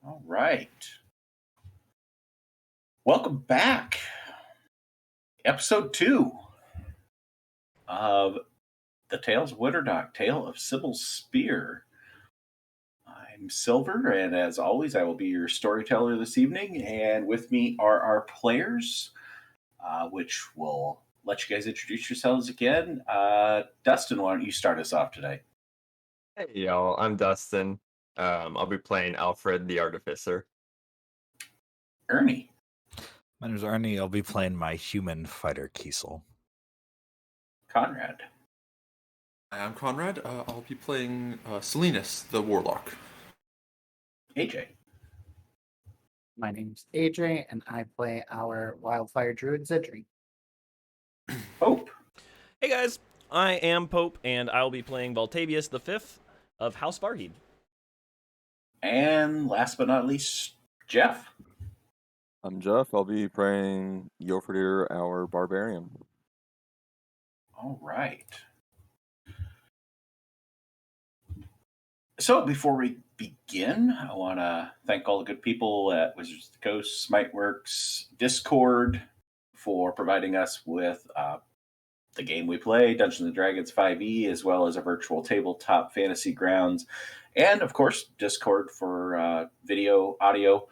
All right. Welcome back. Episode 2 of The Tales of Winterdock, Tale of Cybil's Spear. I'm Silver, and as always, I will be your storyteller this evening. And with me are our players, which will let you guys introduce yourselves again. Dustin, why don't you start us off today? Hey y'all, I'm Dustin. I'll be playing Alfred the Artificer. Ernie. My name is Ernie. I'll be playing my human fighter, Kiesel. Conrad. Hi, I'm Conrad. I'll be playing Salinas, the Warlock. AJ. My name's AJ, and I play our Wildfire Druid Zedri. Pope. Hey guys, I am Pope, and I'll be playing Voltavius V of House Varheed. And last but not least, Jeff. I'm Jeff. I'll be playing Yofredir, our Barbarian. All right. So before we begin, I want to thank all the good people at Wizards of the Coast, Smiteworks, Discord for providing us with the game we play, Dungeons & Dragons 5e, as well as a virtual tabletop fantasy grounds, and, of course, Discord for video, audio.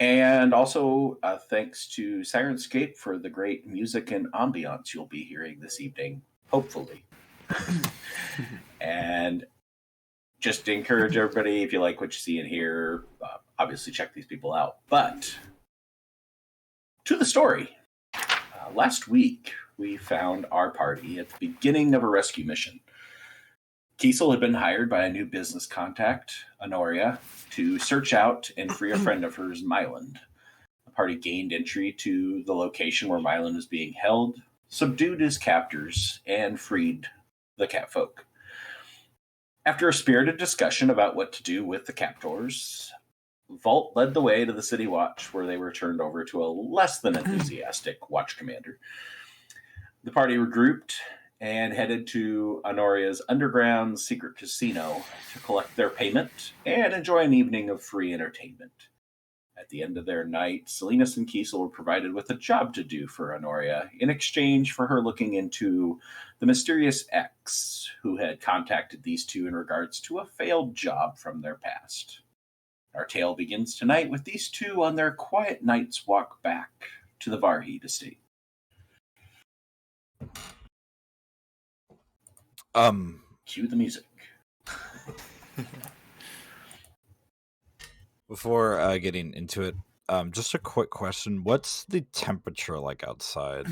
And also thanks to Sirenscape for the great music and ambiance you'll be hearing this evening, hopefully. And just to encourage everybody, if you like what you see and hear, obviously check these people out. But to the story. Last week, we found our party at the beginning of a rescue mission. Kiesel had been hired by a new business contact, Honoria, to search out and free a friend of hers, Myland. The party gained entry to the location where Myland was being held, subdued his captors, and freed the catfolk. After a spirited discussion about what to do with the captors, Vault led the way to the City Watch, where they were turned over to a less than enthusiastic watch commander. The party regrouped and headed to Honoria's underground secret casino to collect their payment and enjoy an evening of free entertainment. At the end of their night, Salinas and Kiesel were provided with a job to do for Honoria in exchange for her looking into the mysterious ex who had contacted these two in regards to a failed job from their past. Our tale begins tonight with these two on their quiet night's walk back to the Varheed estate. Cue the music. Before getting into it, just a quick question. What's the temperature like outside?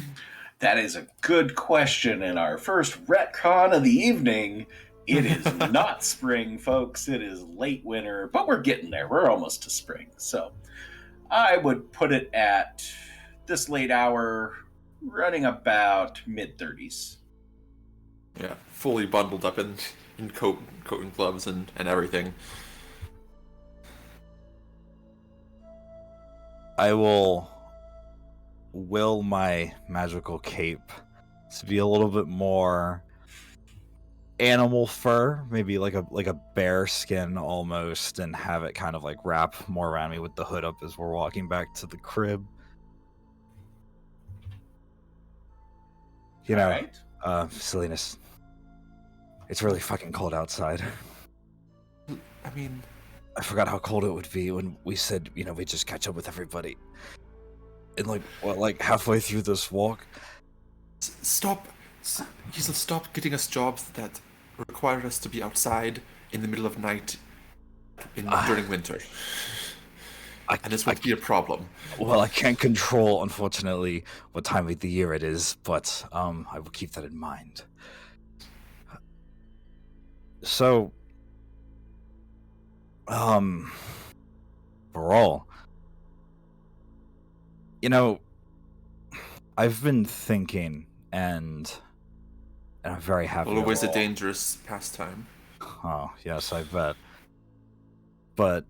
That is a good question, and our first retcon of the evening. It is not spring, folks. It is late winter, but we're getting there. We're almost to spring. So I would put it at this late hour, running about mid-30s. Yeah, fully bundled up in coat and gloves and everything. I will my magical cape to be a little bit more animal fur, maybe like a bear skin almost, and have it kind of like wrap more around me with the hood up as we're walking back to the crib. You know, right. Salinas, it's really fucking cold outside. I mean, I forgot how cold it would be when we said, we'd just catch up with everybody. And like halfway through this walk. Stop getting us jobs that require us to be outside in the middle of night during winter. And this would be a problem. Well, I can't control, unfortunately, what time of the year it is, but I will keep that in mind. So, Baral, I've been thinking, and I'm very happy. Always a dangerous pastime. Oh, yes, I bet. But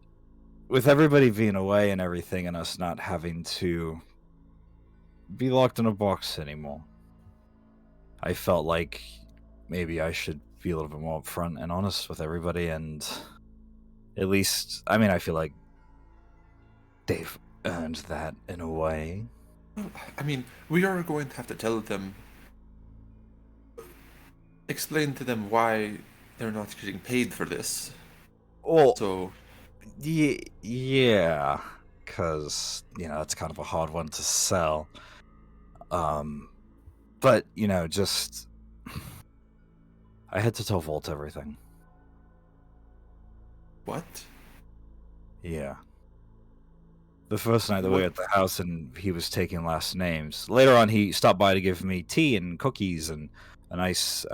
with everybody being away and everything, and us not having to be locked in a box anymore, I felt like maybe I should be a little bit more upfront and honest with everybody, and at least, I feel like they've earned that in a way. Well, I mean, we are going to have to tell them, explain to them why they're not getting paid for this. Well, So, yeah, because it's kind of a hard one to sell. But just I had to tell Volt everything. what? Yeah. The first night that we were at the house and he was taking last names. Later on, he stopped by to give me tea and cookies and a nice,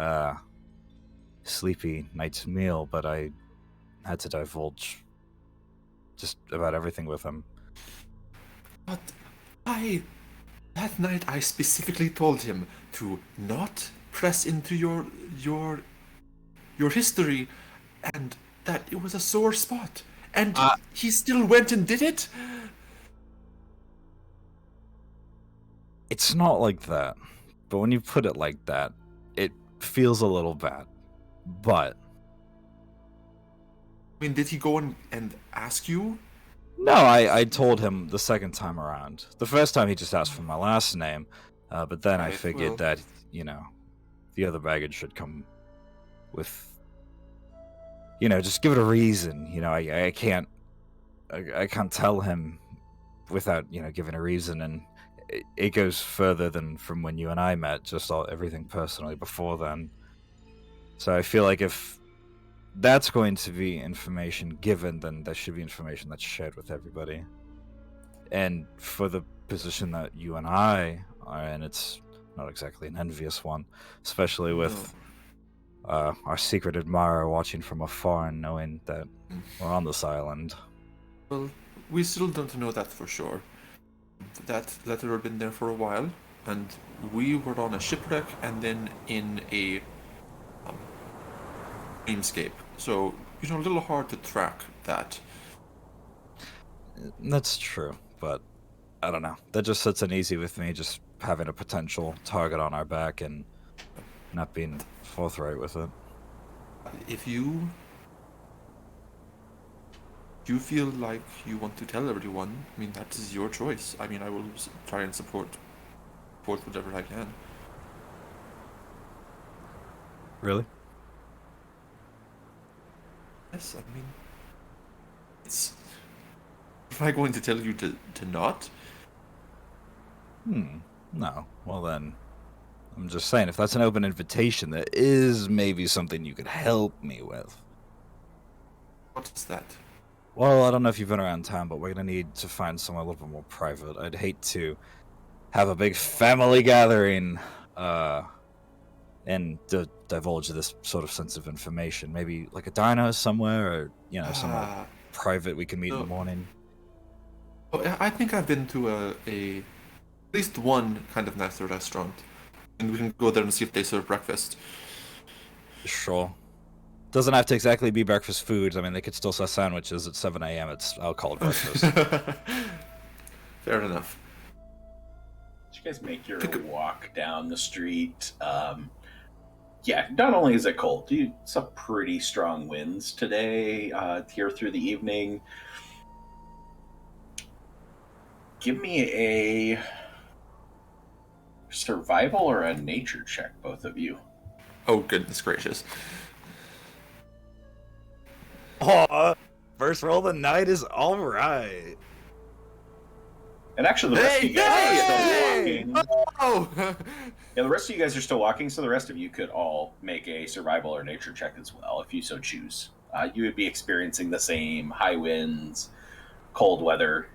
sleepy night's meal, but I had to divulge just about everything with him. But that night I specifically told him to not press into your history, and that it was a sore spot. And he still went and did it? It's not like that, but when you put it like that, it feels a little bad. But I mean, did he go and ask you? no, I told him the second time around. The first time he just asked for my last name, but then I Right, figured well- that, the other baggage should come with, just give it a reason. I can't tell him without, giving a reason, and it goes further than from when you and I met, just everything personally before then. So I feel like if that's going to be information given, then there should be information that's shared with everybody. And for the position that you and I are in, it's not exactly an envious one, especially with our secret admirer watching from afar and knowing that we're on this island. Well, we still don't know that for sure. That letter had been there for a while, and we were on a shipwreck and then in a dreamscape. So, a little hard to track that. That's true, but I don't know. That just sits uneasy with me, just having a potential target on our back and not being forthright with it. If you feel like you want to tell everyone, I mean, that is your choice. I mean, I will try and support whatever I can. Really? Yes, I mean, it's. Am I going to tell you to not? No. Well then, I'm just saying, if that's an open invitation, there is maybe something you could help me with. What is that? Well, I don't know if you've been around town, but we're gonna need to find somewhere a little bit more private. I'd hate to have a big family gathering, and divulge this sort of sensitive information. Maybe like a diner somewhere, or somewhere private we can meet in the morning. Oh, I think I've been to at least one kind of nicer restaurant, and we can go there and see if they serve breakfast. Sure. Doesn't have to exactly be breakfast foods. I mean, they could still sell sandwiches at 7 a.m. I'll call it breakfast. Fair enough. Did you guys make your walk down the street? Yeah, not only is it cold, some pretty strong winds today here through the evening. Give me a survival or a nature check, both of you. Oh, goodness gracious. Oh, first roll of the night is all right. And actually, the rest of you guys are still walking. Oh! Yeah, the rest of you guys are still walking, so the rest of you could all make a survival or nature check as well, if you so choose. You would be experiencing the same high winds, cold weather.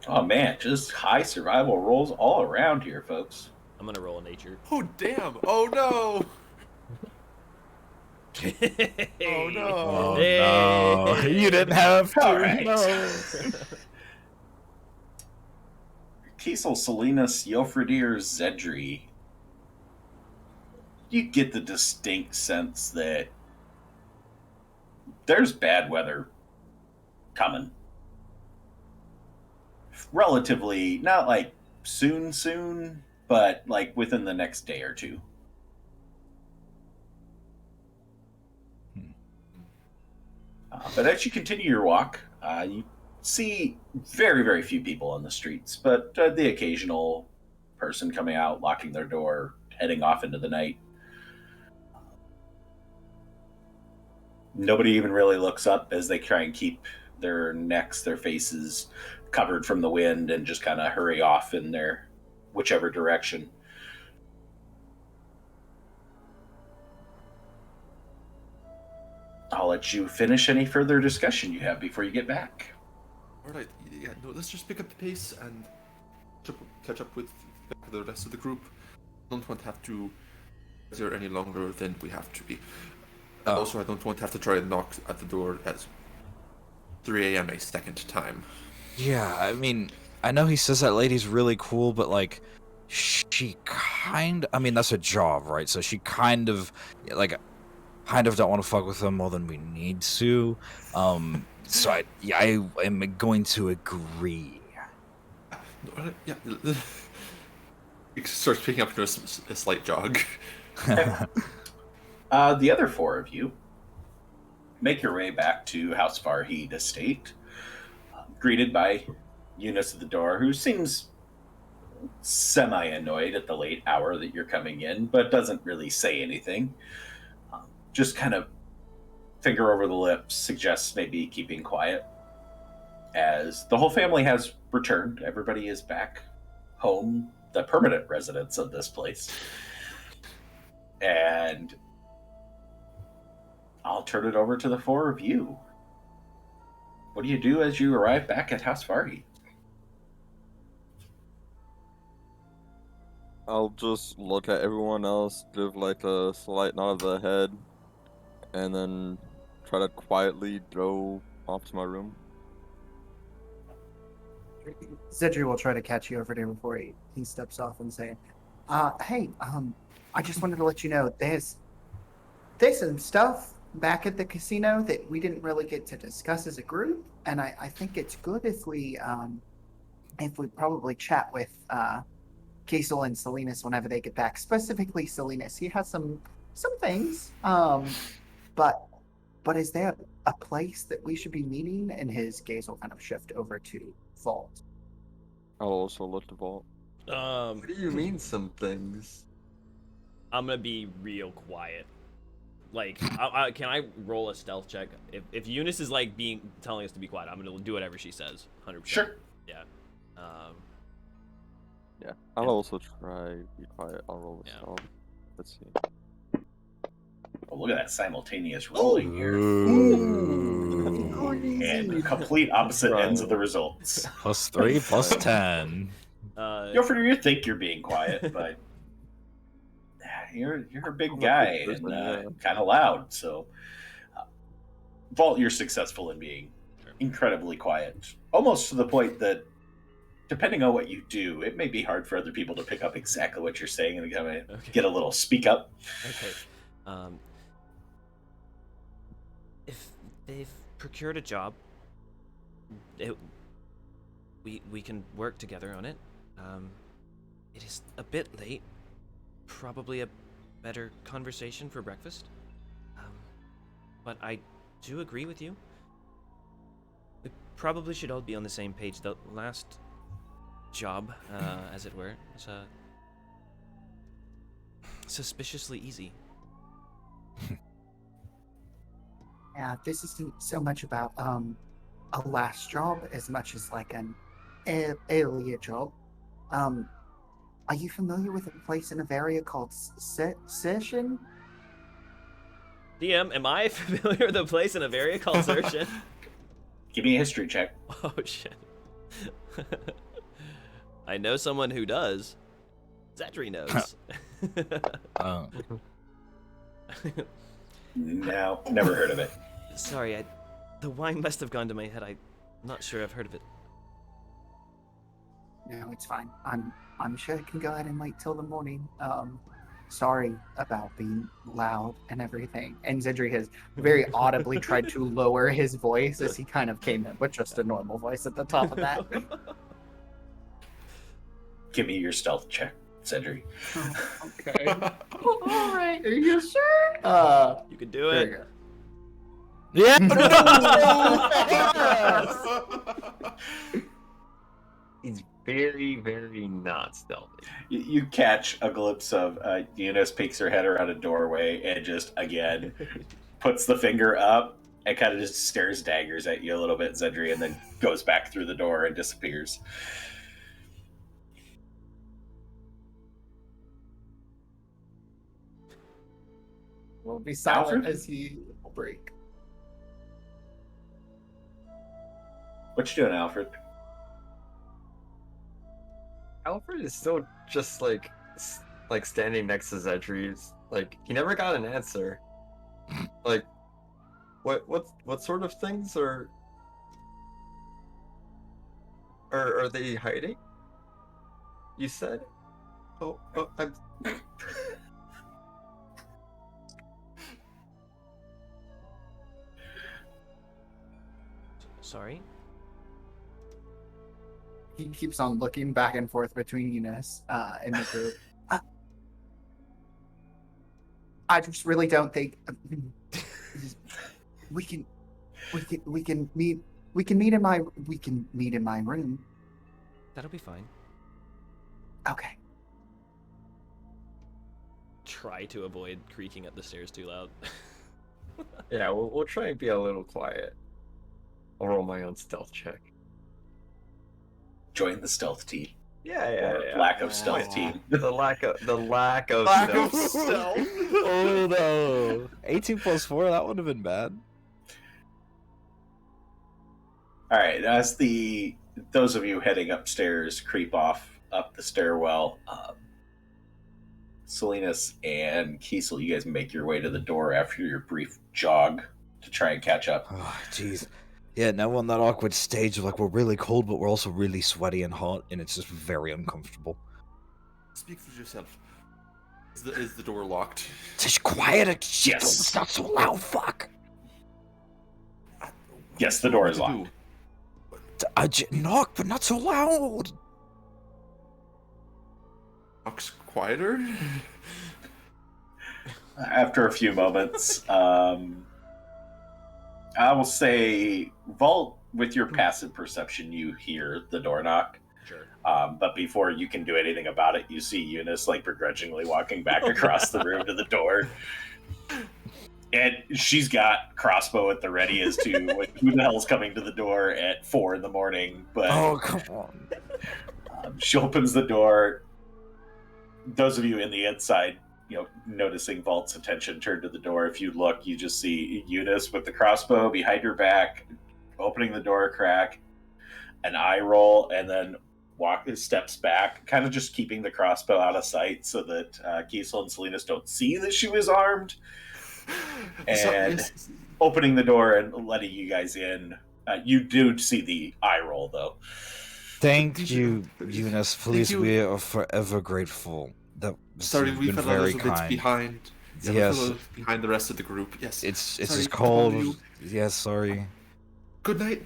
Oh man, just high survival rolls all around here, folks. I'm gonna roll a nature. Oh, damn! Oh, no! Oh, no! Oh, Hey. no. You didn't have to. All right. No. Kiesel, Salinas, Yofredir, Zedri. You get the distinct sense that there's bad weather coming. Relatively, not like soon, but like within the next day or two. But as you continue your walk, you see very, very few people on the streets, but the occasional person coming out, locking their door, heading off into the night. Nobody even really looks up as they try and keep their necks, their faces covered from the wind and just kind of hurry off in their whichever direction. I'll let you finish any further discussion you have before you get back. All right, yeah, no, let's just pick up the pace and catch up with the rest of the group. Don't want to have to be there any longer than we have to be. And also, I don't want to have to try and knock at the door at 3 a.m. a second time. Yeah, I mean, I know he says that lady's really cool, but like, I mean, that's a job, right? So she kind of don't want to fuck with them more than we need to. So I am going to agree. Yeah. He starts picking up a slight jog. The other four of you make your way back to House Farheed Estate, greeted by Eunice at the door, who seems semi-annoyed at the late hour that you're coming in, but doesn't really say anything. Just kind of finger over the lips, suggests maybe keeping quiet. As the whole family has returned, everybody is back home, the permanent residents of this place. And I'll turn it over to the four of you. What do you do as you arrive back at House Farheed? I'll just look at everyone else, give like a slight nod of the head, and then try to quietly go off to my room. Zedry will try to catch you over there before he steps off and say, hey, I just wanted to let you know there's some stuff back at the casino that we didn't really get to discuss as a group, and I think it's good if we probably chat with Kiesel and Salinas whenever they get back. Specifically Salinas. He has some things. But is there a place that we should be meeting? And his gaze will kind of shift over to Vault. I'll also look to Vault. What do you mean some things? I'm gonna be real quiet. Like, can I roll a stealth check? If Eunice is like telling us to be quiet, I'm gonna do whatever she says. 100%. Sure. Yeah. Yeah, I'll also try to be quiet. I'll roll with stealth. Let's see. Oh, look at that simultaneous rolling here. And complete opposite ends of the results. +3, +10. You think you're being quiet, but you're a big guy and kind of loud. So, Vault, you're successful in being incredibly quiet, almost to the point that, depending on what you do, it may be hard for other people to pick up exactly what you're saying and kind of get a little speak up. Okay. If they've procured a job, we can work together on it. It is a bit late. Probably a better conversation for breakfast. But I do agree with you. We probably should all be on the same page. The last job, as it were, was suspiciously easy. Yeah, this isn't so much about a last job as much as like an earlier job. Are you familiar with a place in Bavaria called Session? DM, am I familiar with a place in Bavaria called Sershin? Give me a history check. Oh shit. I know someone who does. Zedry knows. No, never heard of it. Sorry, the wine must have gone to my head. I'm not sure I've heard of it. No, it's fine. I'm sure I can go ahead and wait till the morning. Sorry about being loud and everything. And Zedry has very audibly tried to lower his voice as he kind of came in with just a normal voice at the top of that. Give me your stealth check, Cedric. Oh, okay. All right. Are you sure? You can do it. Yeah. very, very not stealthy. You catch a glimpse of Eunice peeks her head around a doorway and just, again, puts the finger up and kind of just stares daggers at you a little bit, Zedri, and then goes back through the door and disappears. We'll be silent Alfred? as he will break. What you doing, Alfred? Alfred is still just like standing next to Zedri's. Like he never got an answer. Like, what sort of things are they hiding? You said? Oh, I'm. Sorry? He keeps on looking back and forth between Eunice and the group. I just really don't think we can meet in my room. That'll be fine. Okay. Try to avoid creaking up the stairs too loud. Yeah, we'll try and be a little quiet. I'll roll my own stealth check. Join the stealth team. Yeah. Lack of stealth team. The lack of Lack of stealth. stealth. Oh no! 18 plus 4, that would have been bad. All right, as those of you heading upstairs creep off up the stairwell, Salinas and Kiesel, you guys make your way to the door after your brief jog to try and catch up. Oh, jeez. Yeah, now we're on that awkward stage of like we're really cold, but we're also really sweaty and hot, and it's just very uncomfortable. Speak for yourself. Is the door locked? Just quiet. Yes. It's not so loud. Fuck. Yes, the door is What to locked. do? I knock, but not so loud. Knock's quieter? After a few moments, I will say, Vault, with your passive perception, you hear the door knock. Sure. But before you can do anything about it, you see Eunice like begrudgingly walking back across the room to the door. And she's got crossbow at the ready as to who the hell's coming to the door at 4 a.m. But Oh, come on. she opens the door. Those of you in the inside, noticing Vault's attention, turn to the door. If you look, you just see Eunice with the crossbow behind her back, opening the door a crack, an eye roll, and then steps back, kind of just keeping the crossbow out of sight so that Kiesel and Salinas don't see that she was armed. And opening the door and letting you guys in. You do see the eye roll, though. Thank you, Eunice. Please, you. we are forever grateful. Sorry, we been fell a very little bit kind. behind. Yeah, Yes. we fell behind the rest of the group. Yes. It's Sorry, just to cold. bother you. Yes, sorry. Good night.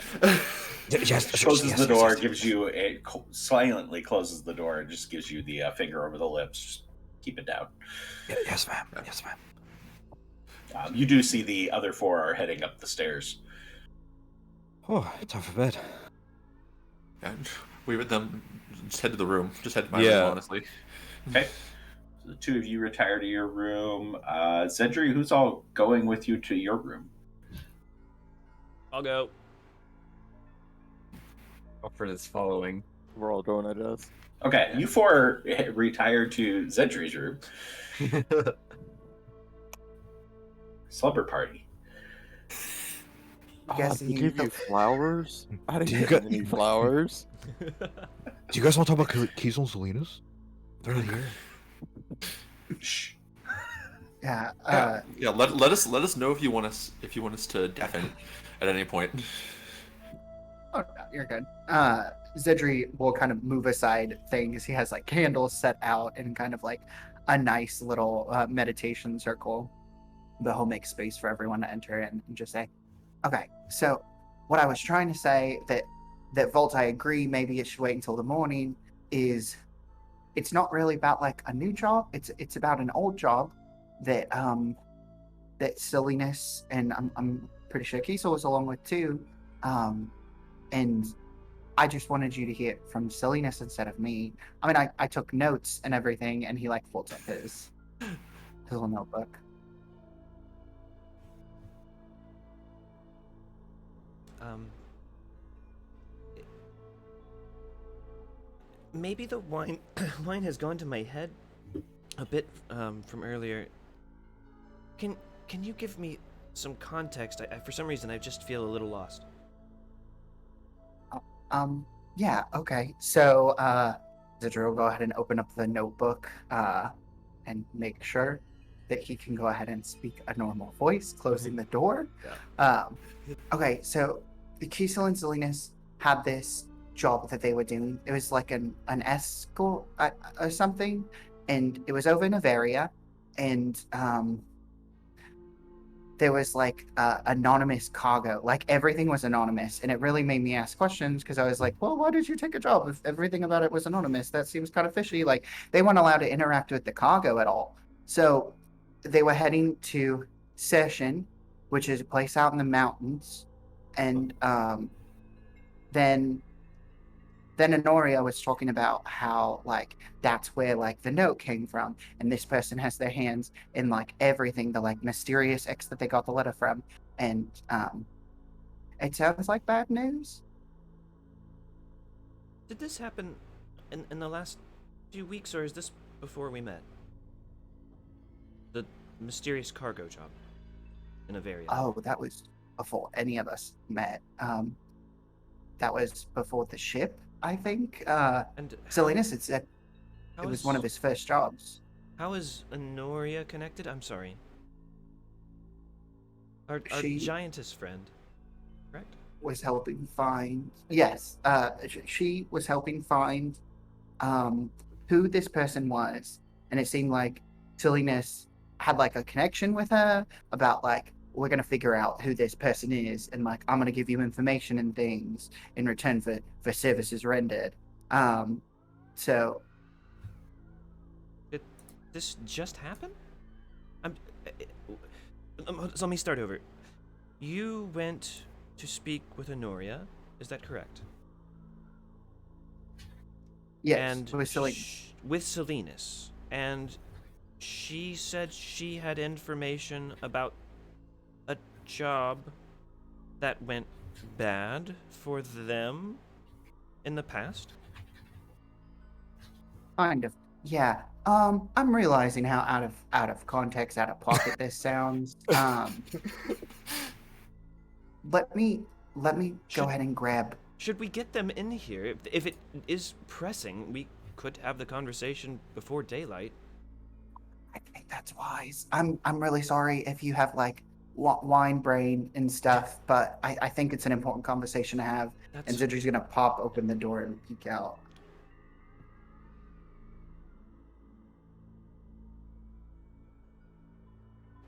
Yes, Closes yes, the door, yes. gives you silently closes the door, and just gives you the finger over the lips. Just keep it down. Yes, ma'am. Yes, ma'am. You do see the other 4 are heading up the stairs. Oh, time for bed. And we would then just head to the room. Just head to my Yeah. room, honestly. Okay. So the 2 of you retire to your room. Zedri, who's all going with you to your room? I'll go. Alfred is following. We're all going, I guess. Okay, you 4 retire to Zedri's room. Slumber party. Yes, They gave you flowers? I didn't Do you get got- any flowers. Do you guys want to talk about Kiesel and Salinas? They're not here. Shh. Yeah. Yeah, let us know if you want us to deafen at any point. Oh, no, you're good. Zedri will kind of move aside things. He has like candles set out and kind of like a nice little meditation circle. But he'll make space for everyone to enter and just say, okay, so what I was trying to say that Volt, I agree, maybe it should wait until the morning, is it's not really about like a new job. It's about an old job that that Salinas and I'm pretty sure Kiesel was along with too. And I just wanted you to hear it from Silliness instead of me. I mean, I took notes and everything, and he like folds up his little notebook. Maybe the wine wine has gone to my head a bit from earlier. Can you give me some context? I for some reason I just feel a little lost. Yeah, okay. So, Zidra will go ahead and open up the notebook, and make sure that he can go ahead and speak a normal voice, closing the door. Okay, so the Kiesel and Salinas had this job that they were doing. It was like an escort or something, and it was over in Bavaria, and there was like anonymous cargo. Like everything was anonymous, and it really made me ask questions because I was like, well, why did you take a job if everything about it was anonymous? That seems kind of fishy. Like they weren't allowed to interact with the cargo at all. So they were heading to Session, which is a place out in the mountains, and then Honoria was talking about how like that's where like the note came from, and this person has their hands in like everything, the like mysterious ex that they got the letter from, and it sounds like bad news. Did this happen in the last few weeks, or is this before we met? The mysterious cargo job in Bavaria. Oh, that was before any of us met. That was before the ship, I think. And Salinas had said it was one of his first jobs. How is Honoria connected? I'm sorry. Our giantess friend, correct? Was helping find. Yes, she was helping find who this person was, and it seemed like Silliness had like a connection with her about like we're gonna figure out who this person is, and like I'm gonna give you information and things in return for services rendered. So Did this just happen? So let me start over. You went to speak with Honoria, is that correct? yes, And with Silliness. with Salinas, and she said she had information about a job that went bad for them in the past. Kind of. Yeah. I'm realizing how out of context, out of pocket this sounds. Let me go ahead and grab. Should we get them in here? If it is pressing, we could have the conversation before daylight. I think that's wise. I'm really sorry if you have like wine brain and stuff, but I think it's an important conversation to have. And Zidra's gonna pop open the door and peek out.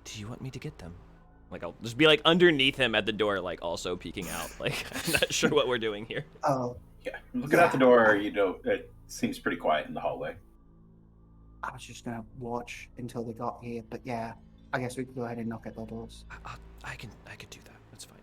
Do you want me to get them? Like, I'll just be like underneath him at the door, like also peeking out. Like, I'm not sure what we're doing here. Oh. Yeah, looking out the door, you know, it seems pretty quiet in the hallway. I was just gonna watch until they got here, but yeah, I guess we can go ahead and knock at their doors. I can do that. That's fine.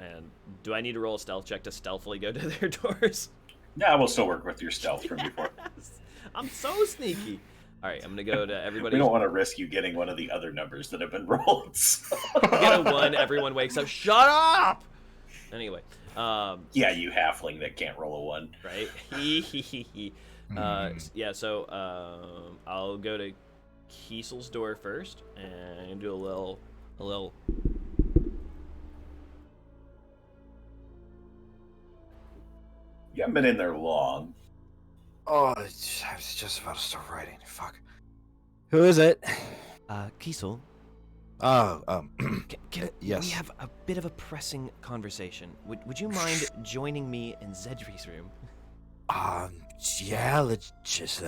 And do I need to roll a stealth check to stealthily go to their doors? Yeah, we'll still work with your stealth from before. Yes! I'm so sneaky. All right, I'm gonna go to everybody. We don't want to risk you getting one of the other numbers that have been rolled. So. Get a 1. Everyone wakes up. Shut up. Anyway. Yeah, you halfling that can't roll a 1. Right. Yeah. So I'll go to Kiesel's door first and do a little. You haven't been in there long. Oh, I was just about to start writing. Fuck. Who is it? Kiesel. Oh, Can yes. we have a bit of a pressing conversation? Would you mind joining me in Zedri's room? Yeah, let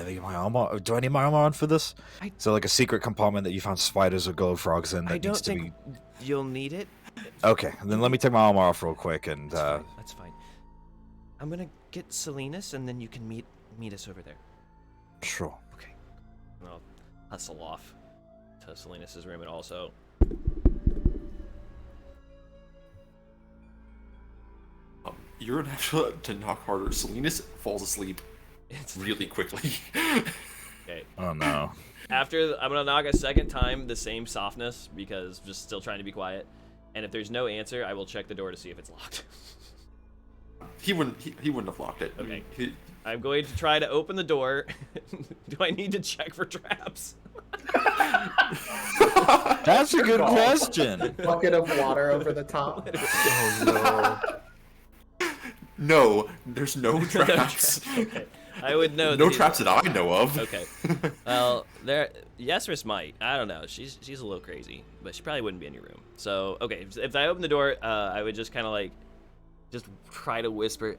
me get my armor. Do I need my armor on for this? So like a secret compartment that you found spiders or glow frogs in that I don't needs to think you'll need it. Okay, then let me take my armor off real quick and That's fine. I'm gonna get Salinas and then you can meet us over there. Sure. Okay. I'll hustle off to Salinas' room and also. You're gonna have to knock harder. Salinas falls asleep It's really quickly. okay. Oh no. After I'm gonna knock a second time, the same softness because just still trying to be quiet. And if there's no answer, I will check the door to see if it's locked. He wouldn't have locked it. Okay. I I'm going to try to open the door. Do I need to check for traps? That's a good question. Bucket of water over the top. Oh no. No, there's no traps. Okay. I would know. No that traps that I know of. Okay. Well, Yesris might. I don't know. She's a little crazy, but she probably wouldn't be in your room. So okay, if I open the door, I would just kind of like, just try to whisper.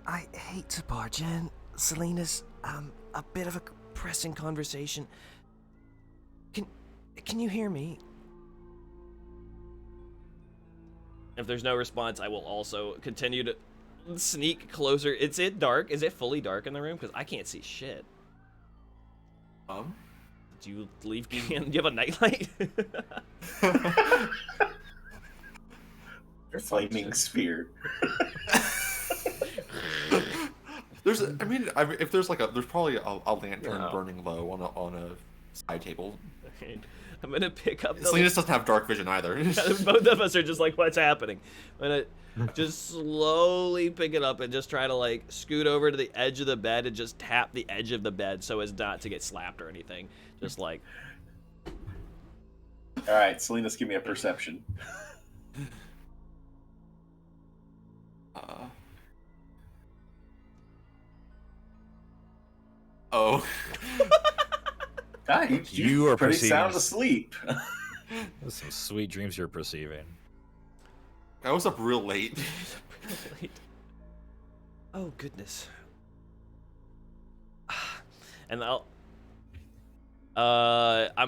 I hate to barge in, Salinas. A bit of a pressing conversation. Can you hear me? If there's no response, I will also continue to sneak closer. Is it dark? Is it fully dark in the room? Because I can't see shit. Do you leave? Do you have a nightlight? Your flaming sphere. If there's probably a lantern Yeah. burning low on a side table. Okay. I'm gonna pick up the. Salinas doesn't have dark vision either. Both of us are just like, what's happening? I'm gonna just slowly pick it up and just try to like scoot over to the edge of the bed and just tap the edge of the bed so as not to get slapped or anything. Just like. All right, Salinas, give me a perception. Oh. You are pretty perceiving- sound asleep. There's some sweet dreams you're perceiving. I was up real late. Oh goodness. And I'm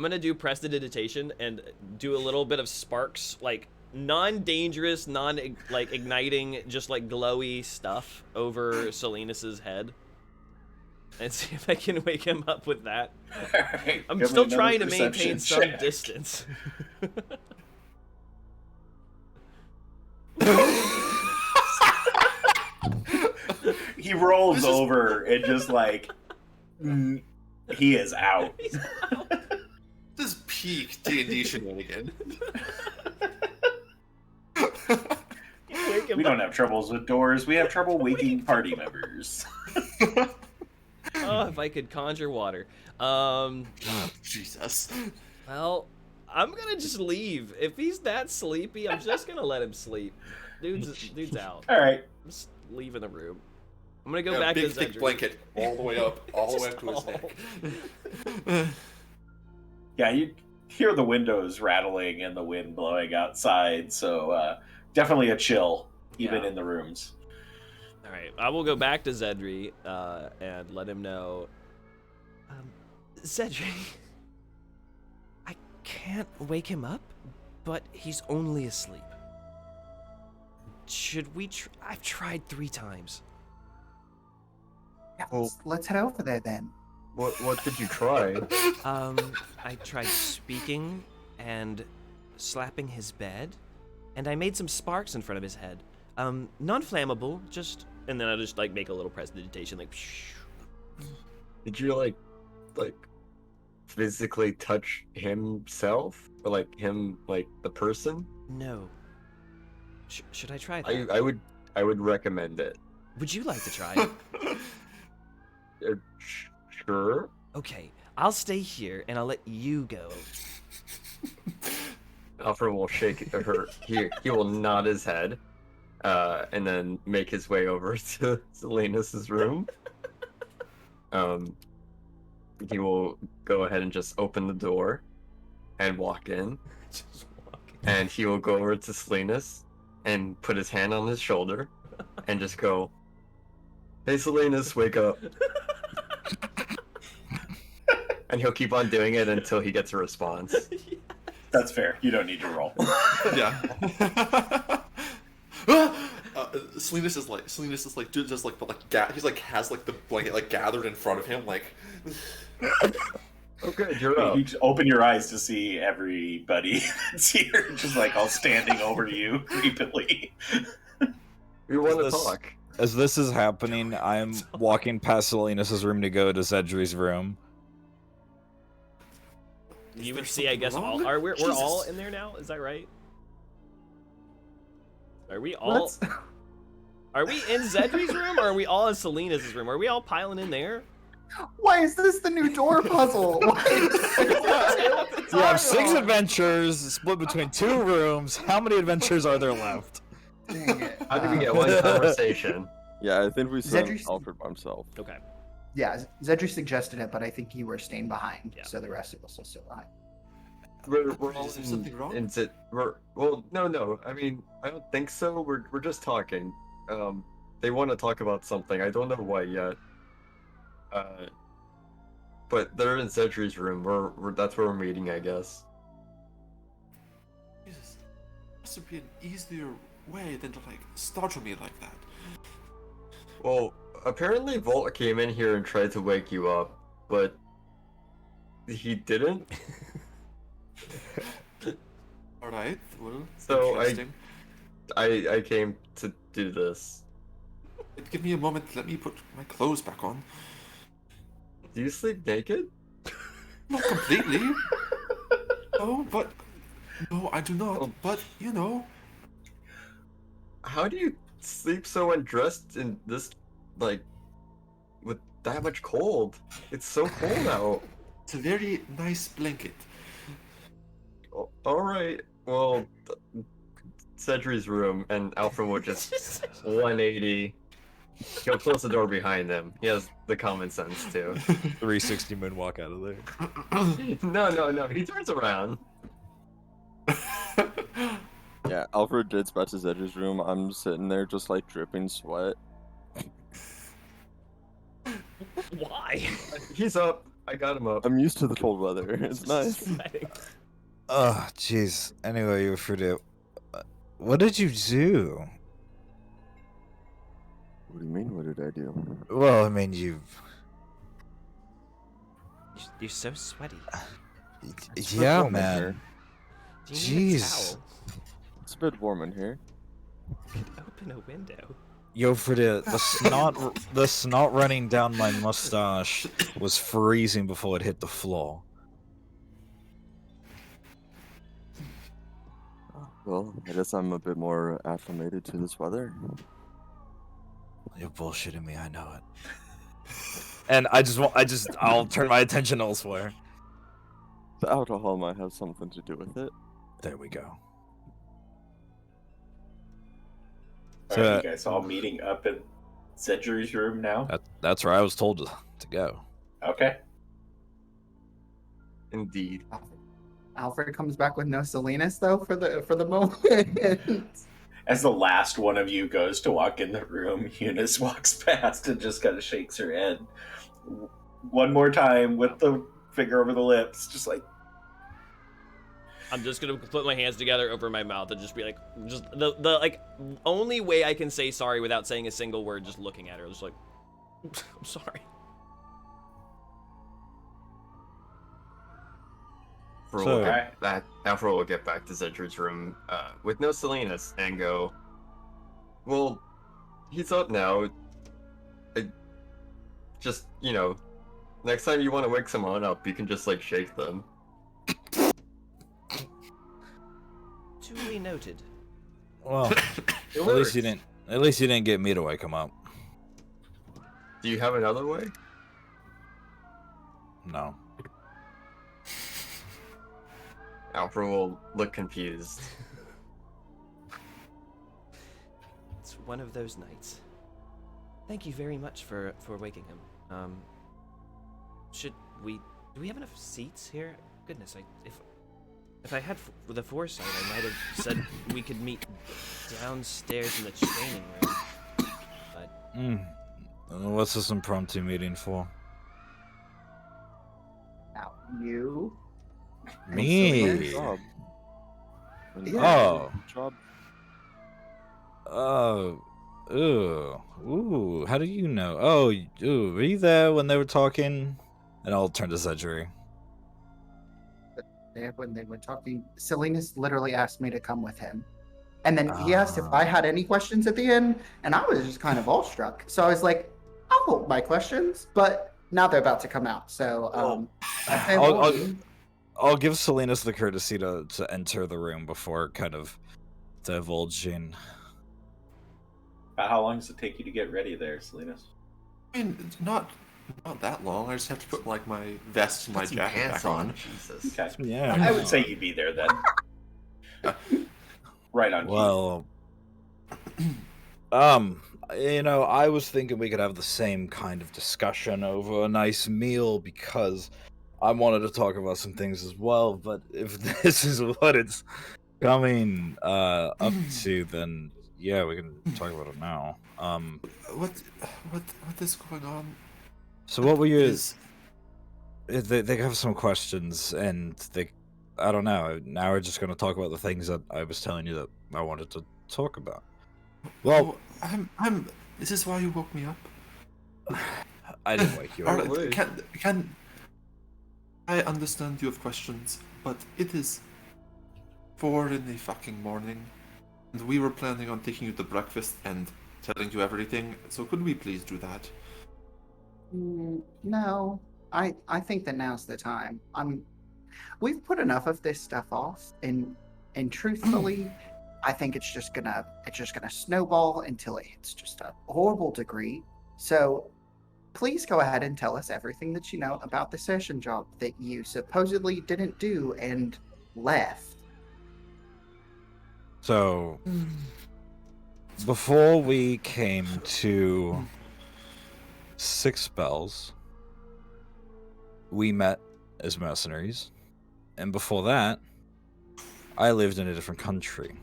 gonna do prestidigitation and do a little bit of sparks, like non-dangerous, like igniting, just like glowy stuff over Salinas's head, and see if I can wake him up with that. Alright, I'm give me still another trying to perception maintain some check. distance. He rolls over and just like he is out. He's out. This is peak D&D shenanigan. Wake him We up. don't have troubles with doors. We have trouble waking party members. Oh, if I could conjure water. Jesus. Well, I'm gonna just leave. If he's that sleepy, I'm just gonna let him sleep. Dude's out. All right. I'm just leaving the room. I'm gonna go Yeah, back big to thick Zedric. blanket all the way up, all the way up to his Just neck. Yeah, you hear the windows rattling and the wind blowing outside, so definitely a chill, even Yeah. in the rooms. All right, I will go back to Zedri and let him know. Zedri, I can't wake him up, but he's only asleep. Should we? I've tried 3 times. Yeah, Well- let's head over there then. What did you try? I tried speaking and slapping his bed, and I made some sparks in front of his head. Non-flammable, just, and then I just like make a little prestidigitation, like. Did you like physically touch himself or like him, like the person? No. Should I try that? I would recommend it. Would you like to try it? Sure. Okay, I'll stay here and I'll let you go. Alfred will shake her. He will nod his head, and then make his way over to Salinas' room. He will go ahead and just open the door, and walk in. Just walk. And he will go over to Salinas and put his hand on his shoulder, and just go, "Hey, Salinas, wake up." And he'll keep on doing it until he gets a response. That's fair. You don't need to roll. Yeah. Salinas is like just like he's like has like the blanket like gathered in front of him like. Okay, you're up. You just open your eyes to see everybody that's here, just like all standing over to you creepily. We want to This- talk. As this is happening, I'm walking past Salinas' room to go to Zedri's room. You there would see, I guess, something all wrong? we're all Jesus. in there now. Is that right? Are we all? Let's- Are we in Zedri's room, or are we all in Salinas' room? Are we all piling in there? Why is this the new door puzzle? You have 6 adventures split between 2 rooms. How many adventures are there left? Dang it. How did we get one conversation? Yeah, I think we sent Zedri's- Alfred by himself. Okay. Yeah, Zedri suggested it, but I think you were staying behind, Yeah. so the rest of us will still behind. We're all Is there something wrong? No. I mean, I don't think so. We're just talking. They want to talk about something. I don't know what yet. But they're in Zedri's room. That's where we're meeting, I guess. Jesus. Must be an easier way than to like startle me like that. Well, apparently Volt came in here and tried to wake you up, but he didn't. Alright, well, So interesting. I came to do this. Give me a moment, let me put my clothes back on. Do you sleep naked? Not completely. No, but... No, I do not, Oh. but, you know... How do you sleep so undressed in this, like, with that much cold? It's so cold out. It's a very nice blanket. Alright, well, Cedri's room, and Alfred will just 180. He'll close the door behind him. He has the common sense, too. 360 moonwalk out of there. No, he turns around. Yeah, Alfred gets back to Zedri's room. I'm sitting there just like dripping sweat. Why? He's up. I got him up. I'm used to the cold weather. It's nice. Sweating. Oh, jeez. Anyway, you forget. What did you do? What do you mean? What did I do? Well, I mean, you've. You're so sweaty. It's a bit Yeah, warm in man. here. Do you need a Jeez. towel? It's a bit warm in here. Open a window. Yo, for the snot running down my mustache was freezing before it hit the floor. Well, I guess I'm a bit more acclimated to this weather. You're bullshitting me, I know it. And I'll turn my attention elsewhere. The alcohol might have something to do with it. There we go. Are you guys all meeting up in Zedri's room now? That's where I was told to go. Okay. Indeed. Alfred comes back with no Salinas though for the moment. As the last one of you goes to walk in the room, Eunice walks past and just kind of shakes her head one more time with the finger over the lips, just like. I'm just gonna put my hands together over my mouth and just be like, just the like only way I can say sorry without saying a single word, just looking at her, just like, I'm sorry. Alfred will get back to Zedri's room with no Salinas and go, well, he's up now. Just, next time you want to wake someone up, you can just, like, shake them. Duly noted. Well, at least you didn't get me to wake him up. Do you have another way? No. Alfred will look confused. It's one of those nights. Thank you very much for waking him. Do we have enough seats here? Goodness, if I had the foresight, I might have said we could meet downstairs in the training room. But What's this impromptu meeting for? Now you. Me? Good job. Oh. Good job. Oh. Ooh. How do you know? Oh, ooh. Were you there when they were talking? And I'll turn to Zedri. When they were talking, Salinas literally asked me to come with him, And then he asked if I had any questions at the end, and I was just kind of awestruck. So I was like, I'll hold my questions, but now they're about to come out. So I'll give Salinas the courtesy to enter the room before kind of divulging. About how long does it take you to get ready there, Salinas? I mean, it's not that long. I just have to put like my vest and my jacket back on. Jesus. Okay. Yeah. I would say you'd be there then. Right on. Well, I was thinking we could have the same kind of discussion over a nice meal because I wanted to talk about some things as well. But if this is what it's coming up to, then yeah, we can talk about it now. What is going on? So what were you? They have some questions, and I don't know. Now we're just going to talk about the things that I was telling you that I wanted to talk about. Well, This is why you woke me up. I didn't wake you up. Can I understand you have questions, but it is 4 in the fucking morning, and we were planning on taking you to breakfast and telling you everything. So could we please do that? No, I think that now's the time. We've put enough of this stuff off, and truthfully, I think it's just gonna snowball until it hits just a horrible degree. So please go ahead and tell us everything that you know about the session job that you supposedly didn't do and left. So before we came to Six Bells, we met as mercenaries, and before that, I lived in a different country.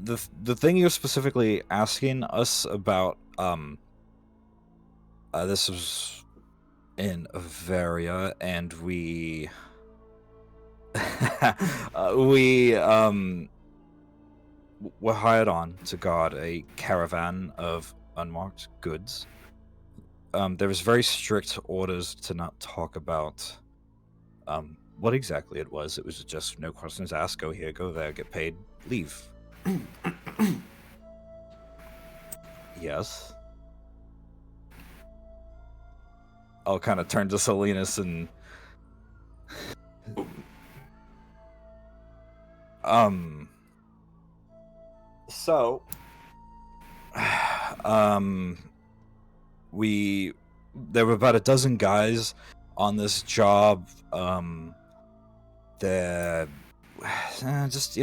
The thing you're specifically asking us about, this was in Avaria, and we were hired on to guard a caravan of unmarked goods. There was very strict orders to not talk about what exactly it was. It was just no questions asked, go here, go there, get paid, leave. Yes. I'll kind of turn to Salinas and so there were about a dozen guys on this job. They're just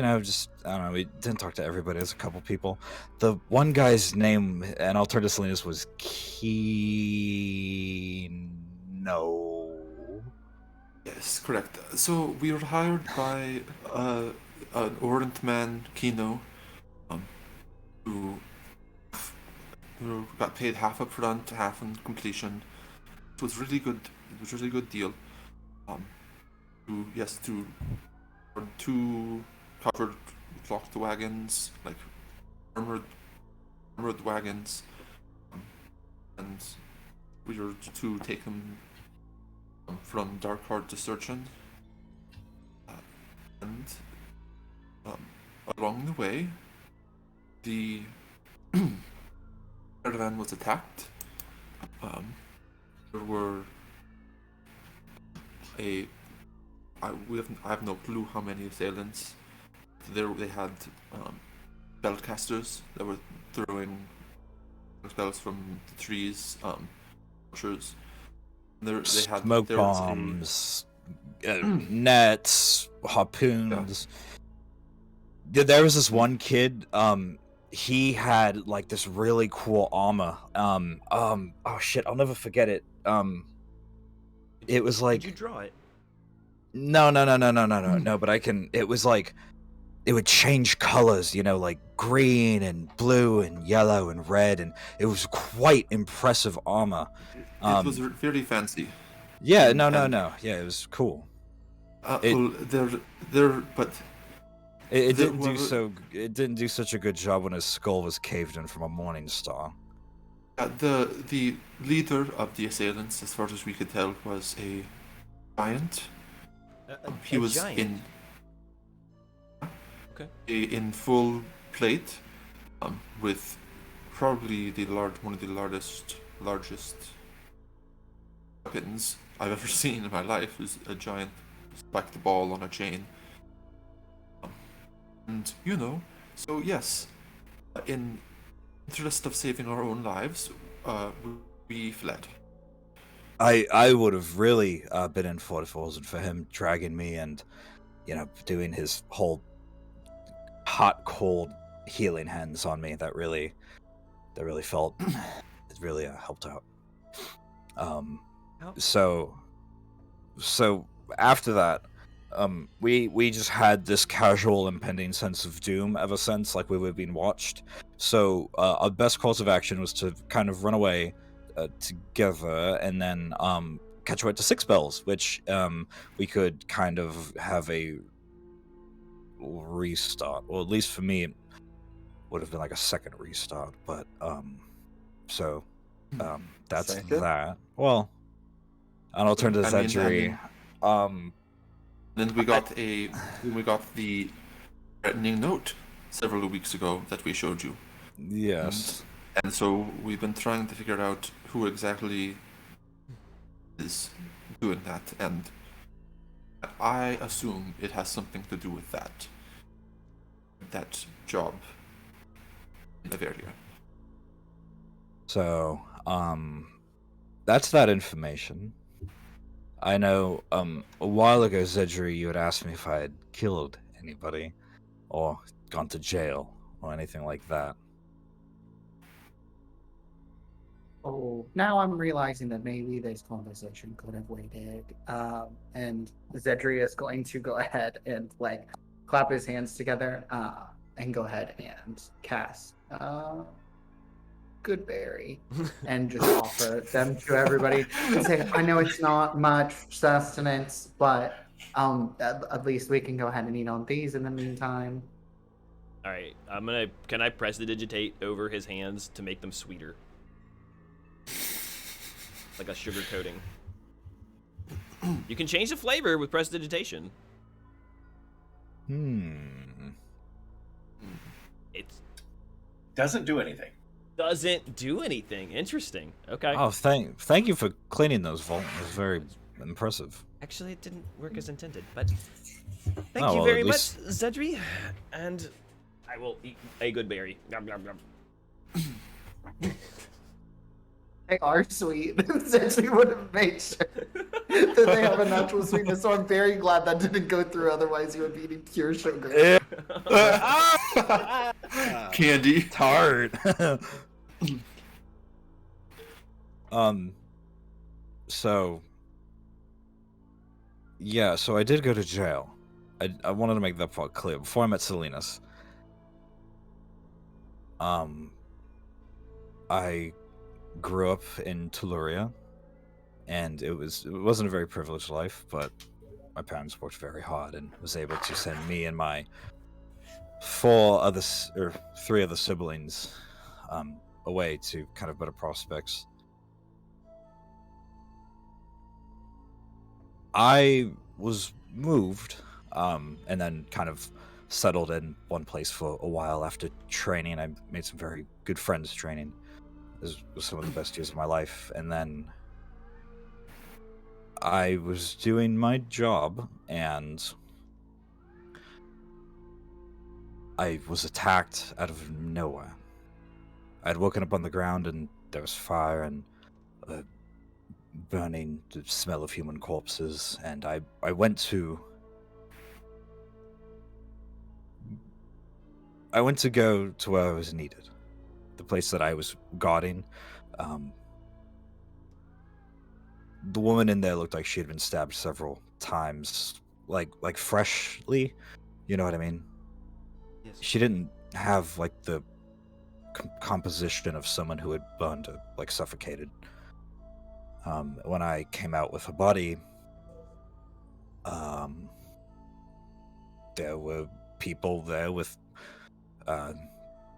I don't know, we didn't talk to everybody. There's a couple people. The one guy's name, and I'll turn to Salinas, was Kino. Yes, correct. So we were hired by an Orient man, Kino, who got paid half up front, half on completion. It was really good. It was a really good deal. To run 2 covered clocked wagons, like armored wagons, and we were to take them from Darkheart to Surgeon, and along the way, the caravan was attacked. There were I have no clue how many assailants. They had spellcasters that were throwing spells from the trees, archers. They had smoke bombs, nets, harpoons. Yeah. There was this one kid. He had like this really cool armor. Oh shit, I'll never forget it. It was like. Did you draw it? No. But I can. It was like, it would change colors, like green and blue and yellow and red, and it was quite impressive armor. It was very fancy. Yeah, no. Yeah, it was cool. But it didn't do so. It didn't do such a good job when his skull was caved in from a morning star. The leader of the assailants, as far as we could tell, was a giant. He was giant? Okay. in full plate, with probably one of the largest weapons I've ever seen in my life. Is a giant spiked ball on a chain. And so yes, in interest of saving our own lives, we fled. I would have really been in for it if it wasn't for him dragging me and doing his whole hot cold healing hands on me. That really felt it really helped out. So after that, we just had this casual impending sense of doom ever since, like we were being watched. So our best course of action was to kind of run away together, and then catch right to Six Bells, which we could kind of have a restart, or at least for me, it would have been like a second restart. But that's Second? that. Well, and I'll turn to Zedri. Then we got the threatening note several weeks ago that we showed you. Yes. And so we've been trying to figure out who exactly is doing that, and I assume it has something to do with that job in Bavaria. So, that's that information. I know, a while ago, Zedri, you had asked me if I had killed anybody, or gone to jail, or anything like that. Oh, now I'm realizing that maybe this conversation could have waited. And Zedri is going to go ahead and clap his hands together, and go ahead and cast Goodberry, and just offer them to everybody and say, I know it's not much sustenance, but at least we can go ahead and eat on these in the meantime. All right, can I prestidigitate over his hands to make them sweeter? Like a sugar coating. You can change the flavor with prestidigitation. It Doesn't do anything. doesn't do anything. Interesting. Okay. Oh, thank you for cleaning those vaults. It was very impressive. Actually, it didn't work as intended, but thank Oh, you well, very at much, least- Zedri, and I will eat a good berry. Yum, yum, yum. They are sweet. Zedri would have made sure that they have a natural sweetness, so I'm very glad that didn't go through, otherwise you would be eating pure sugar. Candy. Tart. So yeah, so I did go to jail. I wanted to make that part clear before I met Salinas. I grew up in Tuluria, and it wasn't a very privileged life, but my parents worked very hard and was able to send me and my three other siblings away to kind of better prospects. I was moved, and then kind of settled in one place for a while after training. I made some very good friends training. This was some of the best years of my life. And then I was doing my job, and I was attacked out of nowhere. I'd woken up on the ground, and there was fire and burning, the smell of human corpses, and I went to go to where I was needed, the place that I was guarding. The woman in there looked like she had been stabbed several times, like freshly, you know what I mean? Yes. She didn't have the composition of someone who had burned or suffocated. When I came out with her body, there were people there with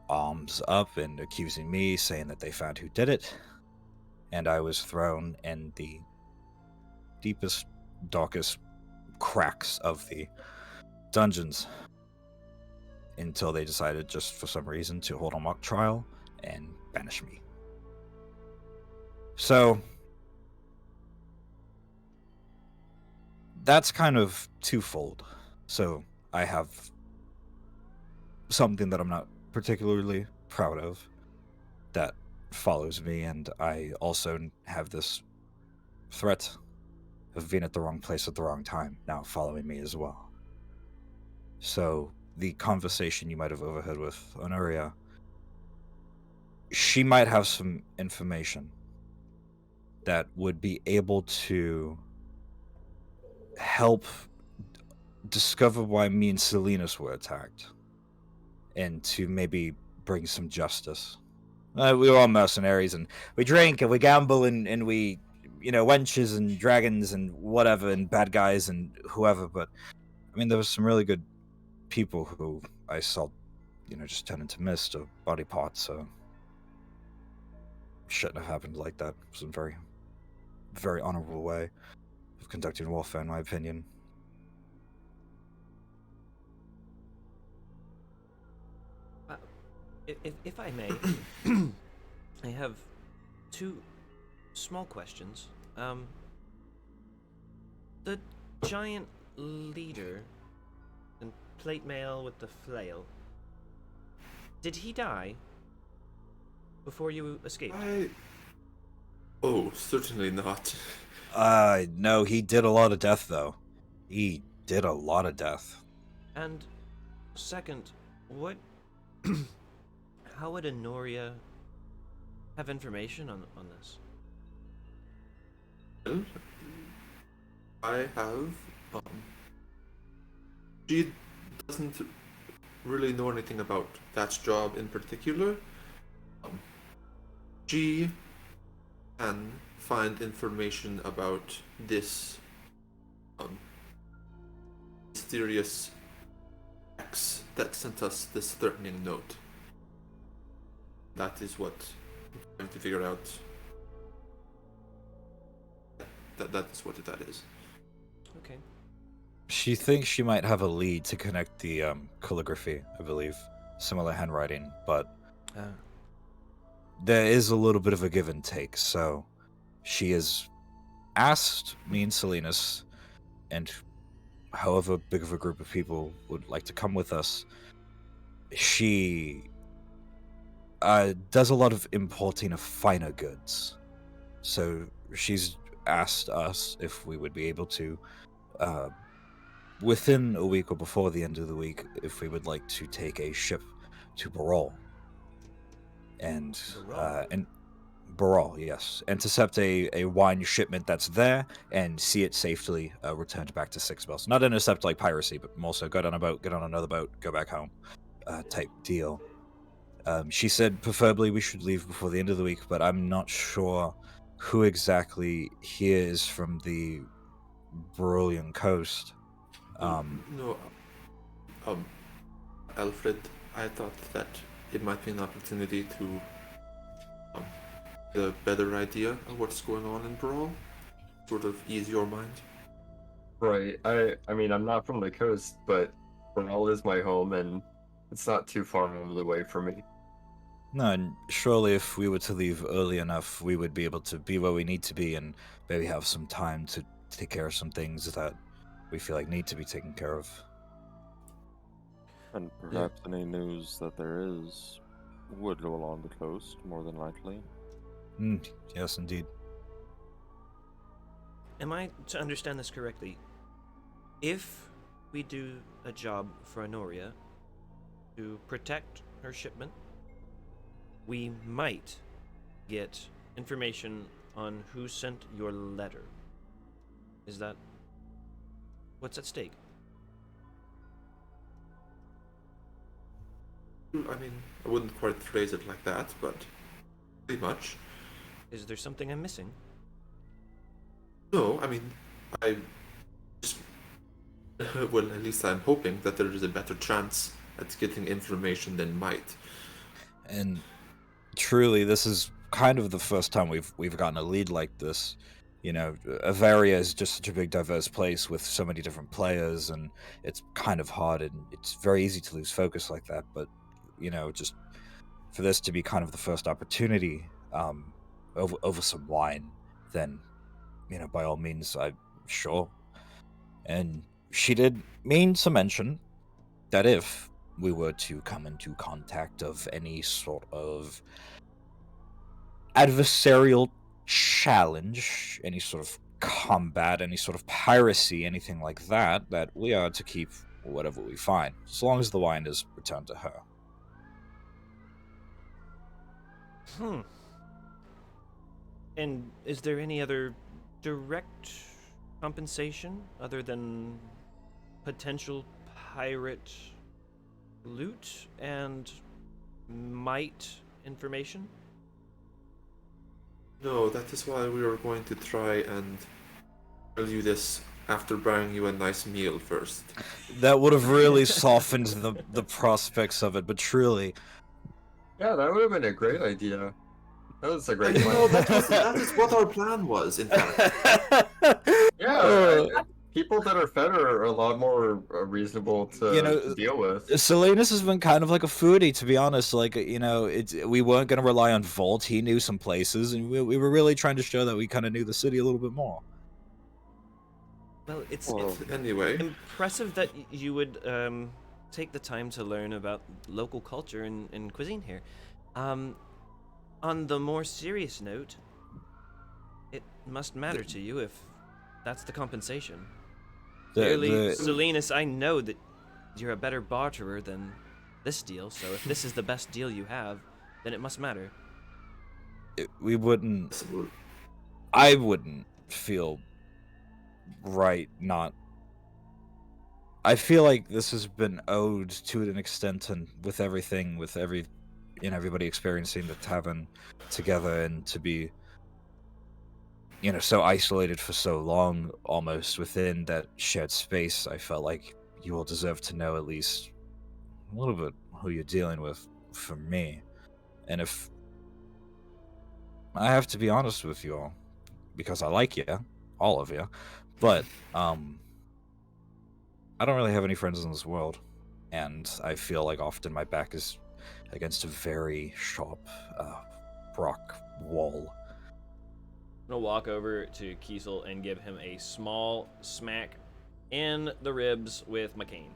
arms up and accusing me, saying that they found who did it, and I was thrown in the deepest, darkest cracks of the dungeons. until they decided, just for some reason, to hold a mock trial and banish me. So that's kind of twofold. So I have something that I'm not particularly proud of that follows me, and I also have this threat of being at the wrong place at the wrong time now following me as well. So the conversation you might have overheard with Honoria, she might have some information that would be able to help discover why me and Salinas were attacked, and to maybe bring some justice. We were all mercenaries, and we drink and we gamble and we, wenches and dragons and whatever, and bad guys and whoever. But I mean, there was some really good people who I saw, just turn into mist or body parts. So shouldn't have happened like that. It was a very, very honorable way of conducting warfare, in my opinion. If I may, I have two small questions. The giant leader and plate mail with the flail, did he die before you escaped? Oh, certainly not. No, he did a lot of death, though. He did a lot of death. And second, what... how would Honoria have information on this? Well, I have, she doesn't really know anything about that job in particular. She can find information about this mysterious X that sent us this threatening note. That is what I'm trying to figure out. That is what that is. Okay. She thinks she might have a lead to connect the calligraphy, I believe. Similar handwriting, but there is a little bit of a give and take. So she has asked me and Salinas, and however big of a group of people would like to come with us, she does a lot of importing of finer goods. So she's asked us if we would be able to, within a week or before the end of the week, if we would like to take a ship to Barol. And Barol, yes. Intercept a wine shipment that's there and see it safely returned back to Six Bells. Not intercept like piracy, but more so go down a boat, get on another boat, go back home type deal. She said preferably we should leave before the end of the week, but I'm not sure who exactly here is from the Barolean coast. No, Alfred, I thought that it might be an opportunity to get a better idea of what's going on in Brawl, sort of ease your mind. Right. I mean, I'm not from the coast, but Brawl is my home, and it's not too far out of the way for me. No, and surely if we were to leave early enough, we would be able to be where we need to be and maybe have some time to take care of some things that we feel like need to be taken care of. And perhaps any news that there is would go along the coast, more than likely. Yes, indeed. Am I to understand this correctly? If we do a job for Honoria to protect her shipment, we might get information on who sent your letter. Is that... what's at stake? I mean, I wouldn't quite phrase it like that, but pretty much. Is there something I'm missing? No, I mean, I just... well, at least I'm hoping that there is a better chance at getting information than might. And truly, this is kind of the first time we've gotten a lead like this. You know, Avaria is just such a big, diverse place with so many different players, and it's kind of hard, and it's very easy to lose focus like that. But, you know, just for this to be kind of the first opportunity over some wine, then, you know, by all means, I'm sure. And she did mean to mention that if we were to come into contact of any sort of adversarial challenge, any sort of combat, any sort of piracy, anything like that, that we are to keep whatever we find, as long as the wine is returned to her. And is there any other direct compensation other than potential pirate loot and might information? No, that is why we were going to try and tell you this after buying you a nice meal first. That would have really softened the prospects of it, but truly, Yeah, that would have been a great idea. That was a great plan. No, that is what our plan was, in fact. Yeah, people that are fed are a lot more reasonable to deal with. Salinas has been kind of like a foodie, to be honest. Like, you know, we weren't going to rely on Volt. He knew some places, and we were really trying to show that we kind of knew the city a little bit more. Well, it's Anyway, impressive that you would take the time to learn about local culture and cuisine here. On the more serious note, it must matter to you if that's the compensation. Clearly, Salinas, I know that you're a better barterer than this deal, so if this is the best deal you have, then it must matter. We wouldn't... I wouldn't feel right not... I feel like this has been owed to an extent, and with everything, with everybody experiencing the tavern together, and to be, you know, so isolated for so long, almost within that shared space, I felt like you all deserve to know at least a little bit who you're dealing with from me. And if I have to be honest with you all, because I like you, all of you, but I don't really have any friends in this world, and I feel like often my back is against a very sharp rock wall. I'm gonna walk over to Kiesel and give him a small smack in the ribs with my cane.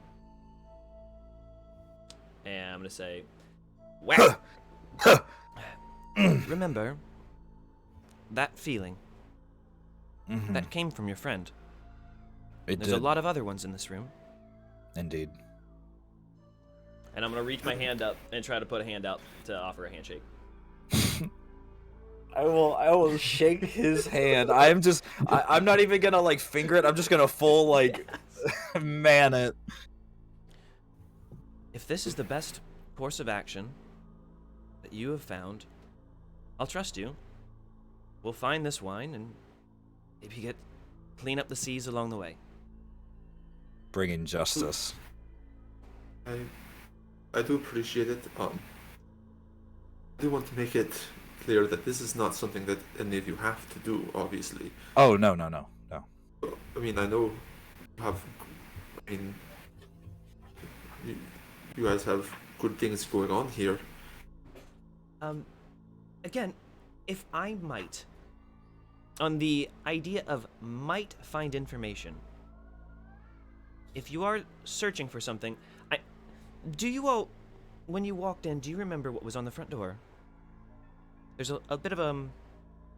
And I'm gonna say, whack! Remember that feeling that came from your friend. There's a lot of other ones in this room. Indeed. And I'm gonna reach my hand up and try to put a hand out to offer a handshake. I will shake his hand. I'm not even gonna like finger it. I'm just gonna full like man it. If this is the best course of action that you have found, I'll trust you. We'll find this wine and maybe clean up the seas along the way. Bringing justice. I do appreciate it. I do want to make it clear that this is not something that any of you have to do, obviously. Oh, no. I mean, I know you guys have good things going on here. Again, if I might, on the idea of might find information, if you are searching for something, do you all, when you walked in, do you remember what was on the front door? There's a bit of a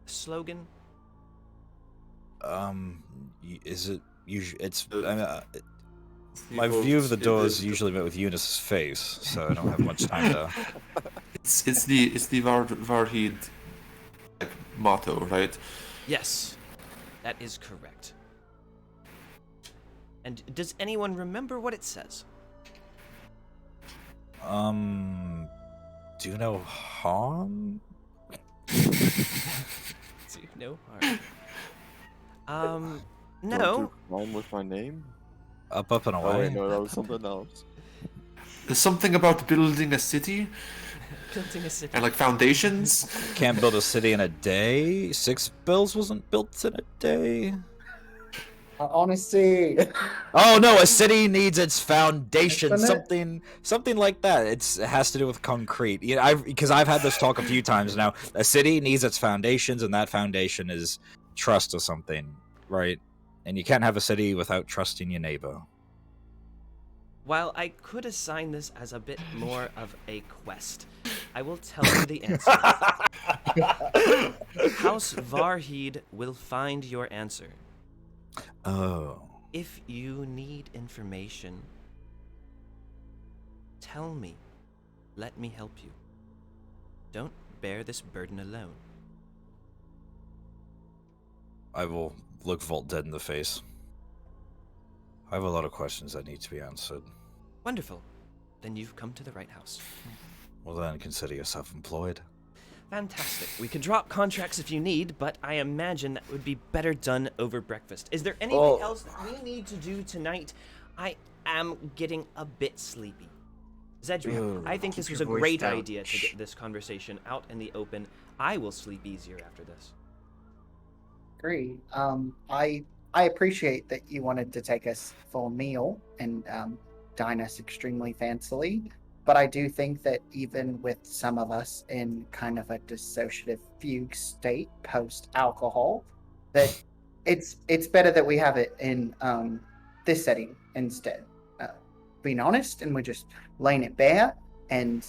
slogan. Is it usually? It's my view of the door is usually met with Eunice's face, so I don't have much time to. It's the Varhid motto, right? Yes, that is correct. And does anyone remember what it says? Do no harm? Do no harm. No. Rhyme with my name? Up and Oh away. wait, no, that was something else. There's something about building a city Building a city. and like foundations. Can't build a city in a day. 6 bills wasn't built in a day. Honesty. Oh no, a city needs its foundation. Isn't it? Something like that. It has to do with concrete. You know, because I've had this talk a few times now. A city needs its foundations, and that foundation is trust or something, right? And you can't have a city without trusting your neighbor. While I could assign this as a bit more of a quest, I will tell you the answer. House Varheed will find your answer. Oh. If you need information, tell me. Let me help you. Don't bear this burden alone. I will look Volt dead in the face. I have a lot of questions that need to be answered. Wonderful. Then you've come to the right house. Well then, consider yourself employed. Fantastic. We could drop contracts if you need, but I imagine that would be better done over breakfast. Is there anything else that we need to do tonight? I am getting a bit sleepy. Zedriel, I think this was a your voice great down. idea to get this conversation out in the open. I will sleep easier after this. Agree. I appreciate that you wanted to take us for a meal and dine us extremely fancily, but I do think that even with some of us in kind of a dissociative fugue state post alcohol, that it's better that we have it in this setting instead. Being honest, and we're just laying it bare, and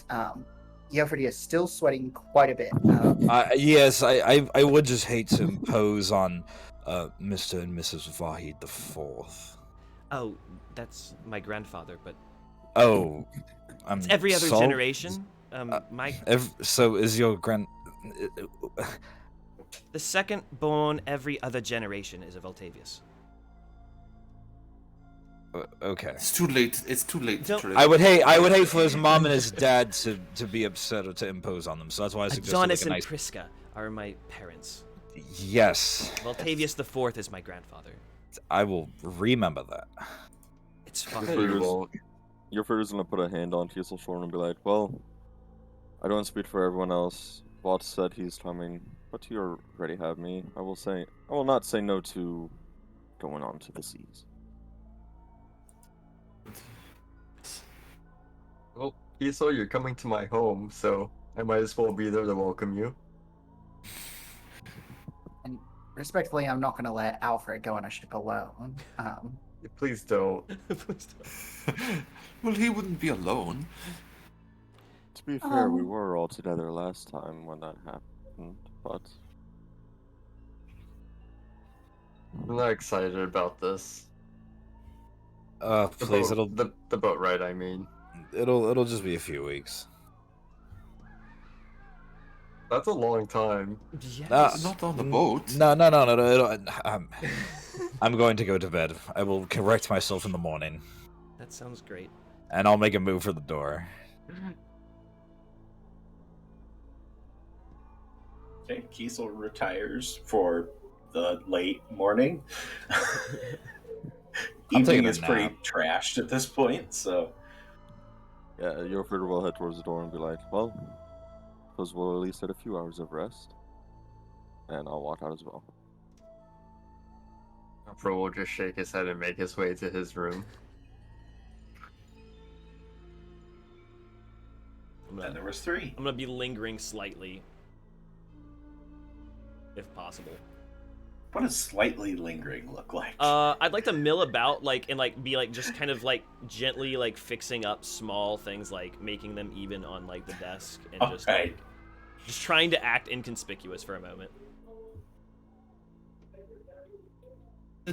Yofredy is still sweating quite a bit. Yes, I would just hate to impose on Mr. and Mrs. Vahid the Fourth. Oh, that's my grandfather, but Oh, it's every other generation. So is your The second born every other generation is a Voltavius. Okay. It's too late. It's too late. Don't- to I would hate for his mom and his dad to be upset or to impose on them. So that's why I suggested Adonis like a and nice. Prisca are my parents. Yes, Voltavius the Fourth is my grandfather. I will remember that. It's fine. Your father's gonna put a hand on Kiesel's shoulder and be like, well, I don't speak for everyone else. Vought said he's coming, but you already have me. I will not say no to going on to the seas. Well, Kiesel, you're coming to my home, so I might as well be there to welcome you. And respectfully, I'm not going to let Alfred go on a ship alone. Please don't. Please don't. Well, he wouldn't be alone. To be fair, we were all together last time when that happened, but I'm not excited about this. Please, The boat ride, I mean. it'll just be a few weeks. That's a long time. Yes. Not on the boat. No. I'm going to go to bed. I will correct myself in the morning, That sounds great. and I'll make a move for the door. Okay, Kiesel retires for the late morning. I'm taking Evening a is pretty nap. trashed at this point, so yeah, your father will head towards the door and be like, well, suppose we'll at least get a few hours of rest. And I'll walk out as well. Pro will just shake his head and make his way to his room. then there was 3. I'm gonna be lingering slightly, if possible. What does slightly lingering look like? I'd like to mill about, and be just kind of gently fixing up small things, making them even on the desk, and Okay. just trying to act inconspicuous for a moment.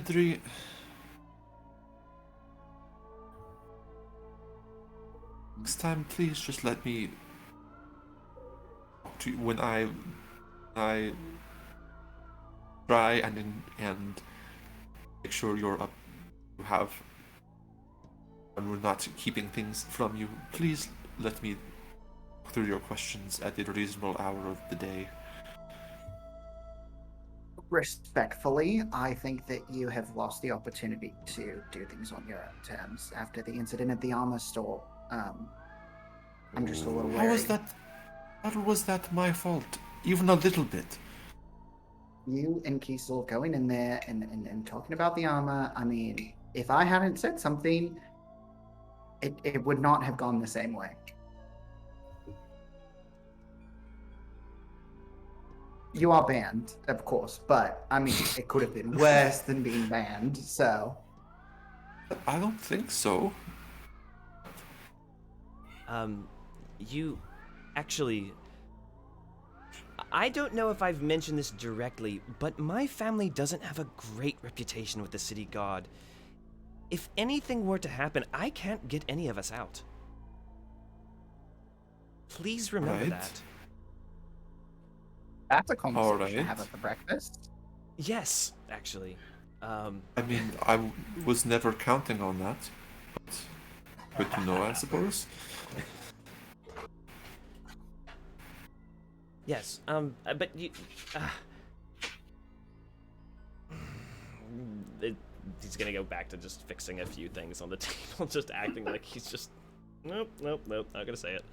Three. Next time, please just let me talk to you when I try and make sure you're up. You have, and we're not keeping things from you. Please let me talk through your questions at a reasonable hour of the day. Respectfully, I think that you have lost the opportunity to do things on your own terms after the incident at the armor store. I'm just a little How wary. was that? How was that my fault? Even a little bit. You and Kiesel going in there and talking about the armor. I mean, if I hadn't said something, it would not have gone the same way. You are banned, of course, but I mean, it could have been worse than being banned, so. I don't think so. You actually. I don't know if I've mentioned this directly, but my family doesn't have a great reputation with the city god. If anything were to happen, I can't get any of us out. Please remember Right. that. That's a conversation to Alright. have at the breakfast. Yes, actually. I mean, was never counting on that. But good to know, I suppose. Yes, but you. He's gonna go back to just fixing a few things on the table, just acting like he's just. Nope, not gonna say it.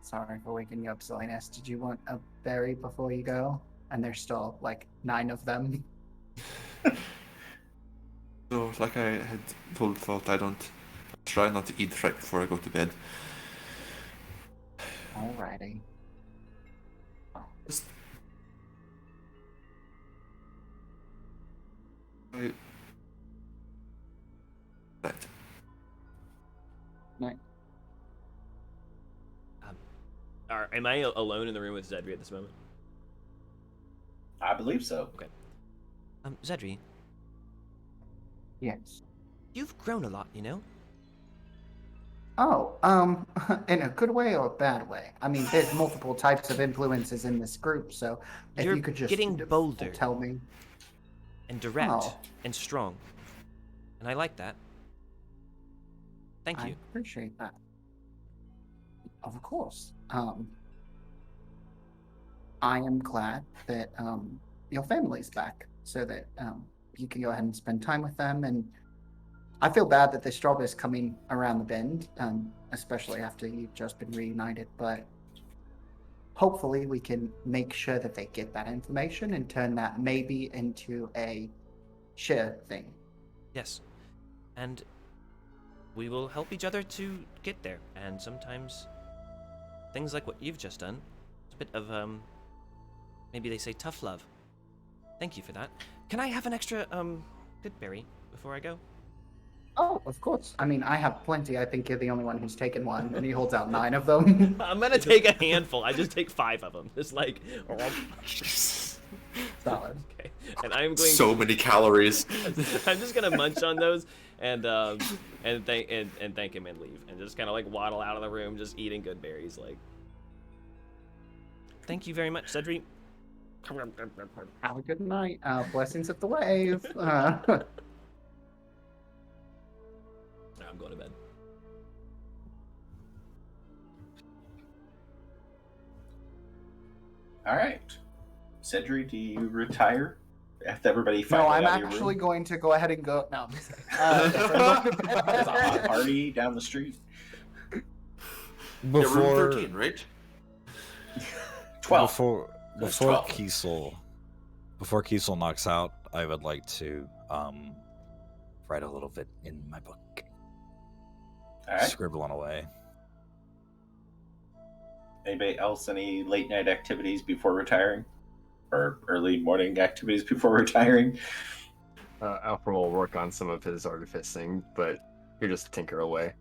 Sorry for waking you up, silliness. Did you want a berry before you go? And there's still like 9 of them. So, like I had told Fault, I try not to eat right before I go to bed. Alrighty. Just... Right. Night. Am I alone in the room with Zedri at this moment? I believe so. Zedri, Yes. you've grown a lot, you know? Oh, in a good way or a bad way? I mean, there's multiple types of influences in this group, so if You're you could just getting bolder. tell me. And direct Oh. and strong. And I like that. Thank I you. appreciate that. Of course. I am glad that your family's back, so that you can go ahead and spend time with them. And I feel bad that this job is coming around the bend, especially after you've just been reunited. But hopefully, we can make sure that they get that information and turn that maybe into a share thing. Yes. And we will help each other to get there. And sometimes things like what you've just done, it's a bit of maybe they say tough love. Thank you for that. Can I have an extra good berry before I go? Oh, of course. I mean, I have plenty. I think you're the only one who's taken one, and he holds out 9 of them. I'm gonna take a handful. I just take 5 of them. It's like Solid. okay. And I'm going So many calories. I'm just gonna munch on those and thank him and leave and just kind of like waddle out of the room, just eating good berries. Like, thank you very much, Cedric. Have a good night. Blessings of the wave. I'm going to bed. All right. Cedric, do you retire after everybody No, finally I'm out of your actually room? going to go ahead and go. No, I'm just kidding. Yes, I'm going to bed. There's a hot party down the street. Yeah, room Before 13, right? 12. before 12. Kiesel knocks out, I would like to write a little bit in my book. All right. Scribbling away. Anybody else? Any late night activities before retiring? Or early morning activities before retiring? Alfred will work on some of his artificing, but he'll just tinker away.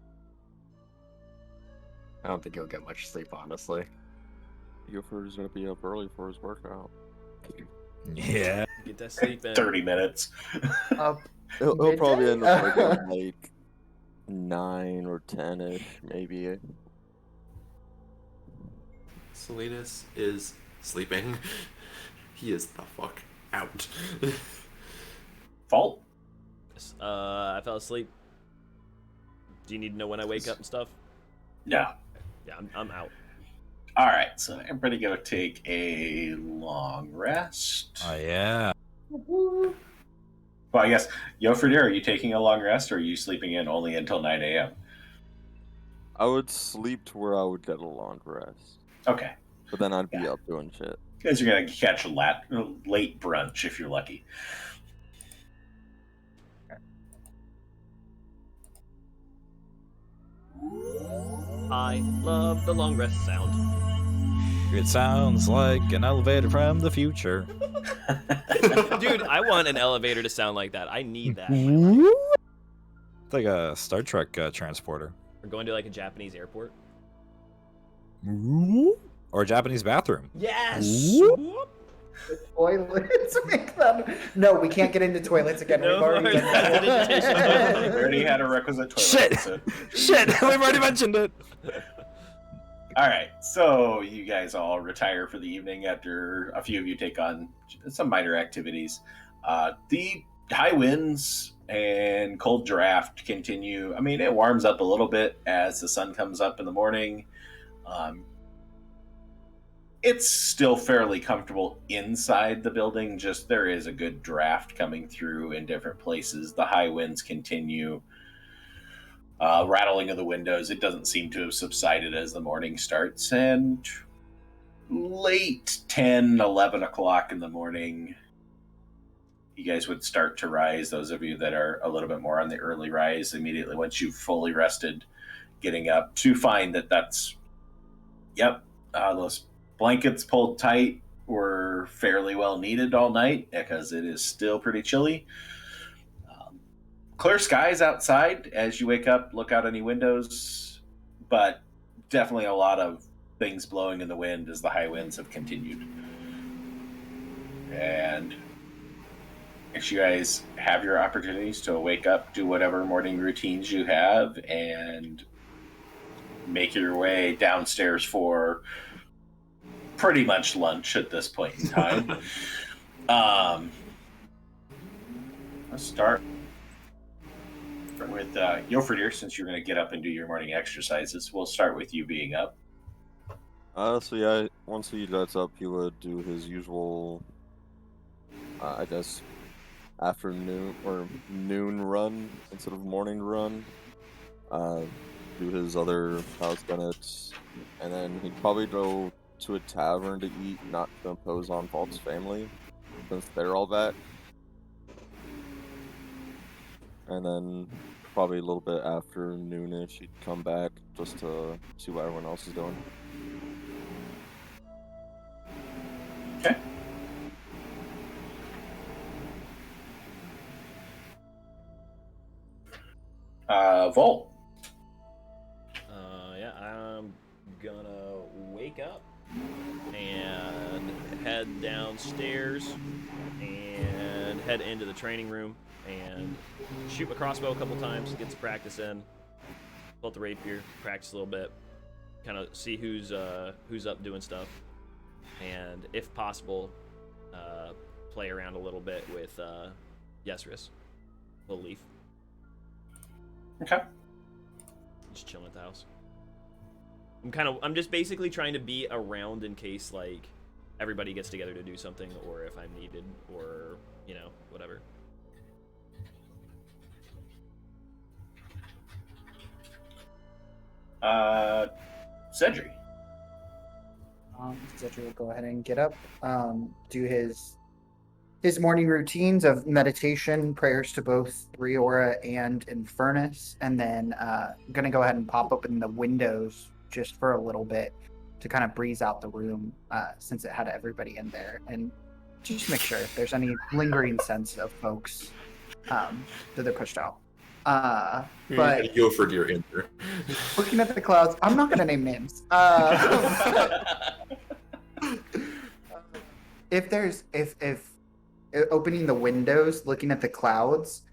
I don't think he'll get much sleep, honestly. Yofer's gonna be up early for his workout. Yeah. Get that sleep in. 30 minutes. He'll probably end up Midday? waking up like 9 or 10ish, maybe. Salinas is sleeping. He is the fuck out. Fault? I fell asleep. Do you need to know when I wake up and stuff? No. Yeah, I'm out. All right, so everybody go take a long rest. Oh yeah. Well, I guess, Yofredir, are you taking a long rest or are you sleeping in only until 9 a.m.? I would sleep to where I would get a long rest, Okay. but then I'd be up doing shit. You guys are going to catch a late brunch if you're lucky. I love the long rest sound. It sounds like an elevator from the future. Dude, I want an elevator to sound like that. I need that. It's like a Star Trek transporter. We're going to like a Japanese airport. Or a Japanese bathroom. Yes! The toilets make them. No, we can't get into toilets again. No We've already more done that. We already had a requisite toilet. Shit! So. Shit! We've already mentioned it. All right, so you guys all retire for the evening after a few of you take on some minor activities. The high winds and cold draft continue. I mean, it warms up a little bit as the sun comes up in the morning. It's still fairly comfortable inside the building, just there is a good draft coming through in different places. The high winds continue. Rattling of the windows, it doesn't seem to have subsided as the morning starts. And late 10, 11 o'clock in the morning, you guys would start to rise. Those of you that are a little bit more on the early rise, immediately once you've fully rested, getting up to find that that's, those blankets pulled tight were fairly well needed all night because it is still pretty chilly. Clear skies outside as you wake up, look out any windows, but definitely a lot of things blowing in the wind as the high winds have continued. And as you guys have your opportunities to wake up, do whatever morning routines you have, and make your way downstairs for pretty much lunch at this point in time. Let's start with Yofridir, since you're going to get up and do your morning exercises. We'll start with you being up. So yeah, once he gets up, he would do his usual, I guess, afternoon or noon run instead of morning run. Do his other house tenets, and then he'd probably go to a tavern to eat, not to impose on Vault's family, since they're all back. And then probably a little bit after noonish, he'd come back just to see what everyone else is doing. Okay. Volt. Yeah, I'm gonna wake up and head downstairs and head into the training room and shoot my crossbow a couple times, get some practice in, pull out the rapier, practice a little bit, kind of see who's up doing stuff, and if possible, play around a little bit with Yesris, little leaf. Okay. Just chilling at the house. I'm just basically trying to be around in case like everybody gets together to do something, or if I'm needed, or whatever. Cedric. Cedric will go ahead and get up, do his morning routines of meditation, prayers to both Riora and Infernus, and then I'm going to go ahead and pop open the windows just for a little bit to kind of breeze out the room since it had everybody in there, and just make sure if there's any lingering sense of folks that they're pushed out. But go for dear enter. Looking at the clouds, I'm not going to name names. If opening the windows, looking at the clouds,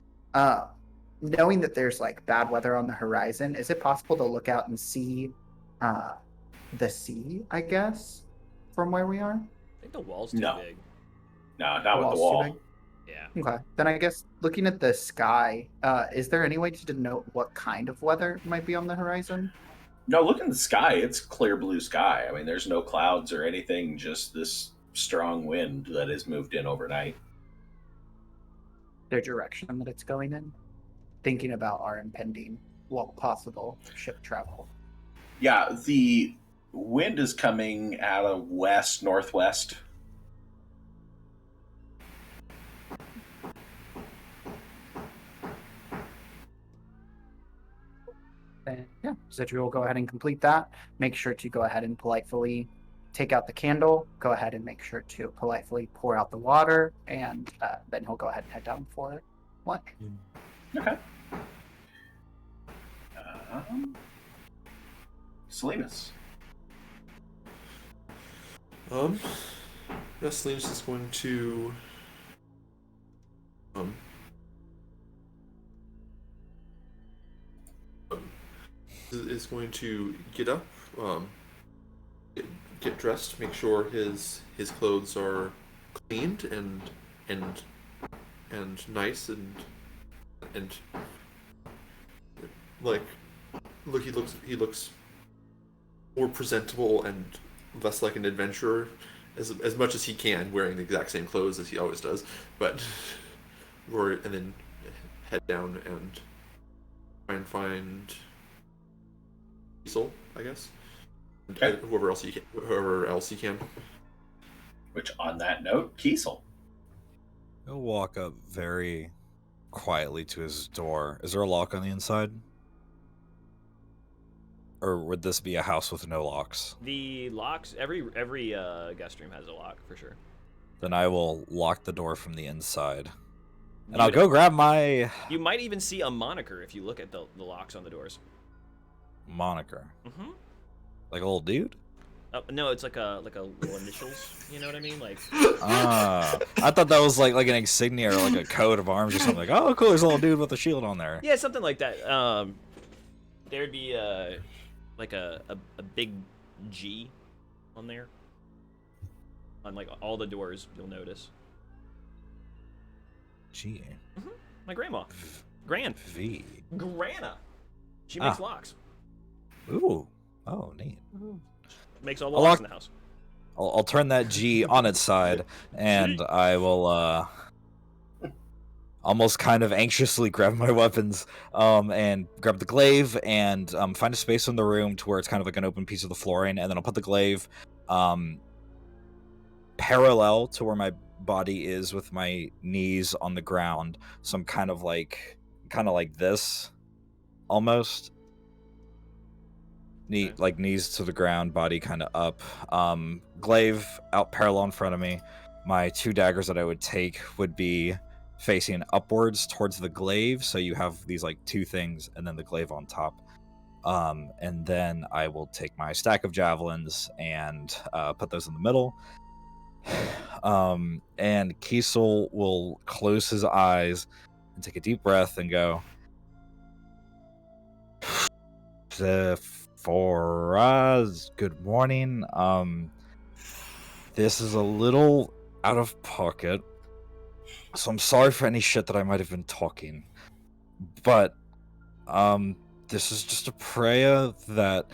knowing that there's like bad weather on the horizon, is it possible to look out and see the sea, I guess, from where we are? I think the wall's too No. big. No, not with the wall's wall. too big? Yeah. Okay. Then I guess looking at the sky, is there any way to denote what kind of weather might be on the horizon? No, look in the sky. It's clear blue sky. I mean, there's no clouds or anything, just this strong wind that has moved in overnight. Their direction that it's going in? Thinking about our impending, possible ship travel. Yeah, the wind is coming out of west, northwest. And yeah, Zedri will go ahead and complete that. Make sure to go ahead and politely take out the candle. Go ahead and make sure to politely pour out the water, and then he'll go ahead and head down for lunch. Okay. Salinas. Yeah, Salinas is going to is going to get up, get dressed, make sure his clothes are cleaned and nice and like he looks more presentable and less like an adventurer as much as he can, wearing the exact same clothes as he always does, but and then head down and try and find Cybil, I guess. Okay. Whoever else he can. Which, on that note, Kiesel. He'll walk up very quietly to his door. Is there a lock on the inside? Or would this be a house with no locks? The locks, every guest room has a lock for sure. Then I will lock the door from the inside. And I'll go grab my... You might even see a moniker if you look at the locks on the doors. Moniker? Mm-hmm. Like a little dude? No, it's like a little initials. You know what I mean? Like. I thought that was like an insignia or like a coat of arms or something. Like, oh, cool, there's a little dude with a shield on there. Yeah, something like that. There'd be like a big G on there. On like all the doors, you'll notice. G. Mm-hmm. My grandma. Gran. V. Grana. She makes locks. Ooh. Oh, neat. Mm-hmm. Makes all the locks in the house. I'll turn that G on its side, and I will almost kind of anxiously grab my weapons and grab the glaive and find a space in the room to where it's kind of like an open piece of the flooring, and then I'll put the glaive parallel to where my body is with my knees on the ground. So I'm kind of like this almost. Like knees to the ground, body kind of up. Glaive out parallel in front of me. My two daggers that I would take would be facing upwards towards the glaive, so you have these like two things and then the glaive on top. And then I will take my stack of javelins and put those in the middle. And Kiesel will close his eyes and take a deep breath and go, for us, good morning. This is a little out of pocket, so I'm sorry for any shit that I might have been talking. But this is just a prayer that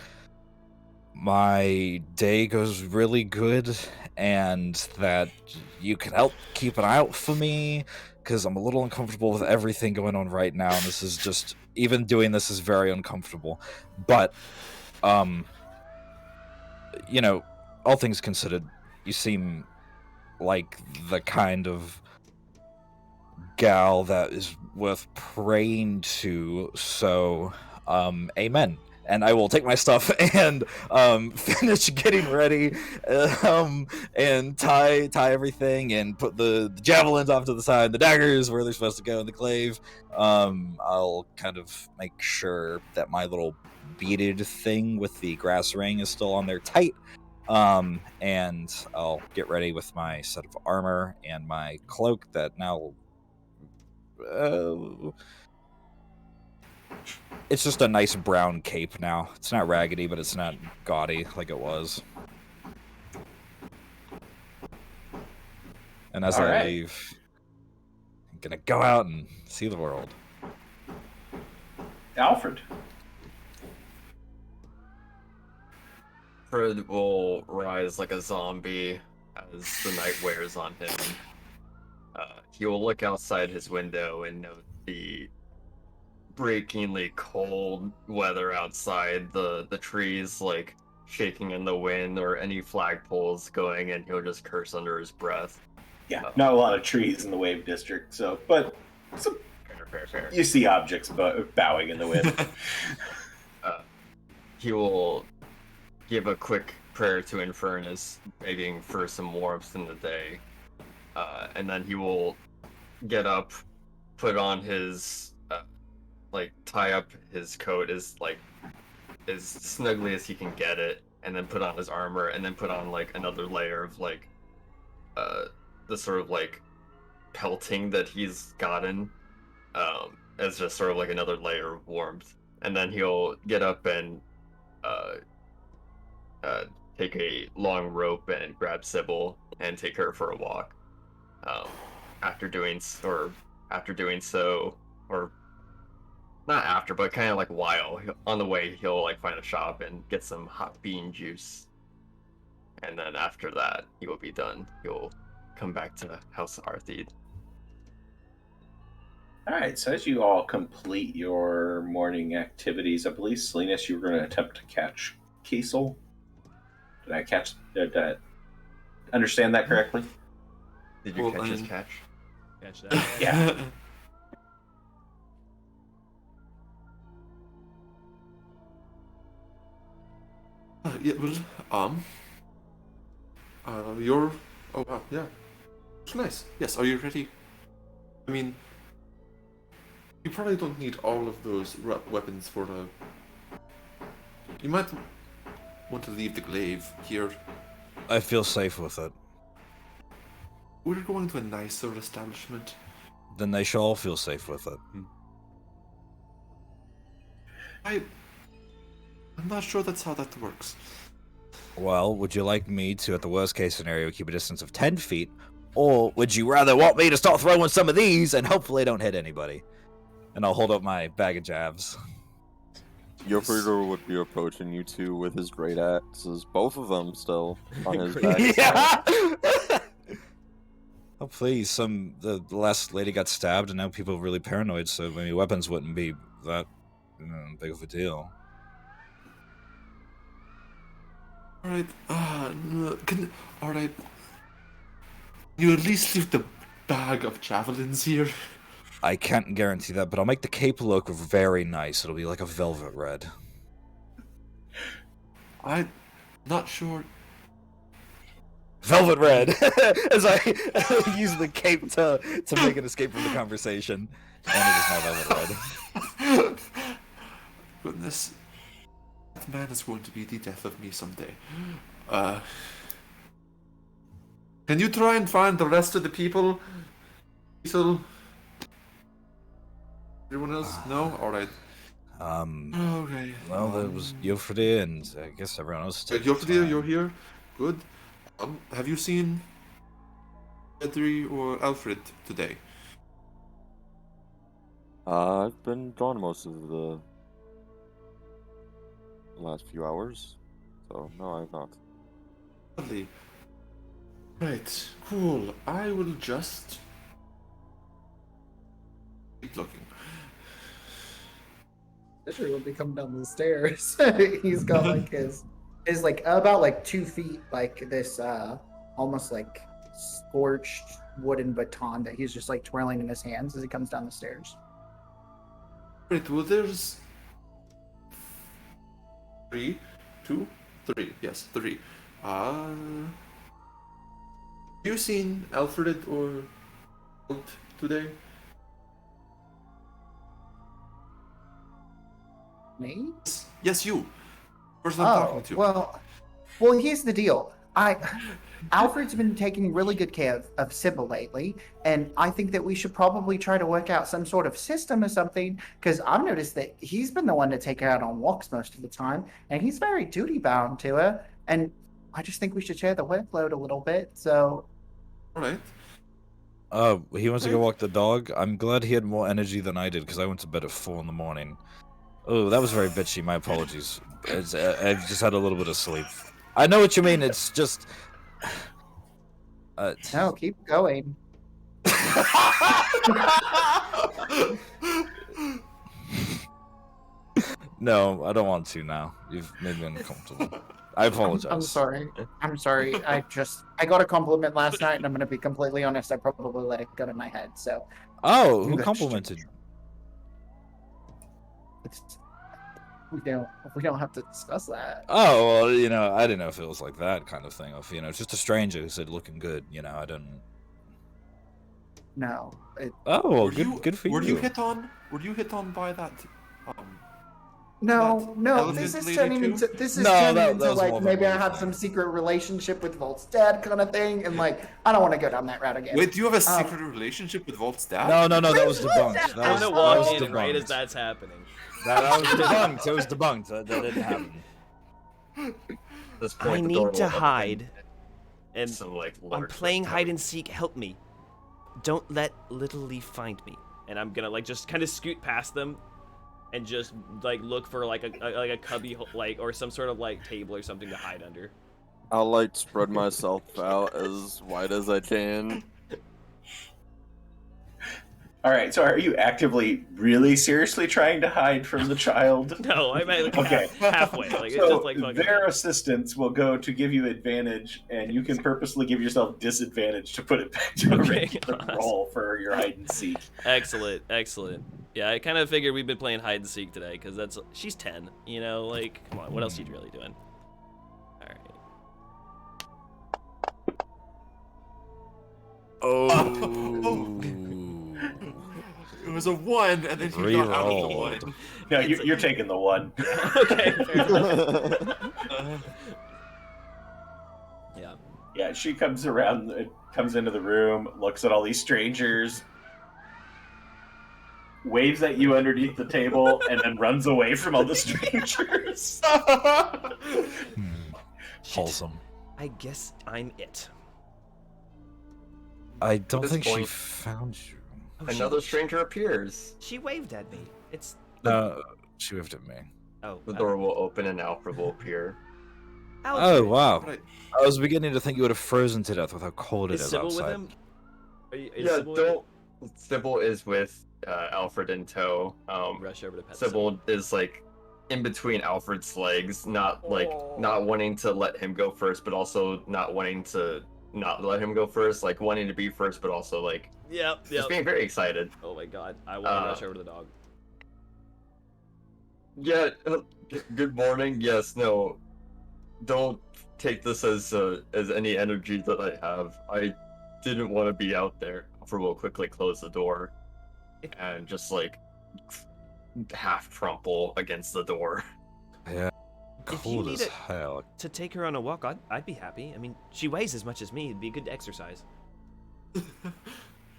my day goes really good and that you can help keep an eye out for me, because I'm a little uncomfortable with everything going on right now, and this is just, even doing this is very uncomfortable. But you know, all things considered, you seem like the kind of gal that is worth praying to, so amen. And I will take my stuff and finish getting ready, and tie everything and put the javelins off to the side, the daggers where they're supposed to go, in the glaive. I'll kind of make sure that my little beaded thing with the grass ring is still on there tight. And I'll get ready with my set of armor and my cloak that now it's just a nice brown cape now. It's not raggedy, but it's not gaudy like it was. And as I leave, I'm gonna go out and see the world. Alfred. Fred will rise like a zombie as the night wears on him. He will look outside his window and note the breakingly cold weather outside, the trees like shaking in the wind or any flagpoles going, and he'll just curse under his breath. Yeah, not a lot of trees in the Wave District, so but some, Fair. you see objects bowing in the wind. He will give a quick prayer to Infernus, begging for some warmth in the day, and then he will get up, put on his tie up his coat as snugly as he can get it, and then put on his armor, and then put on like another layer of the sort of like pelting that he's gotten, as just sort of like another layer of warmth. And then he'll get up and take a long rope and grab Cybil and take her for a walk. After doing so, or not after, but kind of like while on the way, he'll like find a shop and get some hot bean juice. And then after that, he will be done. He'll come back to House Arthid. All right, so as you all complete your morning activities, I believe, Salinas, you were going to attempt to catch Kiesel. Did I understand that correctly? Did you catch his catch? Catch that. Yeah. Yeah, well, you're... Oh, wow, yeah. It's nice. Yes, are you ready? I mean, you probably don't need all of those weapons for the... You might want to leave the glaive here. I feel safe with it. We're going to a nicer establishment. Then they shall all feel safe with it. I'm not sure that's how that works. Well, would you like me to, at the worst case scenario, keep a distance of 10 feet? Or would you rather want me to start throwing some of these and hopefully don't hit anybody? And I'll hold up my bag of jabs. Yofridor would be approaching you two with his great axes, both of them still on his back. Yeah! Oh, please, the last lady got stabbed and now people are really paranoid, so maybe weapons wouldn't be that big of a deal. Alright, alright. You at least leave the bag of javelins here. I can't guarantee that, but I'll make the cape look very nice. It'll be like a velvet red. I'm not sure. Velvet red! As I use the cape to make an escape from the conversation. And it is now velvet red. Goodness. That man is going to be the death of me someday. Can you try and find the rest of the people? Cecil? Everyone else? No? Alright. Okay. Well, there was Yofridir and I guess everyone else. Yofridir, you're here? Good. Have you seen Edri or Alfred today? I've been gone most of the last few hours, so no, I've not. Lovely. Right, cool. I will just keep looking. Literally will be coming down the stairs. He's got like his like about like 2 feet, like this almost like scorched wooden baton that he's just like twirling in his hands as he comes down the stairs. Right, well there's 3, 2, 3. Yes, 3. You seen Alfred or Alt today? Me? Yes, you. Person I'm talking to. Well, here's the deal. Alfred's been taking really good care of Cybil lately, and I think that we should probably try to work out some sort of system or something, because I've noticed that he's been the one to take her out on walks most of the time, and he's very duty-bound to her, and I just think we should share the workload a little bit, so... Alright. He wants to go walk the dog. I'm glad he had more energy than I did, because I went to bed at 4 in the morning. Oh, that was very bitchy. My apologies. I've just had a little bit of sleep. I know what you mean. It's just... No, keep going. No, I don't want to now. You've made me uncomfortable. I apologize. I'm sorry. I'm sorry. I got a compliment last night, and I'm gonna be completely honest. I probably let it go to my head. So. Oh, who That's complimented? We don't have to discuss that. Oh, well, you know, I didn't know if it was like that kind of thing. If, you know, just a stranger who said looking good, you know, I didn't. No. Oh, well, Were good for you. Were you hit on? Were you hit on by that? No, this elephant is lady turning too? into No, that was like more of a maybe I me have thing. some secret relationship with Volt's dad kind of thing, and like I don't want to go down that route again. Wait, do you have a secret relationship with Volt's dad? No, that was What's debunked. that? That I'm was, gonna that walk was in and right as debunked. that's happening. That was debunked. It was debunked. That didn't happen. At this I point, the door need to will open hide, and some like I'm large playing like, hide and seek. Help me! Don't let Little Leaf find me. And I'm gonna like just kind of scoot past them, and just like look for like a cubby like or some sort of like table or something to hide under. I'll like spread myself out as wide as I can. All right, so are you actively, really seriously trying to hide from the child? No, I meant like Okay. halfway. Like it's So just like fucking. their assistance will go to give you advantage, and you can purposely give yourself disadvantage to put it back to a Okay, regular awesome. roll for your hide and seek. Excellent. Yeah, I kind of figured we've been playing hide and seek today because she's 10. You know, like come on, what else are you really doing? All right. Oh. It was a 1, and then he got out of the Rerolled. 1. No, you're taking the 1. Okay. Fair enough. Yeah. Yeah, she comes into the room, looks at all these strangers, waves at you underneath the table, and then runs away from all the strangers. Wholesome. I guess I'm it. I don't this think she point- found you. Oh, Another stranger appears. She waved at me. It's No, she waved at me. oh. The door will open and Alfred will appear. Oh, wow. Right. I was beginning to think you would have frozen to death with how cold it Is is Cybil outside. with him? Is Yeah, Cybil with him? don't. Sybil is with Alfred in tow. Rush over to pet Sybil is like in between Alfred's legs, not wanting to let him go first, but also not wanting to not let him go first, like wanting to be first, but also like Yep. just being very excited. Oh my god, I want to rush over to the dog. Yeah. Good morning. Yes. No. Don't take this as any energy that I have. I didn't want to be out there. Alfred will quickly close the door and just like half trample against the door. Yeah. If you Cold need as it- hell. To take her on a walk, I'd be happy. I mean, she weighs as much as me. It'd be good exercise.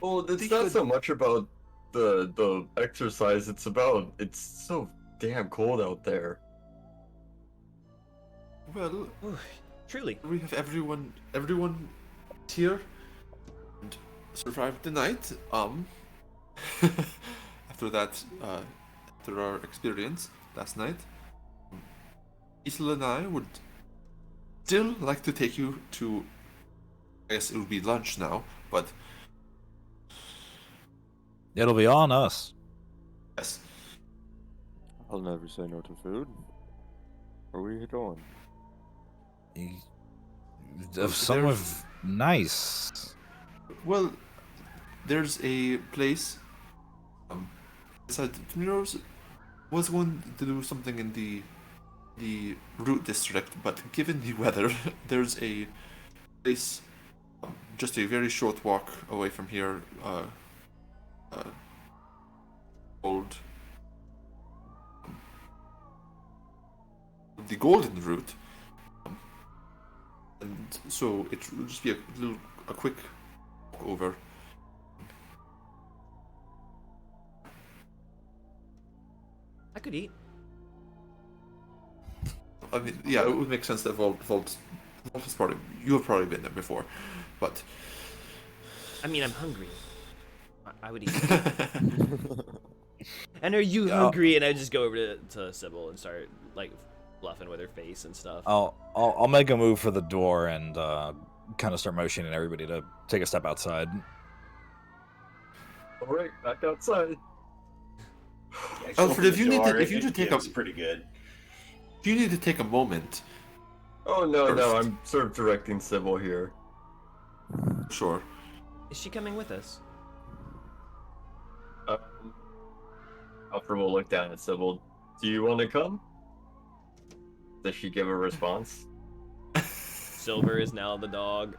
Well, it's Think not that- so much about the exercise. It's about it's so damn cold out there. Well, Ooh, truly. we have everyone here and survived the night. After that, after our experience last night, Isla and I would still like to take you to. I guess it would be lunch now, but It'll be on us. yes. I'll never say no to food. Where are we going? Of somewhere nice. Well, there's a place. Said Tmiros was going to do something in the root district, but given the weather, there's a place just a very short walk away from here. Called the Golden Route. And so it will just be a quick walk over. I could eat. I mean, yeah, it would make sense that Vault has probably, you have probably been there before, but I mean, I'm hungry. I would eat. And are you hungry? And I just go over to Cybil and start like bluffing with her face and stuff. I'll make a move for the door and kind of start motioning everybody to take a step outside. All right, back outside. Alfred, if you need to, if you it just take gives a, pretty good. if you need to take a moment, Oh no, First. I'm sort of directing Cybil here. sure. Is she coming with us? Um, Alfred will look down at Cybil. Do you want to come? Does she give a response? Silver is now the dog.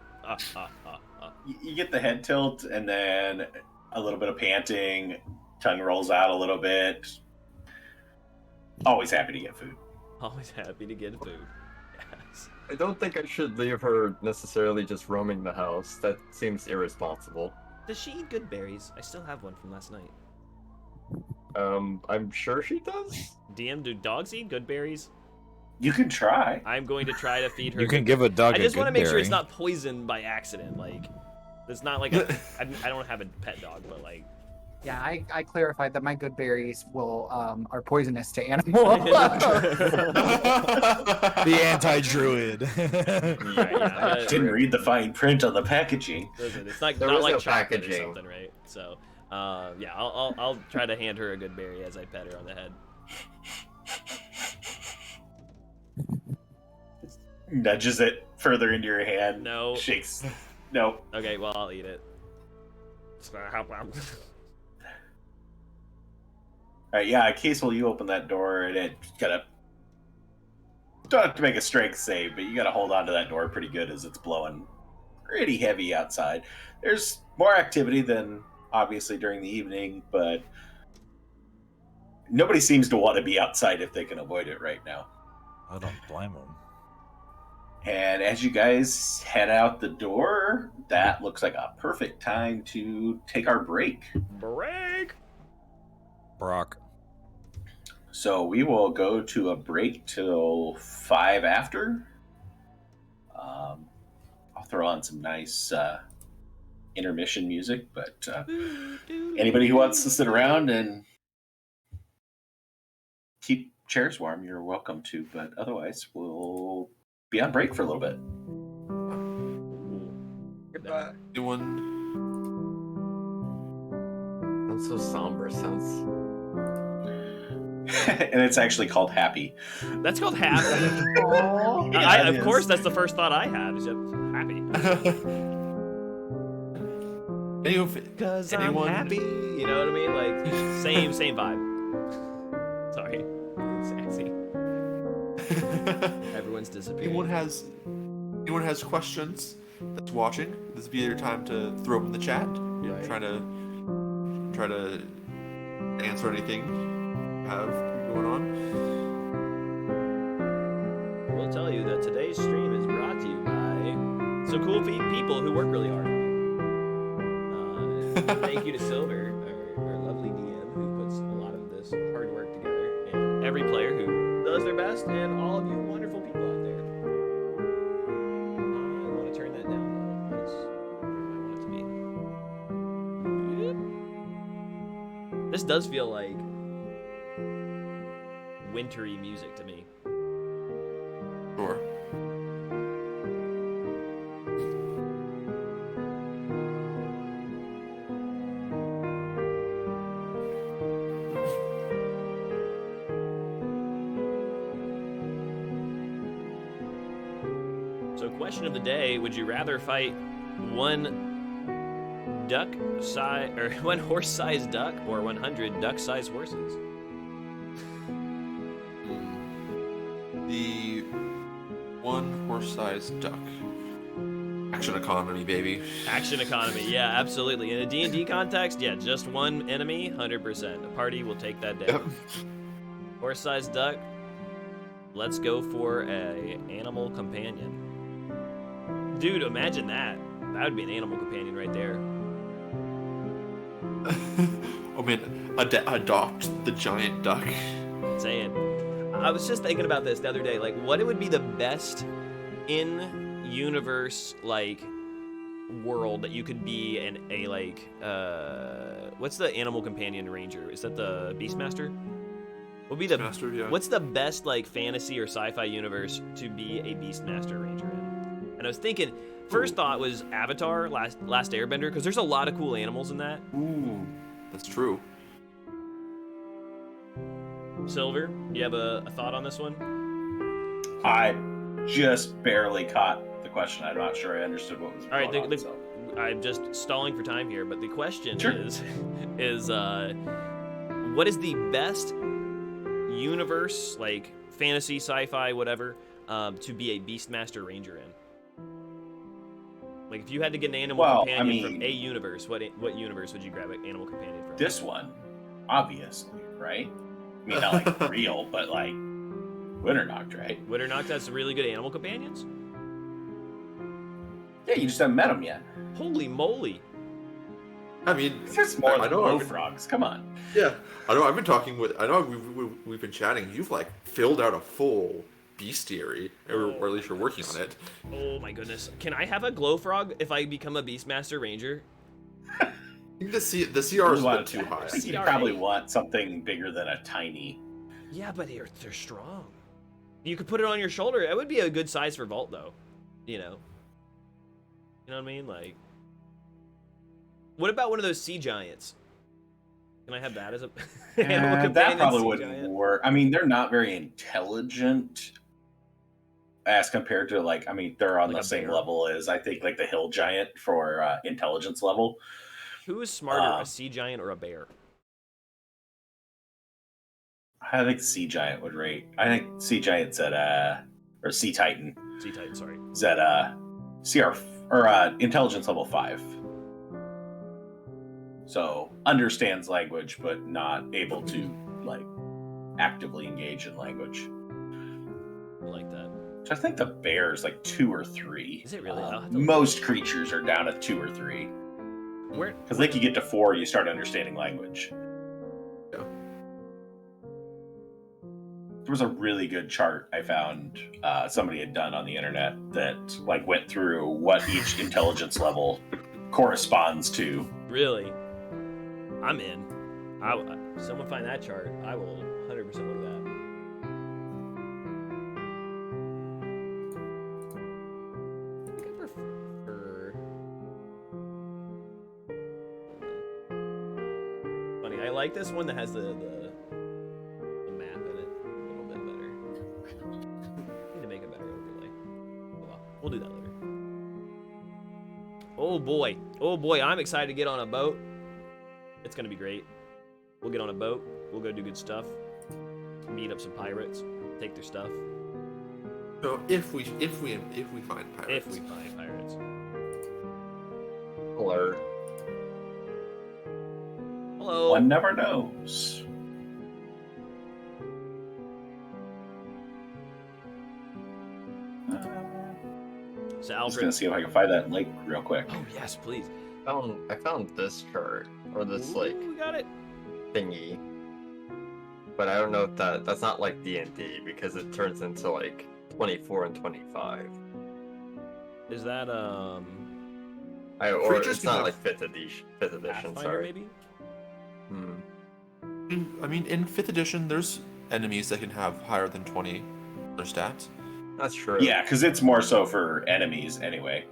You get the head tilt, and then a little bit of panting, tongue rolls out a little bit. Always happy to get food. Always happy to get food. Yes. I don't think I should leave her necessarily just roaming the house. That seems irresponsible. Does she eat good berries? I still have one from last night. I'm sure she does. DM, do dogs eat good berries? You can try. I'm going to try to feed her. You can good give a dog I just a good want to make sure it's berry. not poisoned by accident. Like, it's not like I don't have a pet dog, but like. Yeah, I clarified that my good berries are poisonous to animals. The anti-druid. Yeah, Didn't read the fine print on the packaging. Listen, it's not, There not was like no chocolate or packaging. something, right? So, yeah, I'll try to hand her a good berry as I pet her on the head. Nudges it further into your hand. No. Shakes. No. Okay, well, I'll eat it. Alright, yeah, Case, will you open that door and it gotta. Don't have to make a strength save, but you gotta hold on to that door pretty good as it's blowing pretty heavy outside. There's more activity than obviously during the evening, but nobody seems to want to be outside if they can avoid it right now. I don't blame him. And as you guys head out the door, that looks like a perfect time to take our break. Break! Brock. So we will go to a break till 5 after. I'll throw on some nice intermission music, but anybody who wants to sit around and keep chairs warm, you're welcome to. But otherwise, we'll be on break for a little bit. Goodbye. Anyone? That's so somber sense. And it's actually called Happy. That's called happy. Yeah, it Of course, is. that's the first thought I have. Is just happy. Because I'm happy. You know what I mean? Like same vibe. Sorry, sassy. Everyone's disappearing. Anyone has questions that's watching? This would be your time to throw them in the chat. You know, Right. try to answer anything you have going on. We'll tell you that today's stream is brought to you by some cool people who work really hard. Thank you to Silver, our lovely DM, who puts a lot of this hard work together, and every player who does their best, and all of you wonderful people out there. I want to turn that down. That's where I want it to be. This does feel like wintry music to me. Sure. So, question of the day: would you rather fight one one horse-sized duck or 100 duck-sized horses? The one horse-sized duck. Action economy, baby. Action economy, yeah, absolutely. In a D&D context, yeah, just one enemy, 100%. The party will take that down. Yep. Horse-sized duck. Let's go for a animal companion. Dude, imagine that. That would be an animal companion right there. Oh man, adopt the giant duck. Saying. I was just thinking about this the other day, like what it would be the best in-universe like world that you could be what's the animal companion ranger? Is that the Beastmaster? Would be the Beastmaster, yeah. What's the best like fantasy or sci-fi universe to be a Beastmaster ranger in? And I was thinking, first thought was Avatar, Last Airbender, because there's a lot of cool animals in that. Ooh, that's true. Silver, do you have a thought on this one? I just barely caught the question. I'm not sure I understood what was All right, going on. So. I'm just stalling for time here, but the question Sure. is what is the best universe, like fantasy, sci-fi, whatever, to be a Beastmaster Ranger in? Like, if you had to get an animal companion from a universe, what universe would you grab an animal companion from? This one, obviously, right? I mean, not like real, but like Winternoct, right? Winternoct has really good animal companions? Yeah, you just haven't met them yet. Holy moly. I mean, There's more I than know, glow I've been- frogs. Come on. Yeah, I know. I've been talking with. I know we've been chatting. You've like filled out a full bestiary, or at least you're working on it. Oh my goodness. Can I have a glow frog if I become a Beastmaster Ranger? The CR is a bit too high. I think you CR8. probably want something bigger than a tiny. Yeah, but they're strong. You could put it on your shoulder. That would be a good size for Vault, though. You know what I mean? Like, what about one of those sea giants? Can I have that as a animal That companion probably sea wouldn't giant? work. I mean, they're not very intelligent as compared to like. I mean, they're on Like the a same bear? level as I think like the hill giant for intelligence level. Who is smarter, a sea giant or a bear? I think sea giant would rate. I think sea giant's at or sea titan Sea titan, sorry. is at CR or intelligence level 5. So understands language, but not able to like actively engage in language. I like that. So I think the bear is like 2 or 3. Is it really? I'll have to look. Most creatures are down at 2 or 3 Where? because they can get to 4. You start understanding language. Yeah. There was a really good chart I found somebody had done on the internet that like went through what each intelligence level corresponds to. Really? I'm in. Someone find that chart. I will 100% look at that. I think I prefer. Funny, I like this one that has the map in it a little bit better. Need to make a better overlay. Oh well, we'll do that later. Oh boy, I'm excited to get on a boat. It's gonna be great. We'll get on a boat. We'll go do good stuff. Meet up some pirates. Take their stuff. So if we find pirates, If we find pirates. Hello. Hello. One never knows. So I'm just Alfred. gonna see if I can find that link real quick. Oh yes, please. I found this chart or this like Ooh, we got it. thingy, but I don't know if that's not like D&D because it turns into like 24 and 25. Is that Or Creatures it's can not have- like fifth edition. Pathfinder Sorry. maybe? Hmm. I mean, in 5th edition, there's enemies that can have higher than 20 on their stats. That's true. Yeah, because it's more so for enemies anyway.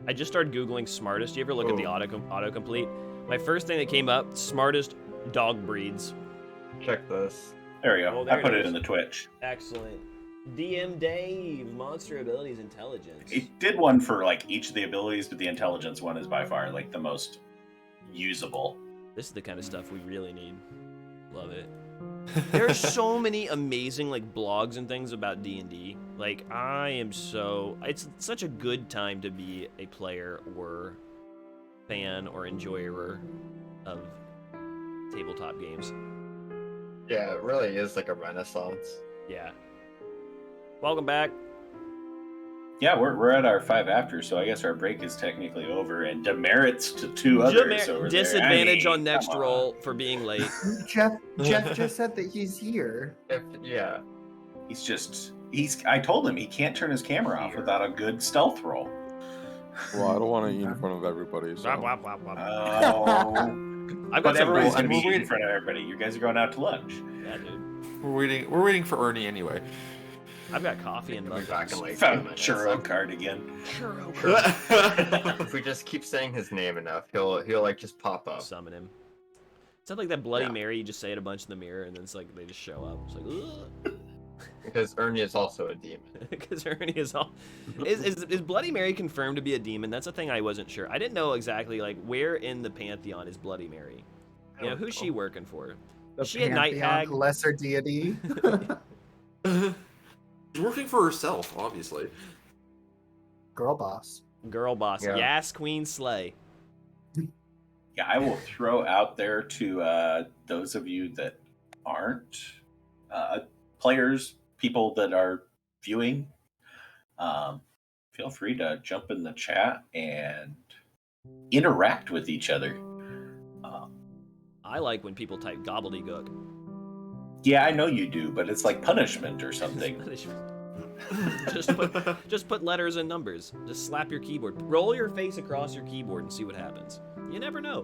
I just started Googling smartest. You ever look at the Oh. autocomplete? My first thing that came up, smartest dog breeds. Check this. There you go. Oh, there I put it it is. in the Twitch. Excellent. DM Dave, monster abilities intelligence. It did one for like each of the abilities, but the intelligence one is by far like the most usable. This is the kind of stuff we really need. Love it. There are so many amazing like blogs and things about D&D. Like it's such a good time to be a player or fan or enjoyer of tabletop games. Yeah, it really is like a renaissance. Yeah. Welcome back. Yeah, we're at our 5 after, so I guess our break is technically over, and demerits to 2 others over Disadvantage there. I on mean, next come on. roll for being late. Jeff just said that he's here. Yeah. I told him he can't turn his camera off without a good stealth roll. Well, I don't want to eat in front of everybody. So. Wop, wop, wop, wop. Oh. I've But got some everybody's rules. going to be we're eating in waiting- front of everybody. You guys are going out to lunch. Yeah, dude. We're waiting for Ernie anyway. I've got coffee and We'll be back in like 2 Found minutes. churro card again. If we just keep saying his name enough, he'll like just pop up. Summon him. Sounds like that Bloody Yeah. Mary. You just say it a bunch in the mirror, and then it's like they just show up. It's like, ugh. Because Ernie is also a demon. Because Ernie is all. Is Bloody Mary confirmed to be a demon? That's a thing I wasn't sure. I didn't know exactly like where in the pantheon is Bloody Mary. You know, who's she working for? The Is she a night pantheon, hag? lesser deity. She's working for herself, obviously. Girl boss. Girl boss. Yeah. Yas Queen Slay. Yeah, I will throw out there to those of you that aren't players, people that are viewing, feel free to jump in the chat and interact with each other. I like when people type gobbledygook. Yeah, I know you do, but it's like punishment or something. just put letters and numbers. Just slap your keyboard. Roll your face across your keyboard and see what happens. You never know.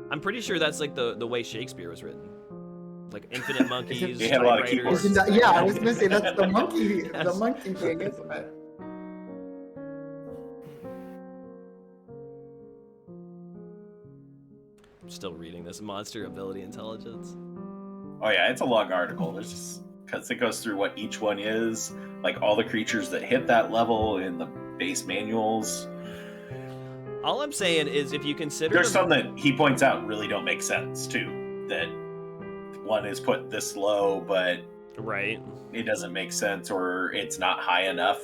I'm pretty sure that's like the way Shakespeare was written. Like infinite monkeys. They had a lot of typewriters. keyboards. Isn't that, yeah, I was gonna say that's the monkey, the Yes. monkey thing, isn't it? I'm still reading this. Monster ability intelligence. Oh yeah, it's a long article. There's just because it goes through what each one is, like all the creatures that hit that level in the base manuals. All I'm saying is if you consider There's them- some that he points out really don't make sense too. That one is put this low, but right. it doesn't make sense, or it's not high enough.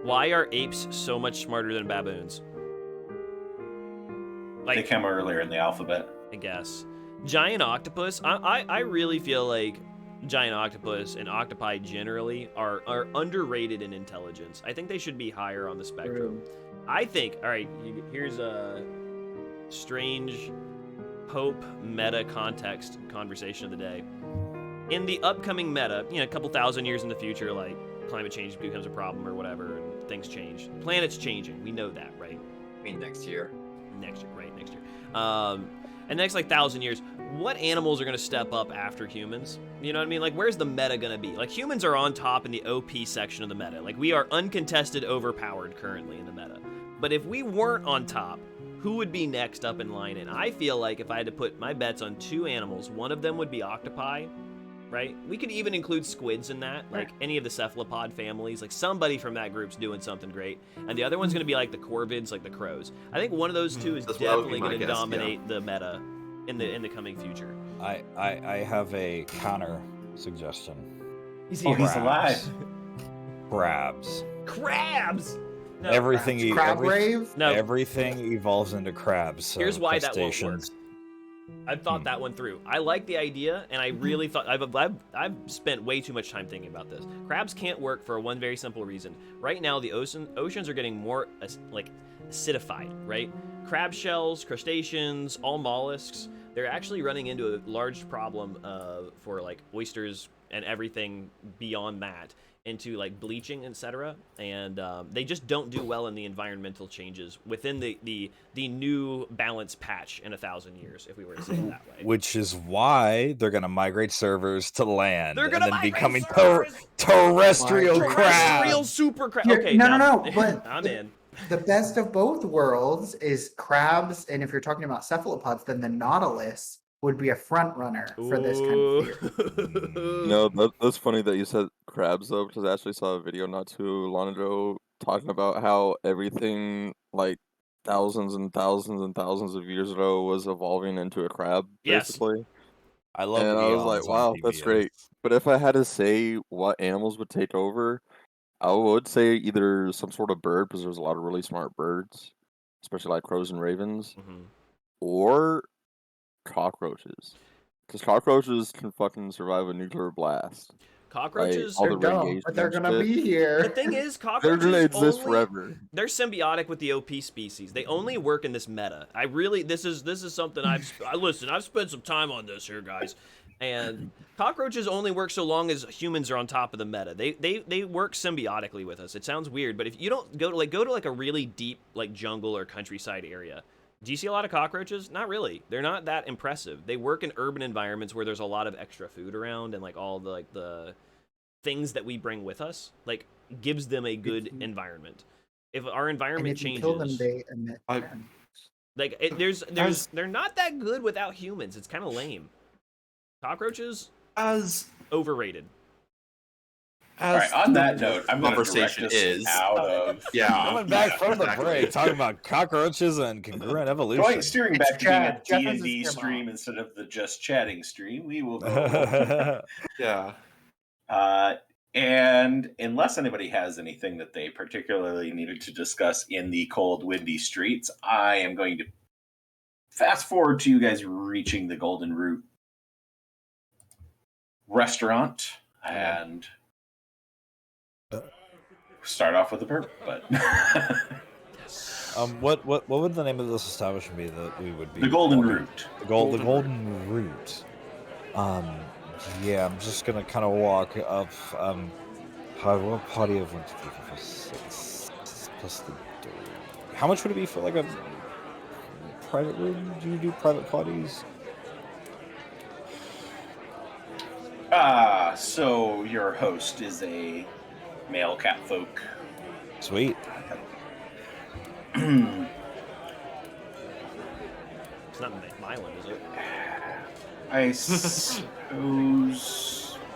Why are apes so much smarter than baboons? They Like, come earlier in the alphabet. I guess. Giant octopus. I really feel like giant octopus and octopi generally are underrated in intelligence. I think they should be higher on the spectrum. I think, all right, here's a strange Pope meta context conversation of the day. In the upcoming meta, you know, a couple thousand years in the future, like climate change becomes a problem or whatever, and things change. Planet's changing. We know that, right? I mean, next year. Next year, right? Next year. And next like 1,000 years, what animals are gonna step up after humans? You know what I mean? Like, where's the meta gonna be? Like, humans are on top in the OP section of the meta. Like, we are uncontested, overpowered currently in the meta. But if we weren't on top, who would be next up in line? And I feel like if I had to put my bets on two animals, one of them would be octopi, right? We could even include squids in that, like any of the cephalopod families. Like somebody from that group's doing something great, and the other one's gonna be like the corvids, like the crows. I think one of those two is That would definitely be my gonna guess, dominate the meta in the coming future. I have a counter suggestion. He's Oh, he's Crabs. alive. Crabs. Crabs. No, Everything e- Crab every- rave. No. Everything evolves into crabs. So Here's why that won't work. crustaceans. I've thought that one through. I like the idea, and I really thought I've spent way too much time thinking about this. Crabs can't work for one very simple reason. Right now, the oceans are getting more like acidified, right? Crab shells, crustaceans, all mollusks, they're actually running into a large problem for like oysters and everything beyond that, into like bleaching, etc. And they just don't do well in the environmental changes within the new balance patch in 1,000 years, if we were to say it that way. Which is why they're gonna migrate servers to land They're and gonna then migrate becoming servers! terrestrial Terrestrial crabs. super crab. You're- Okay, no, now, but I'm in. the best of both worlds is crabs, and if you're talking about cephalopods, then the nautilus would be a front runner for this kind of theory. No, that's funny that you said crabs though, because I actually saw a video not too long ago talking about how everything like thousands and thousands and thousands of years ago was evolving into a crab, Yes. basically. I love. And I was eons like, on wow, that's PBS. great. But if I had to say what animals would take over, I would say either some sort of bird, because there's a lot of really smart birds, especially like crows and ravens, Mhm. or cockroaches. Because cockroaches can fucking survive a nuclear blast. Cockroaches. all They're the dumb, radiation but they're and gonna shit. be here. The thing is, They're cockroaches gonna exist only, forever. They're symbiotic with the OP species. They only work in this meta. I really, this is something I've spent some time on this here, guys. And cockroaches only work so long as humans are on top of the meta. They work symbiotically with us. It sounds weird, but if you don't go to like a really deep like jungle or countryside area, do you see a lot of cockroaches? Not really. They're not that impressive. They work in urban environments where there's a lot of extra food around, and like all the things that we bring with us, like gives them a good environment. If our And environment if you changes, kill them, they emit. I- venom. Like, they're not that good without humans. It's kind of lame. Cockroaches, As overrated. All right. On that note, I'm going to direct conversation us is out of Coming back from the exactly. break, talking about cockroaches and congruent evolution. steering It's back to being a Jeff. Jeff is his D&D grandma. stream instead of the just chatting stream. We will go. Yeah. And unless anybody has anything that they particularly needed to discuss in the cold, windy streets, I am going to fast forward to you guys reaching the Golden Root restaurant and start off with a burp. But what would the name of this establishment be that we would be? the Golden walking? Root. The Golden Root. Yeah, I'm just gonna kind of walk up. What party of 1, 2, 3, 4, 5, 6 plus the door. How much would it be for like a private room? Do you do private parties? So your host is a male catfolk. Sweet. It's not Mylan, is it? I suppose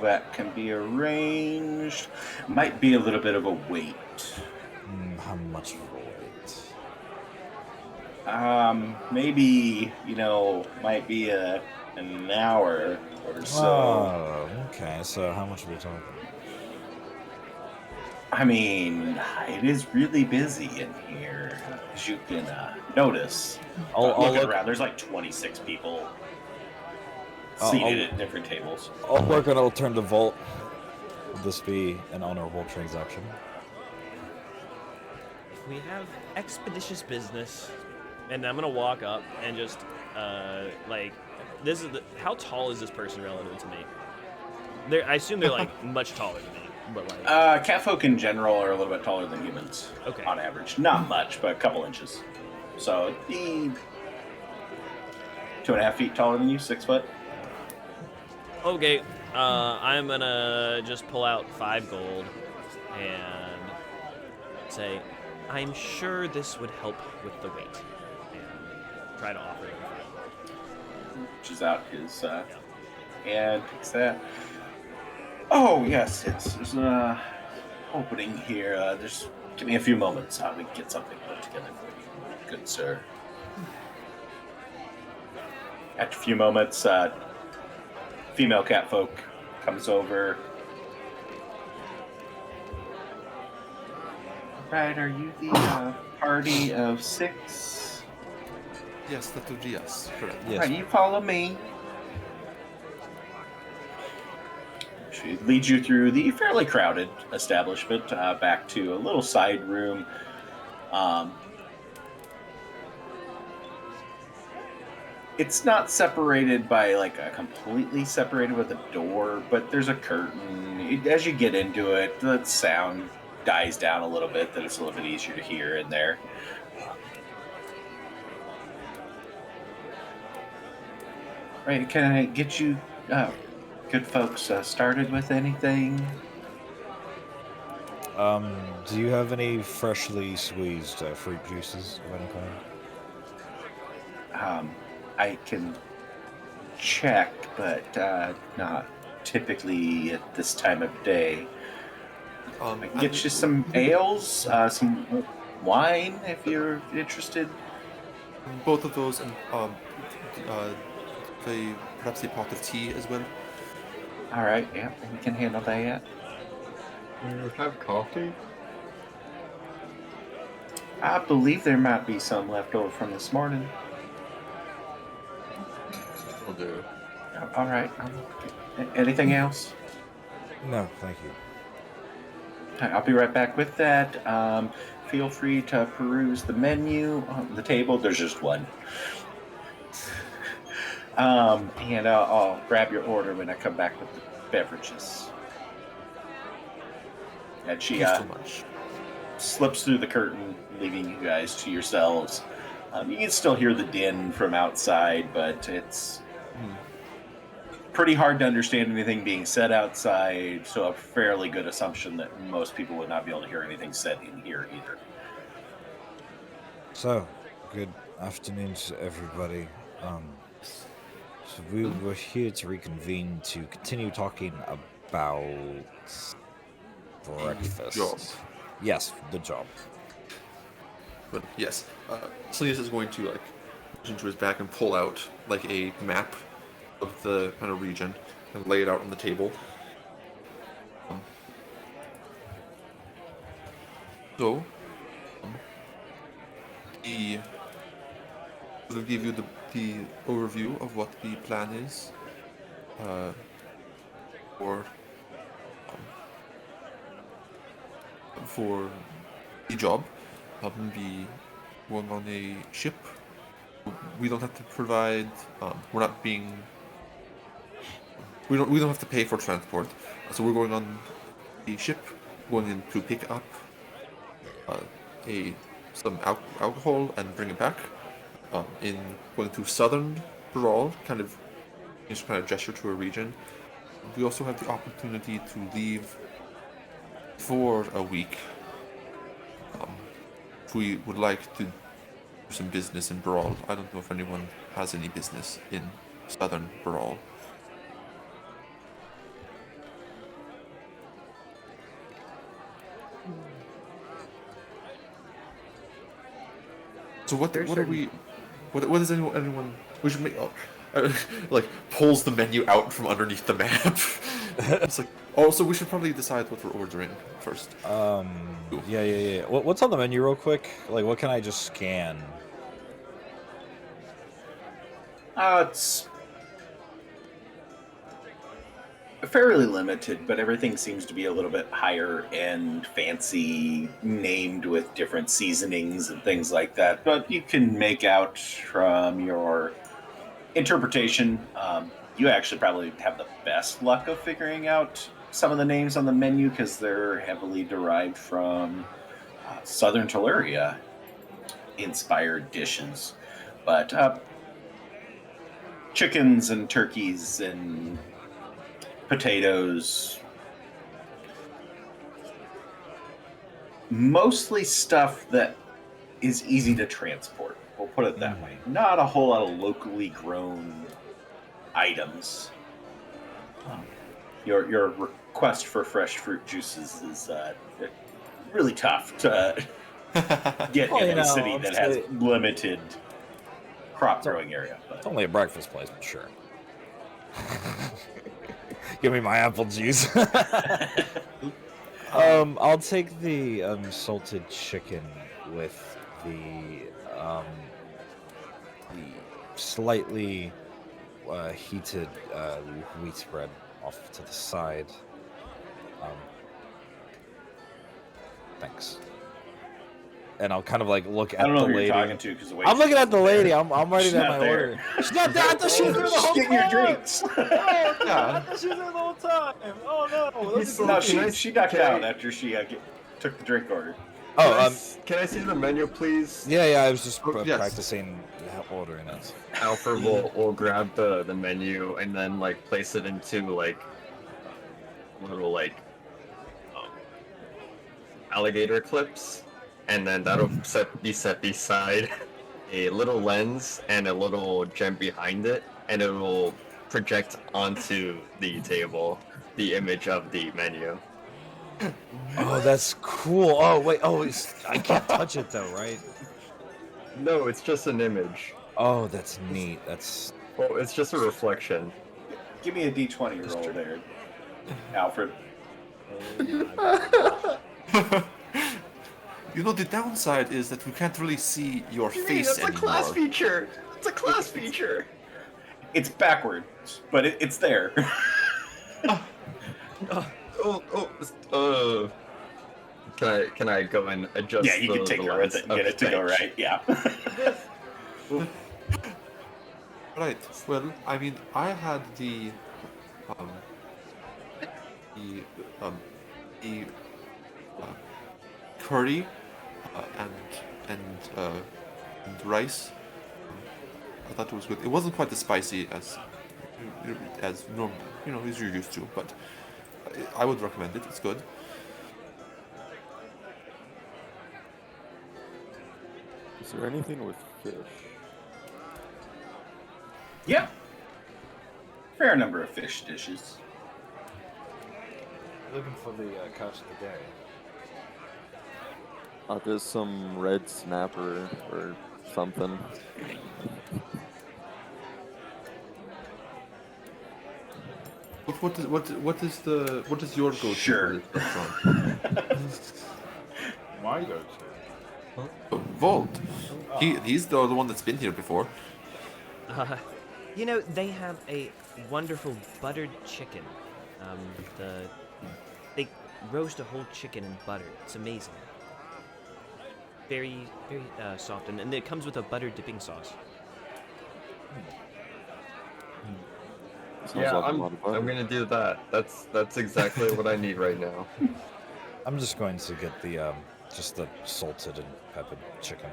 that can be arranged. Might be a little bit of a wait. How much of a wait? Maybe, might be an hour or so. Oh, okay. So how much are we talking? I mean, it is really busy in here, as you can notice. I'll Looking look around, there's like 26 people seated at different tables. I'll work on an alternative vault. Would this be an honorable transaction? We have expeditious business, and I'm gonna walk up and just this is how tall is this person relative to me? I assume they're like much taller than me, but like Catfolk in general are a little bit taller than humans. Okay. On average, not much, but a couple inches. So it'd be 2.5 feet taller than you, 6 foot. Okay, I'm gonna just pull out 5 gold and say, I'm sure this would help with the weight, and try to offer them. Reaches out his and takes that. Oh yes, there's an opening here. Just give me a few moments. We can get something put together for you, good sir. After a few moments, female catfolk comes over. Right, are you the party of 6? Yes, that would be yes. Correct. Yes. Right, you follow me. She leads you through the fairly crowded establishment back to a little side room. It's not separated by completely separated with a door, but there's a curtain. As you get into it, the sound dies down a little bit, that it's a little bit easier to hear in there. Right, can I get you good folks started with anything? Do you have any freshly squeezed fruit juices of any kind? I can check, but not typically at this time of day. I can get you some ales, some wine if you're interested. Both of those, and perhaps a pot of tea as well. All right, yeah, we can handle that. You have coffee? I believe there might be some left over from this morning. Will do. All right. Anything else? No, thank you. I'll be right back with that. Feel free to peruse the menu on the table. There's just one. And I'll grab your order when I come back with the beverages. And she Thanks so much. slips through the curtain, leaving you guys to yourselves. You can still hear the din from outside, but it's pretty hard to understand anything being said outside, so a fairly good assumption that most people would not be able to hear anything said in here either. So, good Afternoon to everybody. So we were here to reconvene to continue talking about breakfast. Job. Yes, the job. But yes, Salinas is going to like reach into his back and pull out like a map of the kind of region and lay it out on the table. So, he will give you the overview of what the plan is for the job. Be going on a ship. We don't have to provide. We're not being. We don't have to pay for transport. So we're going on a ship, going in to pick up some alcohol and bring it back. In going to southern Baral, kind of gesture to a region. We also have the opportunity to leave for a week. If we would like to do some business in Baral, I don't know if anyone has any business in southern Baral. So what are we? What is anyone? We should make like pulls the menu out from underneath the map. It's like so we should probably decide what we're ordering first. Yeah. What's on the menu, real quick? Like, what can I just scan? It's fairly limited, but everything seems to be a little bit higher end, fancy, named with different seasonings and things like that. But you can make out from your interpretation, you actually probably have the best luck of figuring out some of the names on the menu because they're heavily derived from Southern Tellurria inspired dishes. But chickens and turkeys and potatoes, mostly stuff that is easy to transport. We'll put it that way. Not a whole lot of locally grown items. Your request for fresh fruit juices is really tough to get in a city that has limited crop growing area. But It's only a breakfast place, but sure. Give me my apple juice. I'll take the salted chicken with the slightly heated wheat bread off to the side. Thanks. And I'll kind of like look at I don't know the who lady. you're talking to because the way I'm looking at the lady. I'm writing She's down not my there. order. She's not there. I thought she was there the whole Getting your time. drinks. Oh God! I thought she was there the whole time. Oh no! No, she ducked out after she took the drink order. Can I see the menu, please? Yeah. I was just yes. practicing ordering it. Alfred will grab the menu and then like place it into like little like alligator clips, and then that'll be set beside a little lens and a little gem behind it, and it will project onto the table the image of the menu. Oh, that's cool. Oh wait. I can't touch it though, right? No, it's just an image. Oh, that's neat. Well, it's just a reflection. Give me a D20 roll there, Alfred. You know, the downside is that we can't really see your face That's a anymore. class feature. It's a class feature. It's backwards, but it's there. Can I go and adjust? Yeah, you can take her with it and get it to go right. Yeah. Right. Well, I mean, I had the curry and rice. I thought it was good. It wasn't quite as spicy as normal, as you're used to, but I would recommend it. It's good. Is there anything with fish? Yeah. Fair number of fish dishes. Looking for the catch of the day. There's some red snapper or something. What is your go-to? Sure. For this restaurant? My go-to. Vault. He's the one that's been here before. You know, they have a wonderful buttered chicken. They roast a whole chicken in butter. It's amazing. Very, very soft, and it comes with a butter dipping sauce. Sounds like a lot of butter. I'm gonna do that. That's exactly what I need right now. I'm just going to get the just the salted and peppered chicken,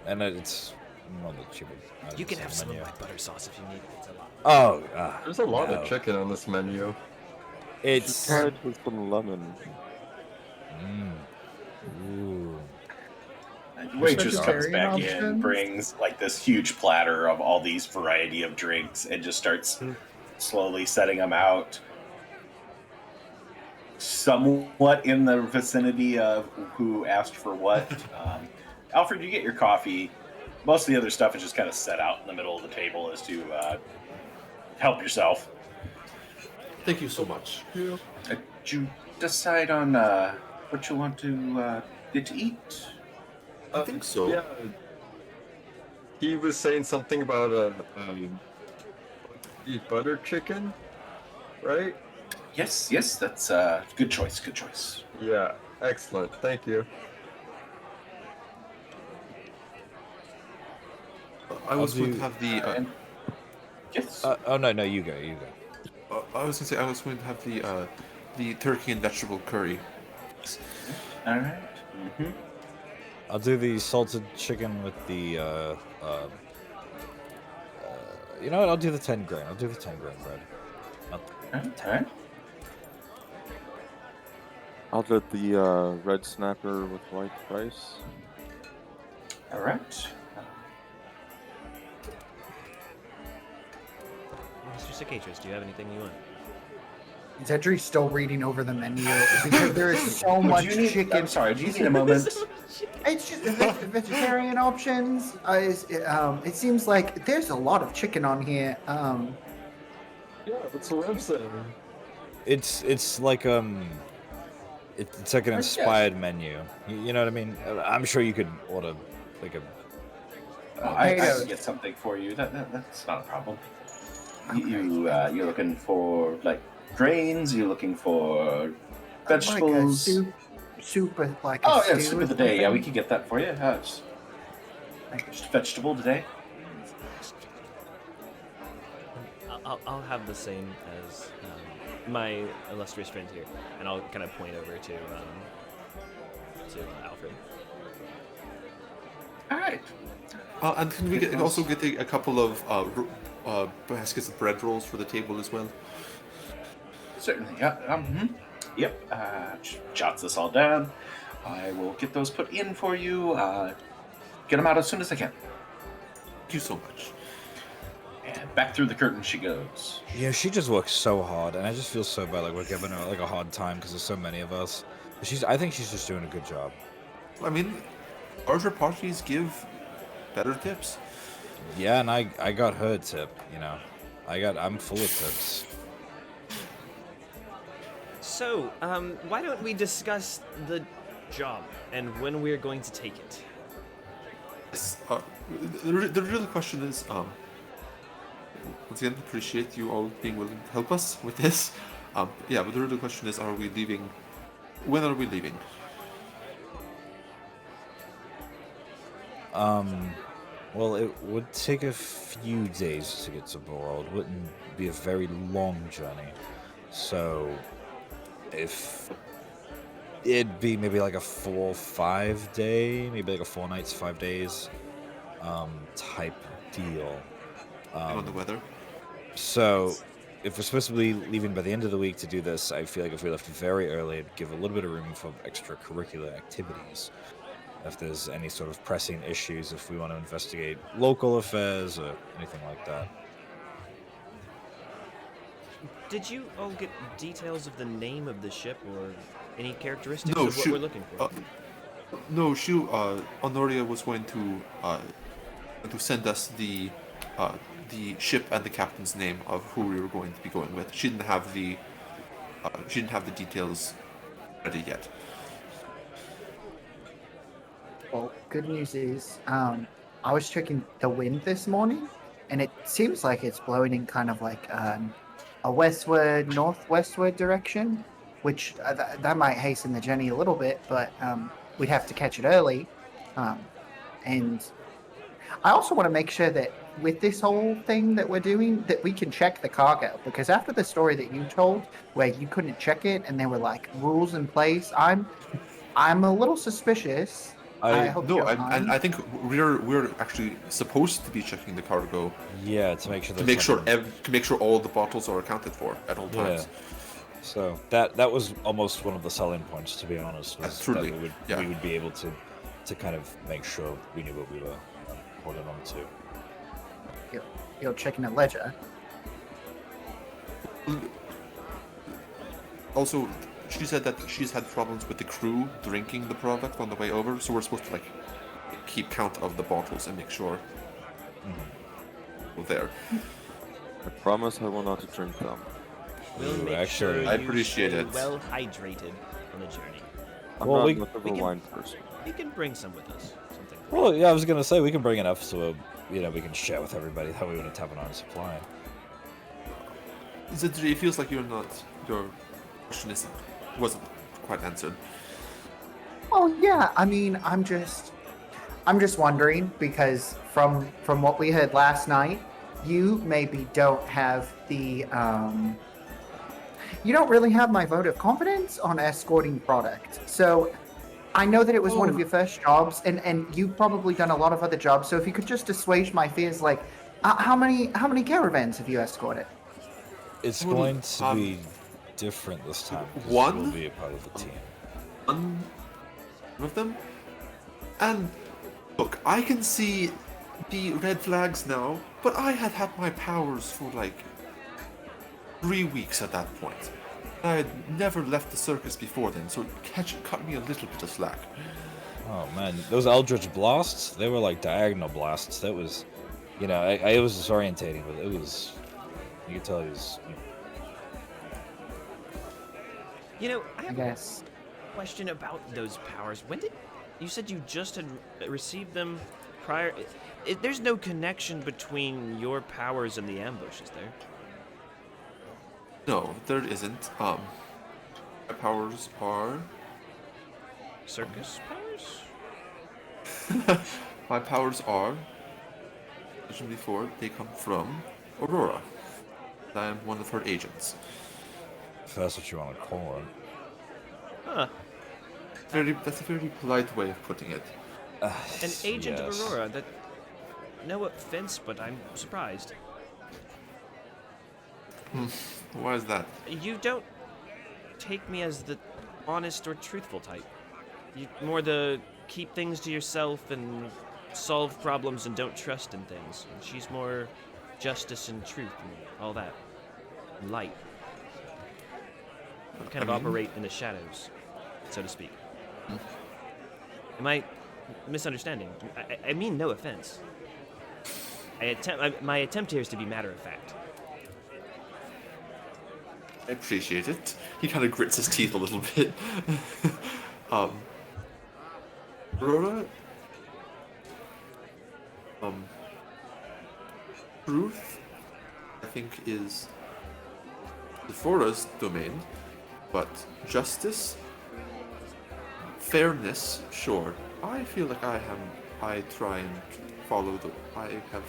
and it's not the cheapest. You can have some of my butter sauce if you need it. It's a lot. Oh, There's a lot no. of chicken on this menu. It's Tried with some lemon. Ooh. Waitress comes Vegetarian back in, options? brings like this huge platter of all these variety of drinks, and just starts slowly setting them out. Somewhat in the vicinity of who asked for what. Alfred, you get your coffee. Most of the other stuff is just kind of set out in the middle of the table as to help yourself. Thank you so much. Did you decide on what you want to get to eat? I think so. Yeah. He was saying something about a butter chicken, right? Yes, that's a good choice. Good choice. Yeah. Excellent. Thank you. I was going to do- have the. Yes. Oh no, you go. I was going to say I was going to have the turkey and vegetable curry. All right. Mm-hmm. I'll do the salted chicken with the you know what? I'll do the 10 grain. I'll do the 10 grain bread. All right. I'll get the red snapper with white rice. All right. Mr. Cicatrice, do you have anything you want? Zedri's still reading over the menu because there is so much chicken. I'm sorry. Do you need a moment? It's just vegetarian options. It seems like there's a lot of chicken on here. Yeah, that's what I'm saying. It's like it's like an inspired menu. You know what I mean? I'm sure you could order like a. I can get something for you. That's not a problem. You're looking for like grains. You're looking for vegetables. Like a soup with like a Oh yeah, stew soup or of the day. Yeah, we something. can get that for you. Just vegetable today. I'll have the same as my illustrious friend here, and I'll kind of point over to Alfred. All right. And can we also get a couple of baskets of bread rolls for the table as well? Certainly. Yeah. Yep. Jots this all down. I will get those put in for you. Get them out as soon as I can. Thank you so much. And back through the curtain she goes. Yeah, she just works so hard, and I just feel so bad. Like we're giving her like a hard time because there's so many of us. I think she's just doing a good job. I mean, larger parties give better tips. Yeah, and I got her tip. You know, I'm full of tips. So, why don't we discuss the job and when we're going to take it? The real question is, once again, appreciate you all being willing to help us with this. Yeah, but the real question is, are we leaving? When are we leaving? Well, it would take a few days to get to Borrell. It wouldn't be a very long journey. So, if it'd be maybe like a 4 or 5 day, maybe like a 4 nights, 5 days, type deal. On the weather. So, if we're supposed to be leaving by the end of the week to do this, I feel like if we left very early, it'd give a little bit of room for extracurricular activities. if there's any sort of pressing issues, if we want to investigate local affairs or anything like that. Did you all get details of the name of the ship or any characteristics No, of what we're looking for? No, Honoria was going to send us the ship and the captain's name of who we were going to be going with. She didn't have the details ready yet. Well, good news is, I was checking the wind this morning, and it seems like it's blowing in kind of like a westward, northwestward direction, which that might hasten the journey a little bit, but we'd have to catch it early. And I also want to make sure that with this whole thing that we're doing, that we can check the cargo, because after the story that you told, where you couldn't check it and there were like rules in place, I'm a little suspicious. I hope you don't mind. And I think we're actually supposed to be checking the cargo. Yeah, to make sure to make sure all the bottles are accounted for at all times. So that was almost one of the selling points, to be honest. Was Truly, that we would be able to kind of make sure we knew what we were holding on to. You're checking a ledger. Also, she said that she's had problems with the crew drinking the product on the way over, so we're supposed to like keep count of the bottles and make sure we're there. I promise I will not drink them. We'll make actually, sure I you appreciate stay it. well hydrated on the journey. I'm Well, not much of a we can- wine person. You can bring some with us. Something. Well, yeah, I was gonna say we can bring enough so we can share with everybody. That we wouldn't have an own supply. Zidri, it feels like your question wasn't quite answered. Oh yeah, I mean, I'm just wondering, because from what we heard last night, you maybe don't have the you don't really have my vote of confidence on escorting product. So I know that it was one of your first jobs, and you've probably done a lot of other jobs. So if you could just assuage my fears, like how many caravans have you escorted? It's going to be different this time. 'Cause one? We'll be a part of the team. One of them. And look, I can see the red flags now, but I had my powers for like 3 weeks at that point. I had never left the circus before then, so cut me a little bit of slack. Oh man, those Eldritch blasts, they were like diagonal blasts. That was, I was disorientating, but it was, you could tell it was. I have a question about those powers. When did you said you just had received them prior? There's no connection between your powers and the ambush, is there? No, there isn't. My powers are... Circus powers? My powers are... As mentioned before, they come from Aurora. I am one of her agents. If that's what you want to call it. Huh. That's a very polite way of putting it. An agent yes. of Aurora. That. No offense, but I'm surprised. Why is that? You don't take me as the honest or truthful type. You more the keep things to yourself and solve problems and don't trust in things. And she's more justice and truth and all that. And light. You kind of operate in the shadows, so to speak. Am I misunderstanding? I mean no offense. My attempt here is to be matter of fact. I appreciate it. He kind of grits his teeth a little bit. Aurora? Truth, I think, is Sephora's domain, but justice, fairness, sure. I feel like I try and follow I have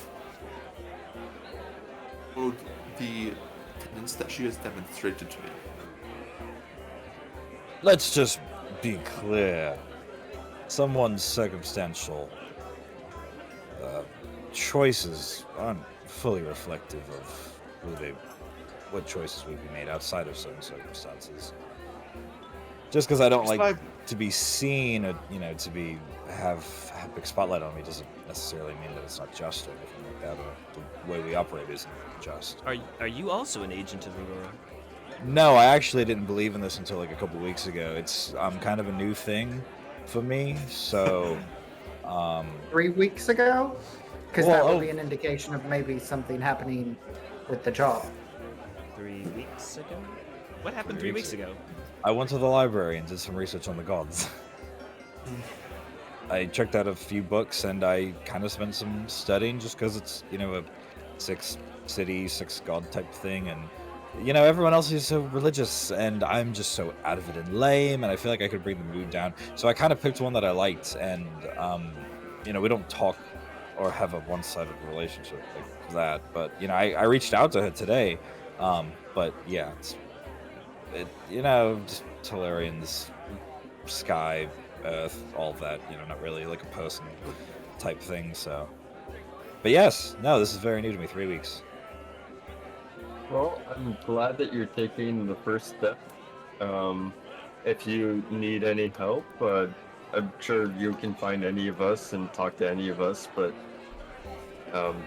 followed the tenets that she has demonstrated to me. Let's just be clear. Someone's circumstantial choices aren't fully reflective of what choices would be made outside of certain circumstances. Just because I don't like to be seen or to be have a big spotlight on me doesn't necessarily mean that it's not just or anything like that, or the way we operate isn't just. Are you also an agent of Aurora? No, I actually didn't believe in this until like a couple weeks ago. It's kind of a new thing for me, so 3 weeks ago? Because that Well, would be an indication of maybe something happening with the job. 3 weeks ago? What happened 3 3 weeks weeks ago? I went to the library and did some research on the gods. I checked out a few books and I kind of spent some studying just because it's, a 6 city, 6 god type thing. And, everyone else is so religious and I'm just so out of it and lame. And I feel like I could bring the mood down. So I kind of picked one that I liked. And, we don't talk or have a one-sided relationship like that. But, I reached out to her today. But yeah, just Tellurians, sky, Earth, all that, not really like a person type thing, so. But yes, no, this is very new to me, 3 weeks. Well, I'm glad that you're taking the first step. If you need any help, I'm sure you can find any of us and talk to any of us, but I'm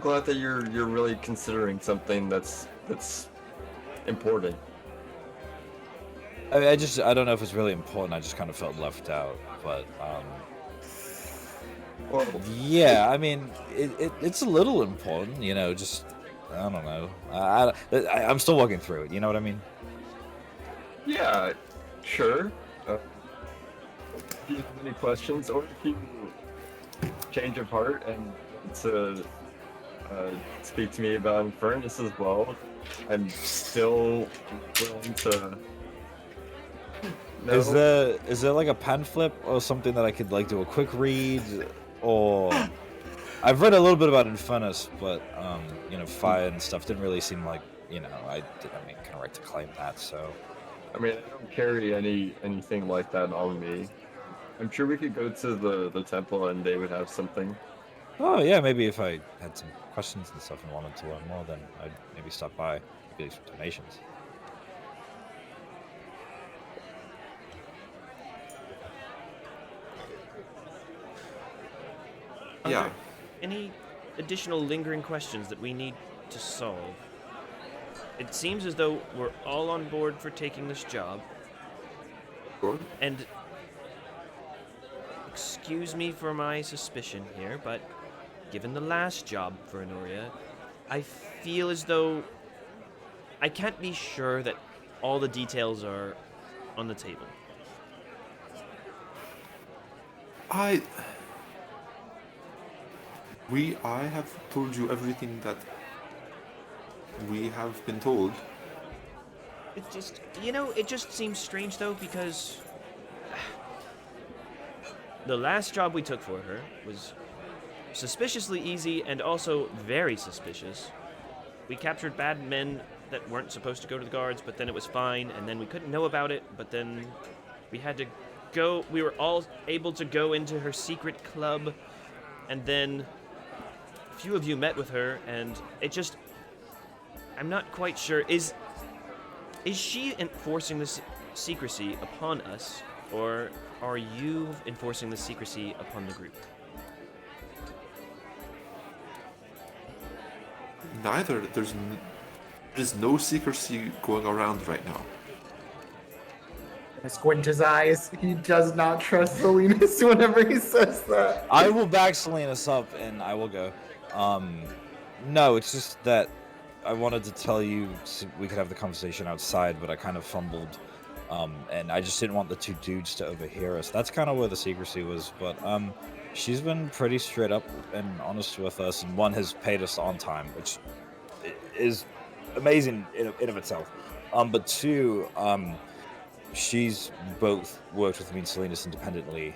glad that you're really considering something that's important. I mean, I don't know if it's really important. I just kind of felt left out, but Well, yeah, I mean, it's a little important, just I don't know. I'm still working through it. You know what I mean? yeah, sure. If you have any questions, or if you change of heart and want to speak to me about Infernus as well, I'm still willing to. No. Is there like a pen flip or something that I could like do a quick read, or I've read a little bit about Infernus, but fire and stuff didn't really seem like kind of right to claim that. So I mean, I don't carry anything like that on me. I'm sure we could go to the temple and they would have something. oh yeah, maybe if I had some questions and stuff and wanted to learn more, then I'd maybe stop by, maybe some donations. Are Yeah. there any additional lingering questions that we need to solve? It seems as though we're all on board for taking this job. Sure. And excuse me for my suspicion here, but given the last job for Honoria, I feel as though I can't be sure that all the details are on the table. I have told you everything that we have been told. It just, it just seems strange though, because the last job we took for her was suspiciously easy and also very suspicious. We captured bad men that weren't supposed to go to the guards, but then it was fine, and then we couldn't know about it, but then we had to go, we were all able to go into her secret club, and then a few of you met with her, and it just, I'm not quite sure, is she enforcing this secrecy upon us, or are you enforcing the secrecy upon the group? Neither. There's no secrecy going around right now. I squint his eyes. He does not trust Salinas whenever he says that. I will back Salinas up and I will go. No, it's just that I wanted to tell you so we could have the conversation outside, but I kind of fumbled. And I just didn't want the two dudes to overhear us. That's kind of where the secrecy was, but she's been pretty straight up and honest with us, and one has paid us on time, which is amazing in of itself. But two, she's both worked with me and Salinas independently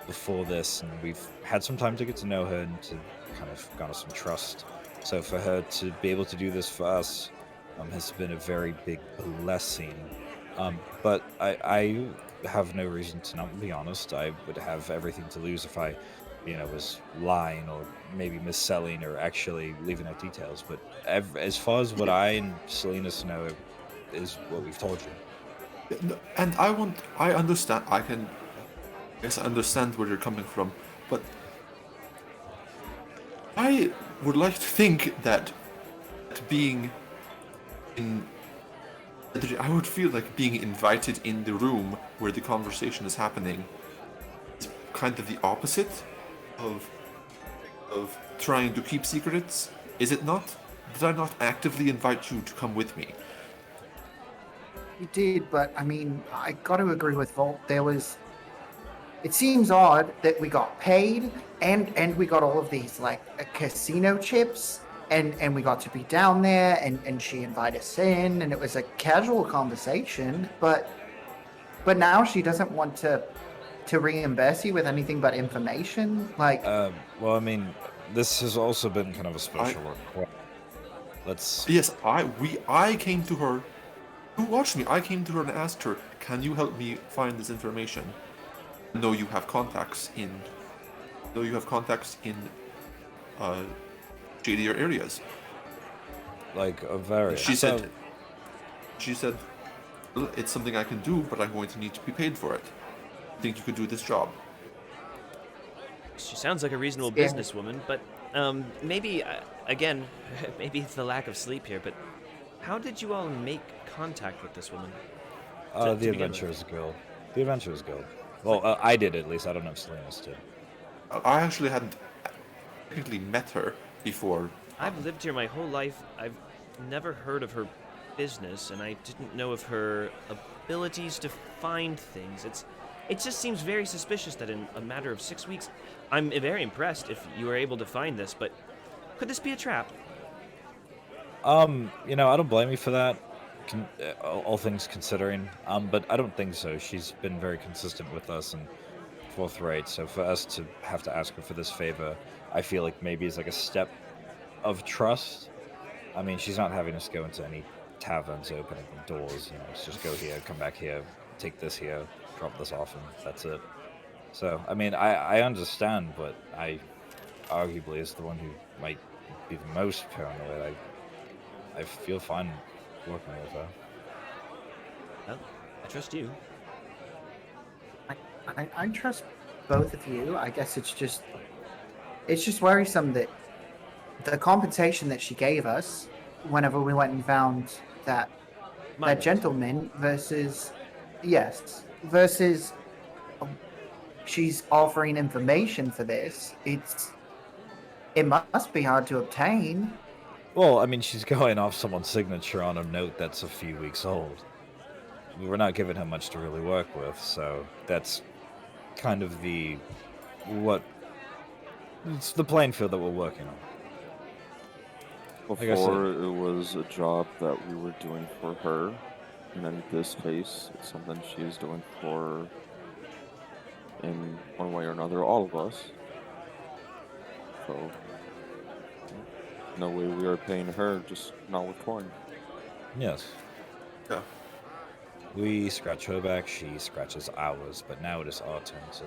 before this, and we've had some time to get to know her and to kind of garner some trust. So for her to be able to do this for us has been a very big blessing. But I have no reason to not be honest. I would have everything to lose if I, was lying or maybe mis-selling or actually leaving out details. But as far as what I and Salinas know is what we've told you. And I understand, yes, I understand where you're coming from, but I would like to think that being in, I would feel like being invited in the room where the conversation is happening is kind of the opposite of trying to keep secrets, is it not? Did I not actively invite you to come with me? You did, but I mean, I got to agree with Volt. It seems odd that we got paid and we got all of these like casino chips and we got to be down there and she invited us in and it was a casual conversation, but now she doesn't want to reimburse you with anything but information. Like, Well, I mean, this has also been kind of a special request. Yes, I came to her. Who watched me? I came to her and asked her, "Can you help me find this information?" Know you have contacts in. Know you have contacts in. Shadier areas. Like a very. She said. "Well, it's something I can do, but I'm going to need to be paid for it. Think you could do this job?" She sounds like a reasonable Yeah. businesswoman, but maybe, again, maybe it's the lack of sleep here, but how did you all make contact with this woman? to The begin with? Adventurers Guild. The Adventurers Guild. Well, I did at least. I don't know if Selena's did. I actually hadn't technically met her before. I've lived here my whole life. I've never heard of her business, and I didn't know of her abilities to find things. It just seems very suspicious that in a matter of 6 weeks, I'm very impressed if you were able to find this, but could this be a trap? I don't blame you for that, all things considering. But I don't think so. She's been very consistent with us and forthright. So for us to have to ask her for this favor, I feel like maybe it's like a step of trust. I mean, she's not having us go into any taverns, opening doors. It's just go here, come back here, take this here, drop this off, and that's it. So, I mean, I understand, but I arguably is the one who might be the most paranoid. I feel fine working with her. Well, I trust you. I trust both of you. I guess it's just worrisome that the compensation that she gave us whenever we went and found that Minors. gentleman versus she's offering information for this. It must be hard to obtain. Well, I mean, she's going off someone's signature on a note that's a few weeks old. We're not giving her much to really work with, so that's kind of it's the playing field that we're working on. Before, it was a job that we were doing for her, and in this case, it's something she is doing for, in one way or another, all of us. So, no way we are paying her, just not with coin. Yes. Yeah. We scratch her back, she scratches ours, but now it is our turn to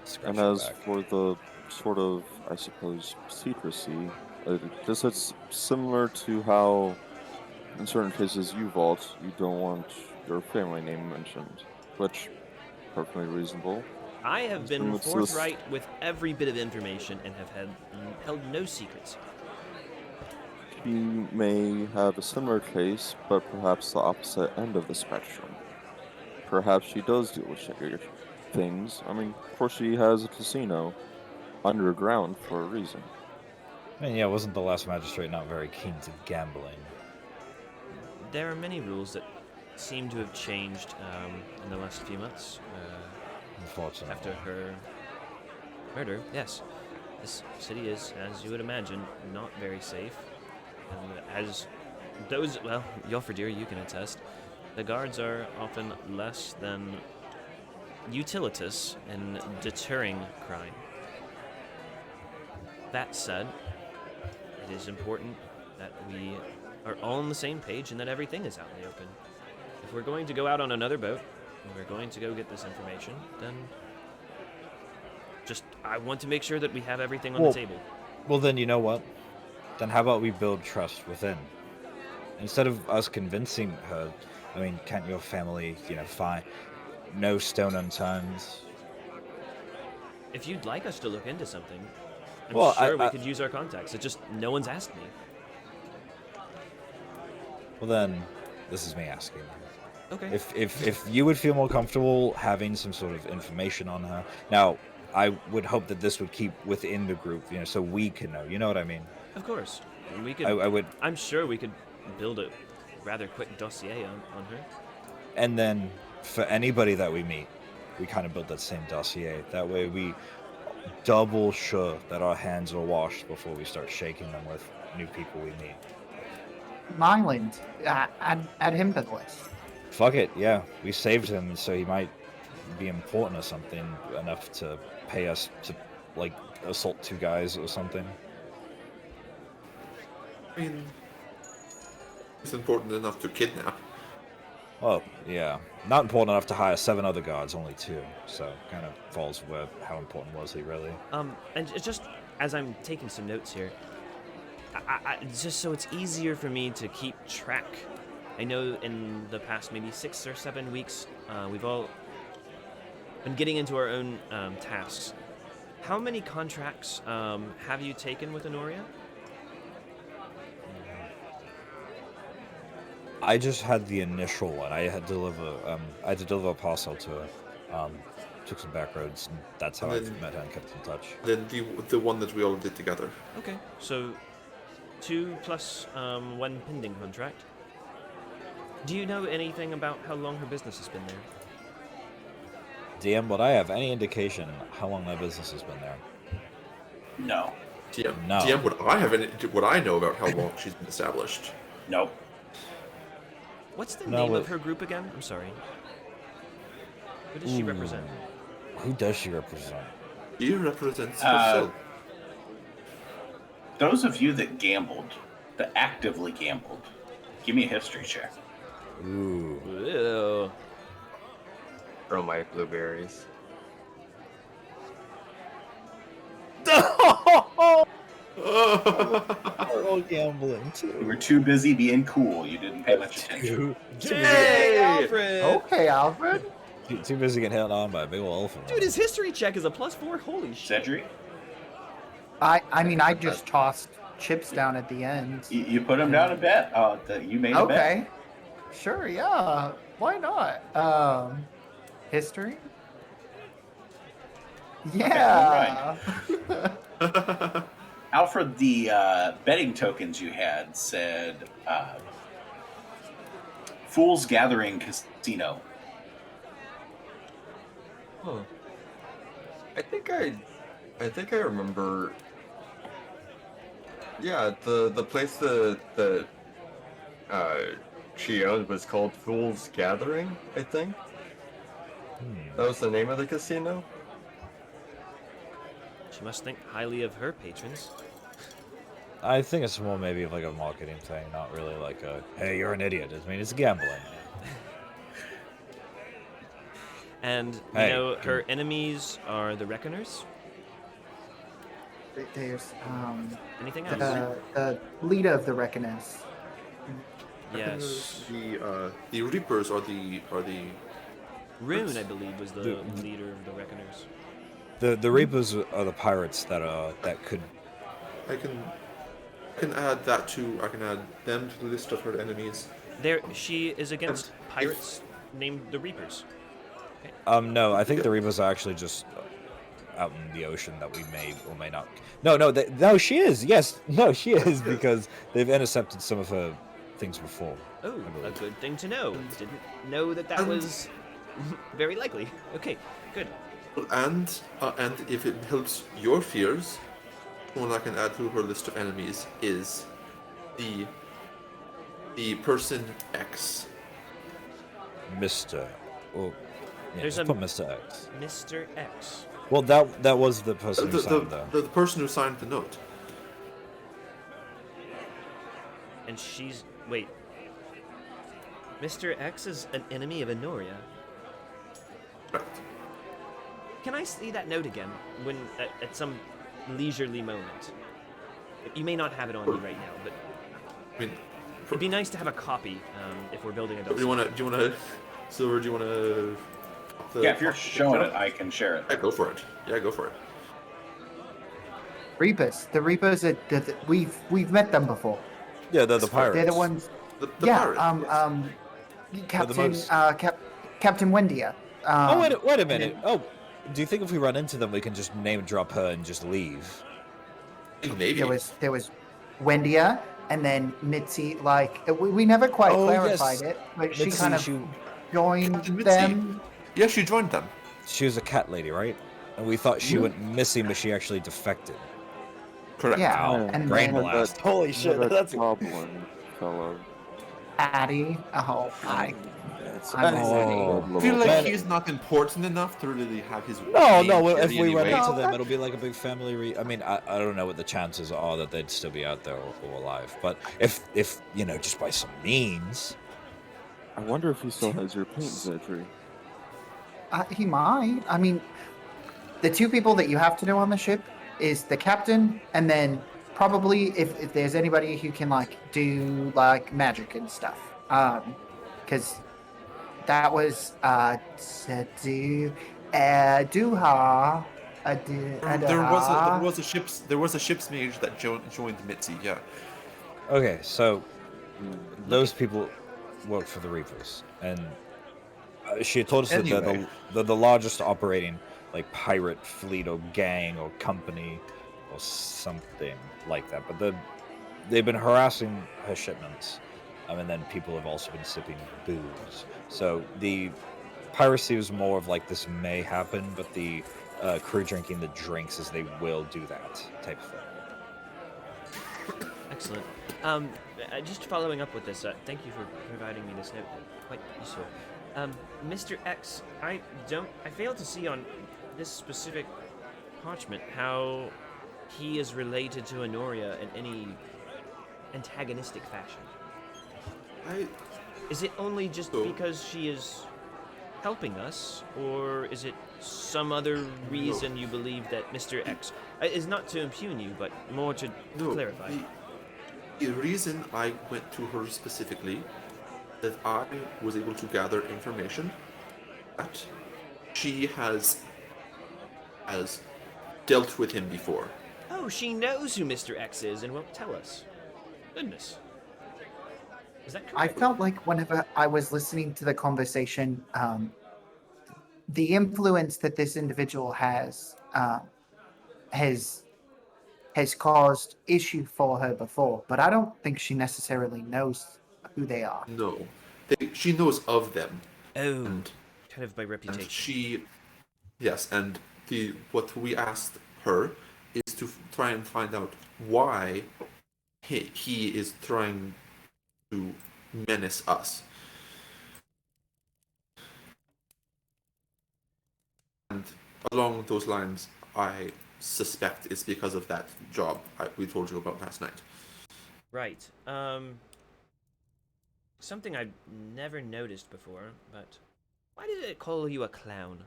scratch And her as back. for the sort of, I suppose, secrecy, this is similar to how, in certain cases, you vault, you don't want your family name mentioned, which perfectly reasonable. I have been It's this- forthright with every bit of information and have held no secrets. She may have a similar case, but perhaps the opposite end of the spectrum. Perhaps she does deal with shady things. I mean, of course, she has a casino underground for a reason. I mean, yeah, wasn't the last magistrate not very keen to gambling? There are many rules that seem to have changed in the last few months. Unfortunately. After her murder, yes. This city is, as you would imagine, not very safe. And as those, well, Yofradir, you can attest, the guards are often less than utilitous in deterring crime. That said, it is important that we are all on the same page and that everything is out in the open. If we're going to go out on another boat, and we're going to go get this information, then I want to make sure that we have everything on the table. Well, then you know what? Then how about we build trust within? Instead of us convincing her, I mean, can't your family, find no stone unturned? If you'd like us to look into something, I'm Well, sure we I- could use our contacts. It's just no one's asked me. Well, then, this is me asking. Okay. If you would feel more comfortable having some sort of information on her, now I would hope that this would keep within the group, so we can know. You know what I mean? Of course. We could. I would, I'm sure we could build a rather quick dossier on her. and then for anybody that we meet, we kind of build that same dossier. That way, we double sure that our hands are washed before we start shaking them with new people we meet. Myland, add him to the list. Fuck it, yeah. We saved him, so he might be important or something enough to pay us to, assault 2 guys or something. I mean, it's important enough to kidnap. Well, yeah. Not important enough to hire 7 other guards, only 2. So, kind of falls where how important was he, really? And just as I'm taking some notes here, I just so it's easier for me to keep track. I know in the past maybe 6 or 7 weeks, we've all been getting into our own tasks. How many contracts have you taken with Honoria? I just had the initial one. I had to deliver a parcel to her. Took some back roads, and that's how I met her and kept in touch. Then the one that we all did together. Okay, so 2 plus 1 pending contract. Do you know anything about how long her business has been there? DM, would I have any indication how long that business has been there? No. DM, No. DM, would I know about how long she's been established? Nope. What's the No, name but- of her group again? I'm sorry. Who does she represent? Who does she represent? She represents herself. Those of you that gambled, that actively gambled, give me a history check. Ooh. Ew. Throw my blueberries. We're all gambling You too. were too busy being cool. You didn't pay much attention. Hey, Alfred! Okay, Alfred. Too busy getting hit on by a big old elephant. Dude, his history check is a +4. Holy shit. Cedric, I mean, I just tossed chips down at the end. you put him down a bet. That you made a bet. Okay. Sure, yeah. Why not? History? Yeah. Alfred, the betting tokens you had said Fool's Gathering Casino. Huh. I think I remember. Yeah, the place that she owned was called Fool's Gathering, I think. That was the name of the casino? She must think highly of her patrons. I think it's more maybe of like a marketing thing, not really like a, hey, you're an idiot. I mean, it's gambling. And, you Hey, know, her enemies are the Reckoners? There's Anything else? the leader of the Reckoners. Yes. The Reapers are the Rune, I believe, was the The- leader of the Reckoners. The Reapers are the pirates that could. I can add that to. I can add them to the list of her enemies. She is against pirates named the Reapers. No, I think the Reapers are actually just out in the ocean that we may or may not. No, she is. Yes, no, she is because they've intercepted some of her things before. Oh, I a believe. good thing to know. Didn't know that And- was very likely. Okay, good. And if it helps your fears, one I can add to her list of enemies is the person X. Mr. Oh, yeah, There's just a- put Mr. X. Mr. X. Well, that was the person who signed The person who signed the note. And she's... Wait. Mr. X is an enemy of Honoria. Correct. Can I see that note again when at some leisurely moment? You may not have it on you right now, but I mean, It'd be nice to have a copy if we're building a Do you wanna, Silver? Do you wanna? Yeah, if you're showing it, I can share it. Yeah, go for it. Yeah, go for it. Reapers. The Reapers are we've met them before. Yeah, they're the pirates. They're the ones. The Yeah. pirate, Captain most- Captain Wendia. Oh, wait a minute. Oh, do you think if we run into them, we can just name drop her and just leave? Maybe. There was Wendia, and then Mitzi. Like we never quite Oh, clarified yes. it, but she Mitzi, kind of joined Captain Mitzi. them. Yeah, she joined them. She was a cat lady, right? And we thought she went missing, but she actually defected. Correct. Yeah, Oh, and brain then blast. Holy shit, That that's goblin fellow. Addie. Oh, I That's I'm a Oh. bad I feel little- like Man. he's not important enough to really have his. No, name no. If carry we run any weight. into No, them, it'll be like a big family. I mean, I don't know what the chances are that they'd still be out there or alive. But if just by some means, I wonder if he still has your paint, Zedry. he might. I mean, the two people that you have to know on the ship is the captain, and then probably if there's anybody who can like do like magic and stuff. Because that was Duha. There was a ship's mage that joined Mitzi. Yeah. okay. So those people work for the Reapers, and she had told us that Anyway. they're the largest operating like pirate fleet or gang or company or something like that. But they've been harassing her shipments, and then people have also been sipping booze. So the piracy was more of like this may happen, but the crew drinking the drinks is they will do that type of thing. Excellent. Just following up with this, thank you for providing me this note. Quite useful. Mr. X, I fail to see on this specific parchment how he is related to Honoria in any antagonistic fashion. Is it only just Oh. because she is helping us, or is it some other reason you believe that Mr. X is not to impugn you, but more to clarify? The reason I went to her specifically, that I was able to gather information that she has dealt with him before. Oh, she knows who Mr. X is and won't tell us. Goodness. Is that I correct? felt like whenever I was listening to the conversation, the influence that this individual has caused issue for her before, but I don't think she necessarily knows who they are. No, she knows of them, Oh, and kind of by reputation. and what we asked her is to try and find out why he is trying to menace us. And along those lines, I suspect it's because of that job we told you about last night. Right. Something I've never noticed before, but why did it call you a clown?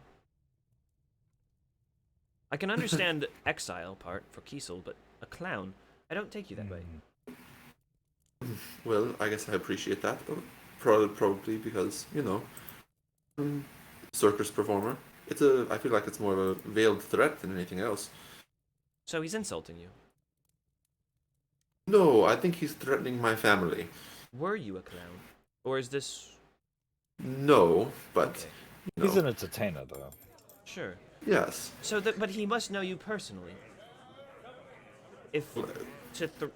I can understand the exile part for Kiesel, but a clown? I don't take you that way. Well, I guess I appreciate that. Probably because, circus performer. I feel like it's more of a veiled threat than anything else. So he's insulting you. No, I think he's threatening my family. Were you a clown? Or is this... No, but Okay. He's an entertainer, though. Sure. yes. So, but he must know you personally. If...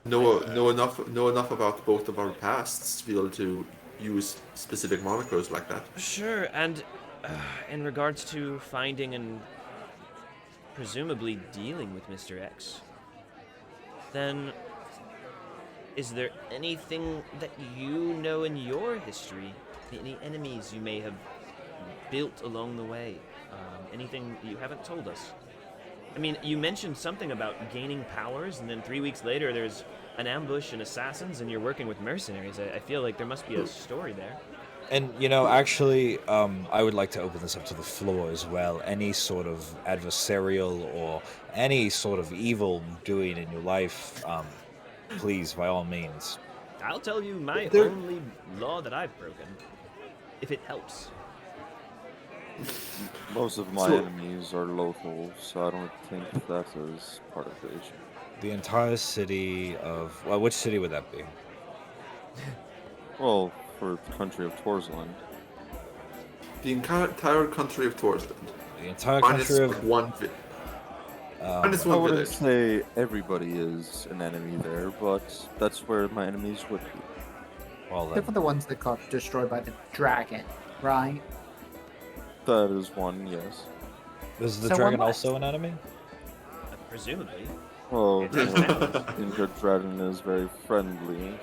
Know enough about both of our pasts to be able to use specific monikers like that. Sure, and in regards to finding and presumably dealing with Mr. X, then is there anything that you know in your history, any enemies you may have built along the way, anything you haven't told us? I mean, you mentioned something about gaining powers, and then 3 weeks later there's an ambush and assassins, and you're working with mercenaries. I feel like there must be a story there. And, actually, I would like to open this up to the floor as well. Any sort of adversarial or any sort of evil doing in your life, please, by all means. I'll tell you my There- only law that I've broken, if it helps. Most of my So- enemies are local, so I don't think that is part of the issue. The entire city of well, which city would that be? Well, for the country of Torsland. The entire country of Torsland. The entire Minus country of one minus I one wouldn't village. say everybody is an enemy there, but that's where my enemies would be. well, Except for then, the ones that got destroyed by the dragon, right? That is one, yes. is the So dragon what? also an enemy? Presumably. Well, It is now. Injured Dragon is very friendly.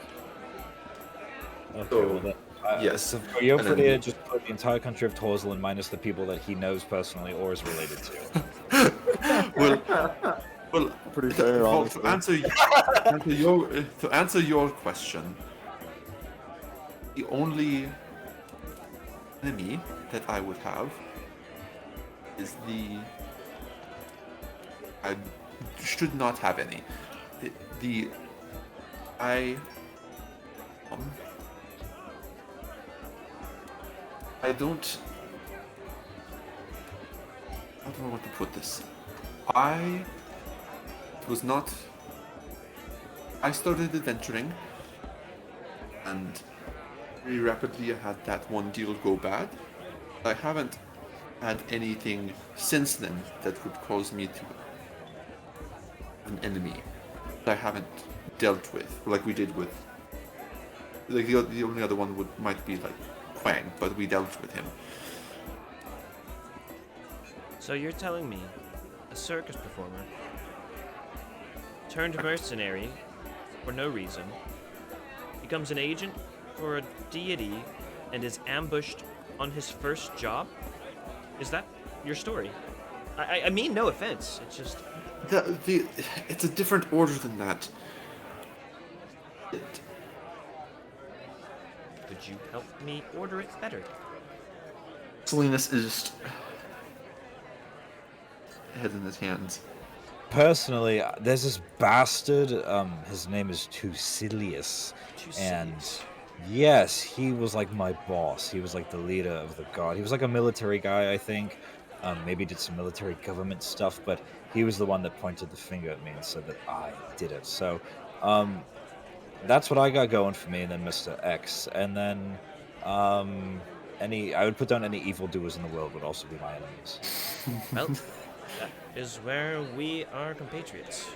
Okay, So, well then, yes, so for your an pretty enemy. just put the entire country of Torsland minus the people that he knows personally or is related to. Well, Pretty fair, well, honestly. to answer your question, the only enemy that I would have is I should not have any. I don't. How do I want to put this? I started adventuring, and very rapidly I had that one deal go bad. I haven't had anything since then that would cause me to an enemy that I haven't dealt with, like we did with. Like the only other one might be like Quang, but we dealt with him. So you're telling me a circus performer turned mercenary for no reason, becomes an agent for a deity, and is ambushed on his first job? Is that your story? I mean no offense, it's just... It's a different order than that. Could you help me order it better? Salinas is just head in his hands. Personally, there's this bastard. His name is Tusilius, and yes, he was like my boss. He was like the leader of the guard. He was like a military guy, I think. Maybe did some military government stuff, but he was the one that pointed the finger at me and said that I did it. So, that's what I got going for me. And then Mr. X, and then I would put down any evildoers in the world would also be my enemies. Well, that is where we are compatriots.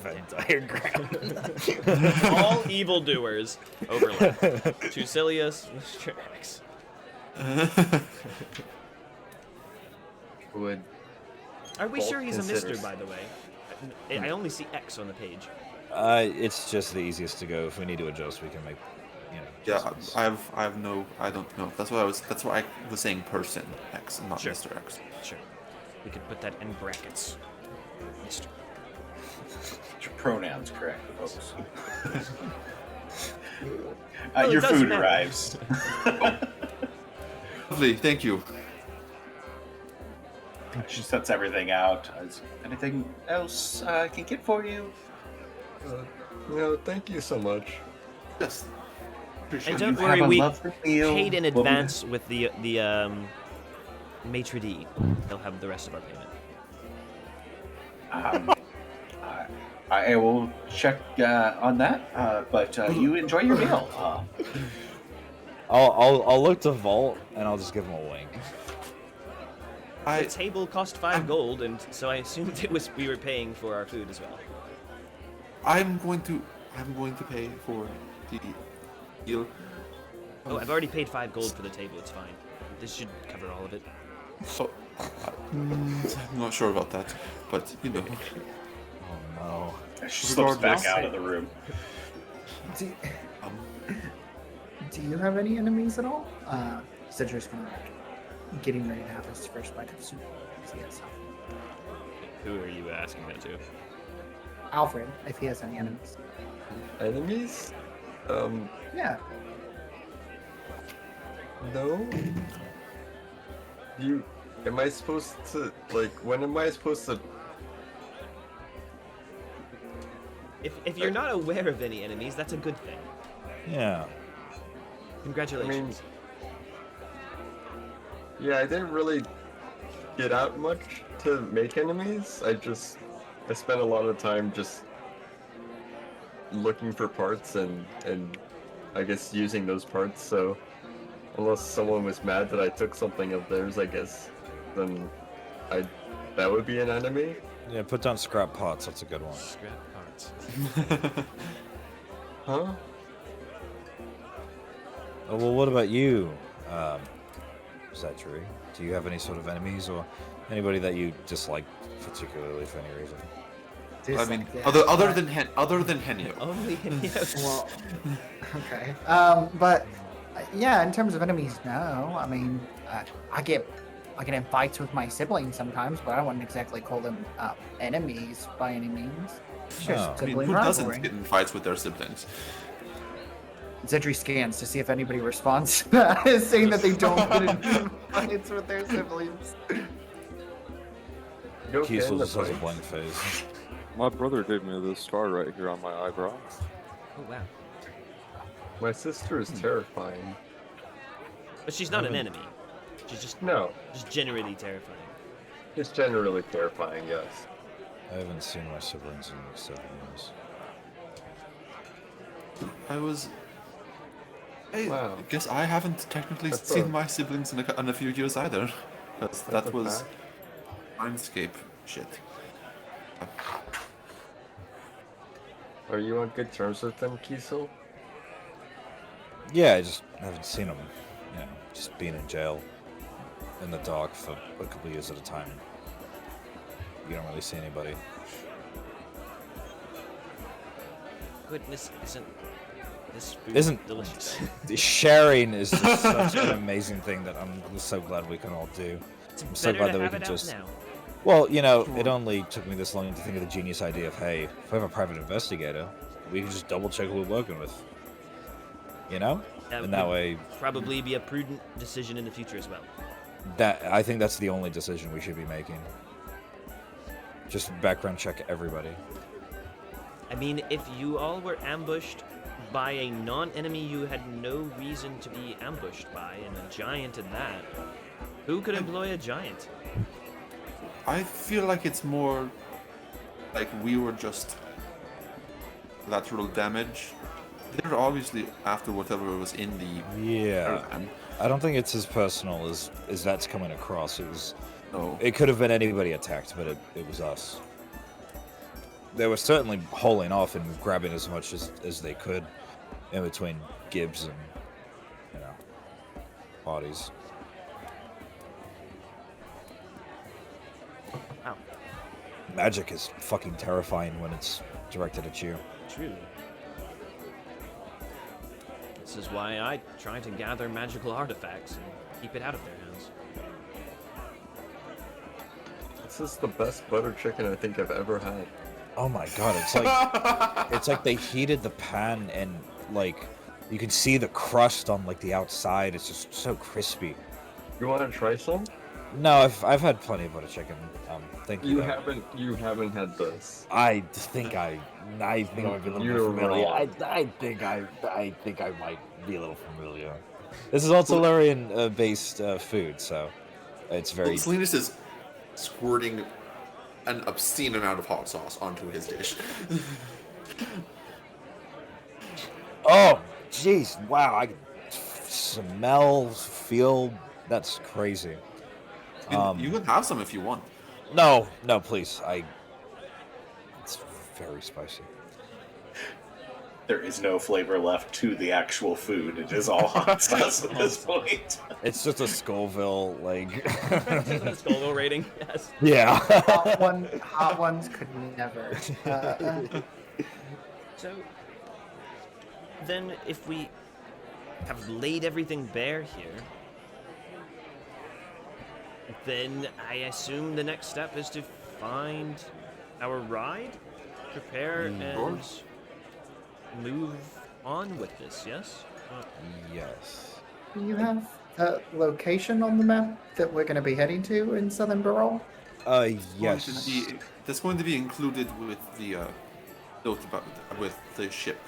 Venn diagram. All evildoers overlap. Tusilius, Mr. X. Would Are we Both sure he's a considers. Mister, by the way? I only see X on the page. It's just the easiest to go. If we need to adjust, we can make, Yeah, adjustments. I don't know. That's why I was saying person X and not Sure. Mr. X. Sure. We could put that in brackets. Mister. Get your pronouns correct, folks. Well, it Your doesn't food matter. arrives. Lovely, thank you. She sets everything out. Is anything else I can get for you? no, thank you so much. Yes. Appreciate And it. don't You worry, have a we lovely meal, paid in woman. advance with the maitre d'. They'll have the rest of our payment. I will check on that. But you enjoy your meal. I'll look to Vault and I'll just give him a wink. The table cost 5 gold, and so I assumed we were paying for our food as well. I'm going to pay for the deal. Oh, I've already paid 5 gold for the table. It's fine. This should cover all of it. So, I'm not sure about that, but you know. Oh She slips back Regardless. out of the room. Do you have any enemies at all? Cidra's kind of getting ready to have his first bite of soup. Yes. Who are you asking that to? Alfred, if he has any enemies. Enemies? Yeah. No. Am I supposed to, when am I supposed to If you're not aware of any enemies, that's a good thing. Yeah. Congratulations. Yeah, I didn't really get out much to make enemies. I spent a lot of time just looking for parts and I guess using those parts. So unless someone was mad that I took something of theirs, I guess, then that would be an enemy. Yeah, put down scrap parts. That's a good one. Scrap parts. Huh? Oh, well, what about you, Zedri? Do you have any sort of enemies or anybody that you dislike particularly for any reason? I mean, Yeah, other than Henio. Only yes. Well, okay. But yeah, in terms of enemies, no. I mean, I get in fights with my siblings sometimes, but I wouldn't exactly call them enemies by any means. It's just Oh. I mean, sibling who rivalry. doesn't get in fights with their siblings? Zedri scans to see if anybody responds, saying that they don't get in fights with their siblings. You okay in Kiesel the just has a fight? blank face. My brother gave me this scar right here on my eyebrow. Oh wow. My sister is terrifying. But she's not an enemy. She's just No, generally terrifying. it's generally terrifying, yes. I haven't seen my siblings in like 7 years. I guess I haven't technically That's seen a- my siblings in a few years either. Because That's that a was fact. Mindscape shit. Are you on good terms with them, Kiesel? Yeah, I just haven't seen them. You know, just being in jail in the dark for a couple of years at a time. You don't really see anybody. Goodness, isn't this food Isn't- delicious? The sharing is just such an amazing thing that I'm so glad we can all do. It's I'm so better glad to that we have can it out just. now. Well, you know, it only took me this long to think of the genius idea of, hey, if we have a private investigator, we can just double check who we're working with. You know? And that would way, probably be a prudent decision in the future as well. I think that's the only decision we should be making. Just background check everybody. I mean, if you all were ambushed by a non-enemy you had no reason to be ambushed by, and a giant at that, who could employ a giant? I feel like it's more like we were just lateral damage. They're obviously after whatever was in the Yeah. caravan. I don't think it's as personal as that's coming across. No. It could have been anybody attacked, but it was us. They were certainly holing off and grabbing as much as they could in between Gibbs and, you know, bodies. Wow. Magic is fucking terrifying when it's directed at you. True. This is why I try to gather magical artifacts and keep it out of their hands. This is the best butter chicken I think I've ever had. Oh my god, it's like they heated the pan and like you can see the crust on like the outside. It's just so crispy. You want to try some? No, I've had plenty of butter chicken. Thank you. You though. haven't had this. I think I might be a little bit You're familiar. wrong. I think I might be a little familiar. This is all Tellurian based food, so it's very. Salinas is squirting an obscene amount of hot sauce onto his dish. Oh, jeez! Wow, I can smell, feel. That's crazy. You can have some if you want. No, please. It's very spicy. There is no flavor left to the actual food. It is all hot sauce at this point. It's just a Scoville, like. Scoville rating, yes. Yeah. Hot ones could never. So, then if we have laid everything bare here, then I assume the next step is to find our ride, prepare, and move on with this, yes? Yes. Do you have a location on the map that we're going to be heading to in Southern Barol? Yes. That's going to be included with the built about with the ship,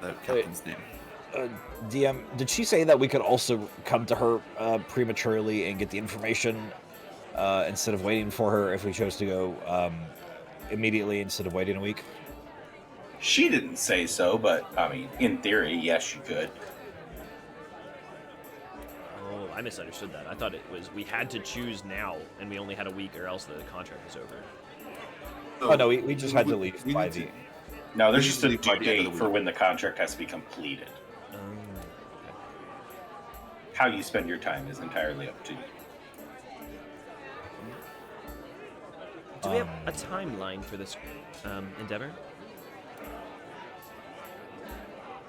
the captain's name. DM, did she say that we could also come to her prematurely and get the information instead of waiting for her if we chose to go immediately instead of waiting a week? She didn't say so, but I mean, in theory, yes, you could. Oh, I misunderstood that. I thought it was we had to choose now, and we only had a week, or else the contract was over. Oh no, we just had to leave by the. No, there's We just need a to leave by due the end of date the for week. when the contract has to be completed. Okay. How you spend your time is entirely up to you. Do we have a timeline for this endeavor?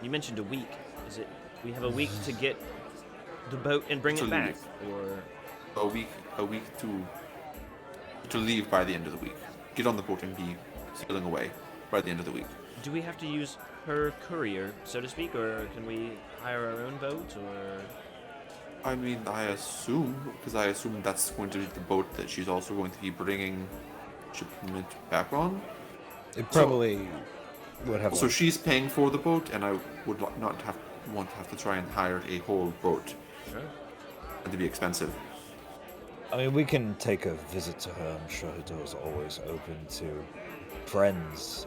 You mentioned a week. Is it we have a week to get the boat and bring To it back, leave. or A week to leave by the end of the week. Get on the boat and be sailing away by the end of the week. do we have to use her courier, so to speak, or can we hire our own boat, or? I mean, I assume that's going to be the boat that she's also going to be bringing shipment back on. It probably would have. So she's paying for the boat, and I would not want to have to try and hire a whole boat. Sure. And to be expensive. I mean, we can take a visit to her. I'm sure her door's always open to friends.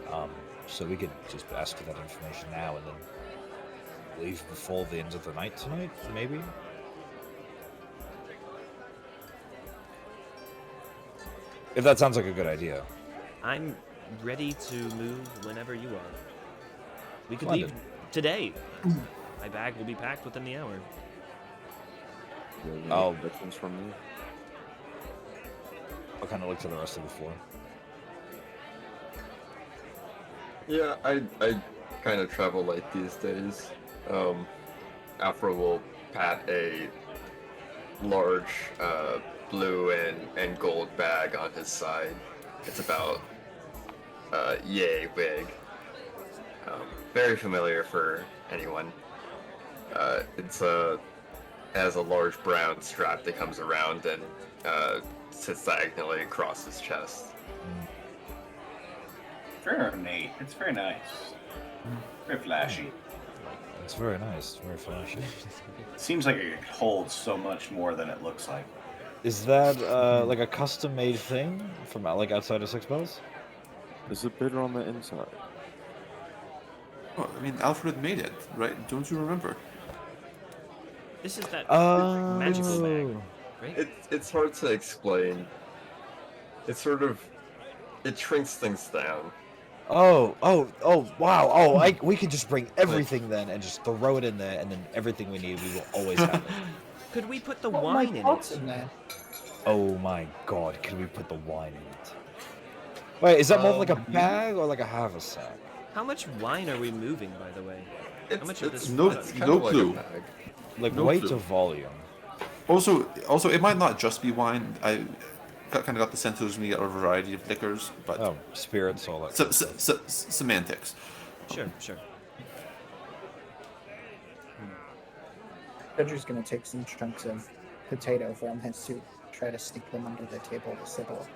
So we could just ask for that information now and then leave before the end of the night tonight, maybe? If that sounds like a good idea. I'm ready to move whenever you are. We could London. leave today. My bag will be packed within the hour. Oh. Questions from me? I'll kind of look to the rest of the floor. Yeah, I kind of travel light these days. Afro will pat a large blue and gold bag on his side. It's about yay big. Very familiar for anyone. It's has a large brown strap that comes around and sits diagonally across his chest. Very ornate. It's very nice. Very flashy. It's very nice. Very flashy. Seems like it holds so much more than it looks like. Is that like a custom-made thing from like outside of Six Bells? Is it bigger on the inside? Well, I mean, Alfred made it, right? Don't you remember? This is that Oh. magical bag, right? It's hard to explain. It's sort of it shrinks things down. Oh, wow. We could just bring everything then and just throw it in there, and then everything we need, we will always have it. Could we put the Oh, wine my in pot's it? in there. Oh my god, can we put the wine in it? Wait, is that more like a bag or like a half a sack? How much wine are we moving, by the way? It's, much of it's, this no- it's kind no of like clue. a bag. Like No weight clue. or volume? Also, it might not just be wine. I kind of got the sense it was going to get a variety of liquors, but Oh, spirits, all that. semantics. Sure, sure. Pedro's gonna take some chunks of potato from his soup, try to stick them under the table to Cybil.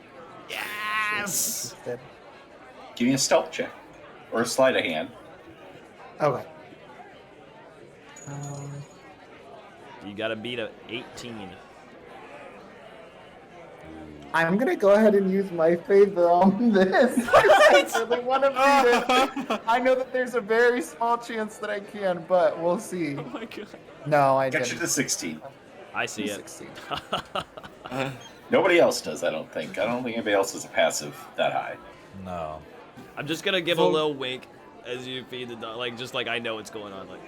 Yes! Instead. Give me a stealth check. Or a sleight of hand. Okay. You gotta beat a 18. I'm gonna go ahead and use my favor on this. I really want to beat it. I know that there's a very small chance that I can, but we'll see. Oh my god. No, I Get you didn't. to 16. I see it. 16. Nobody else does, I don't think. I don't think anybody else is a passive that high. No. I'm just gonna give a little wink as you feed the dog, like just like I know what's going on. Like,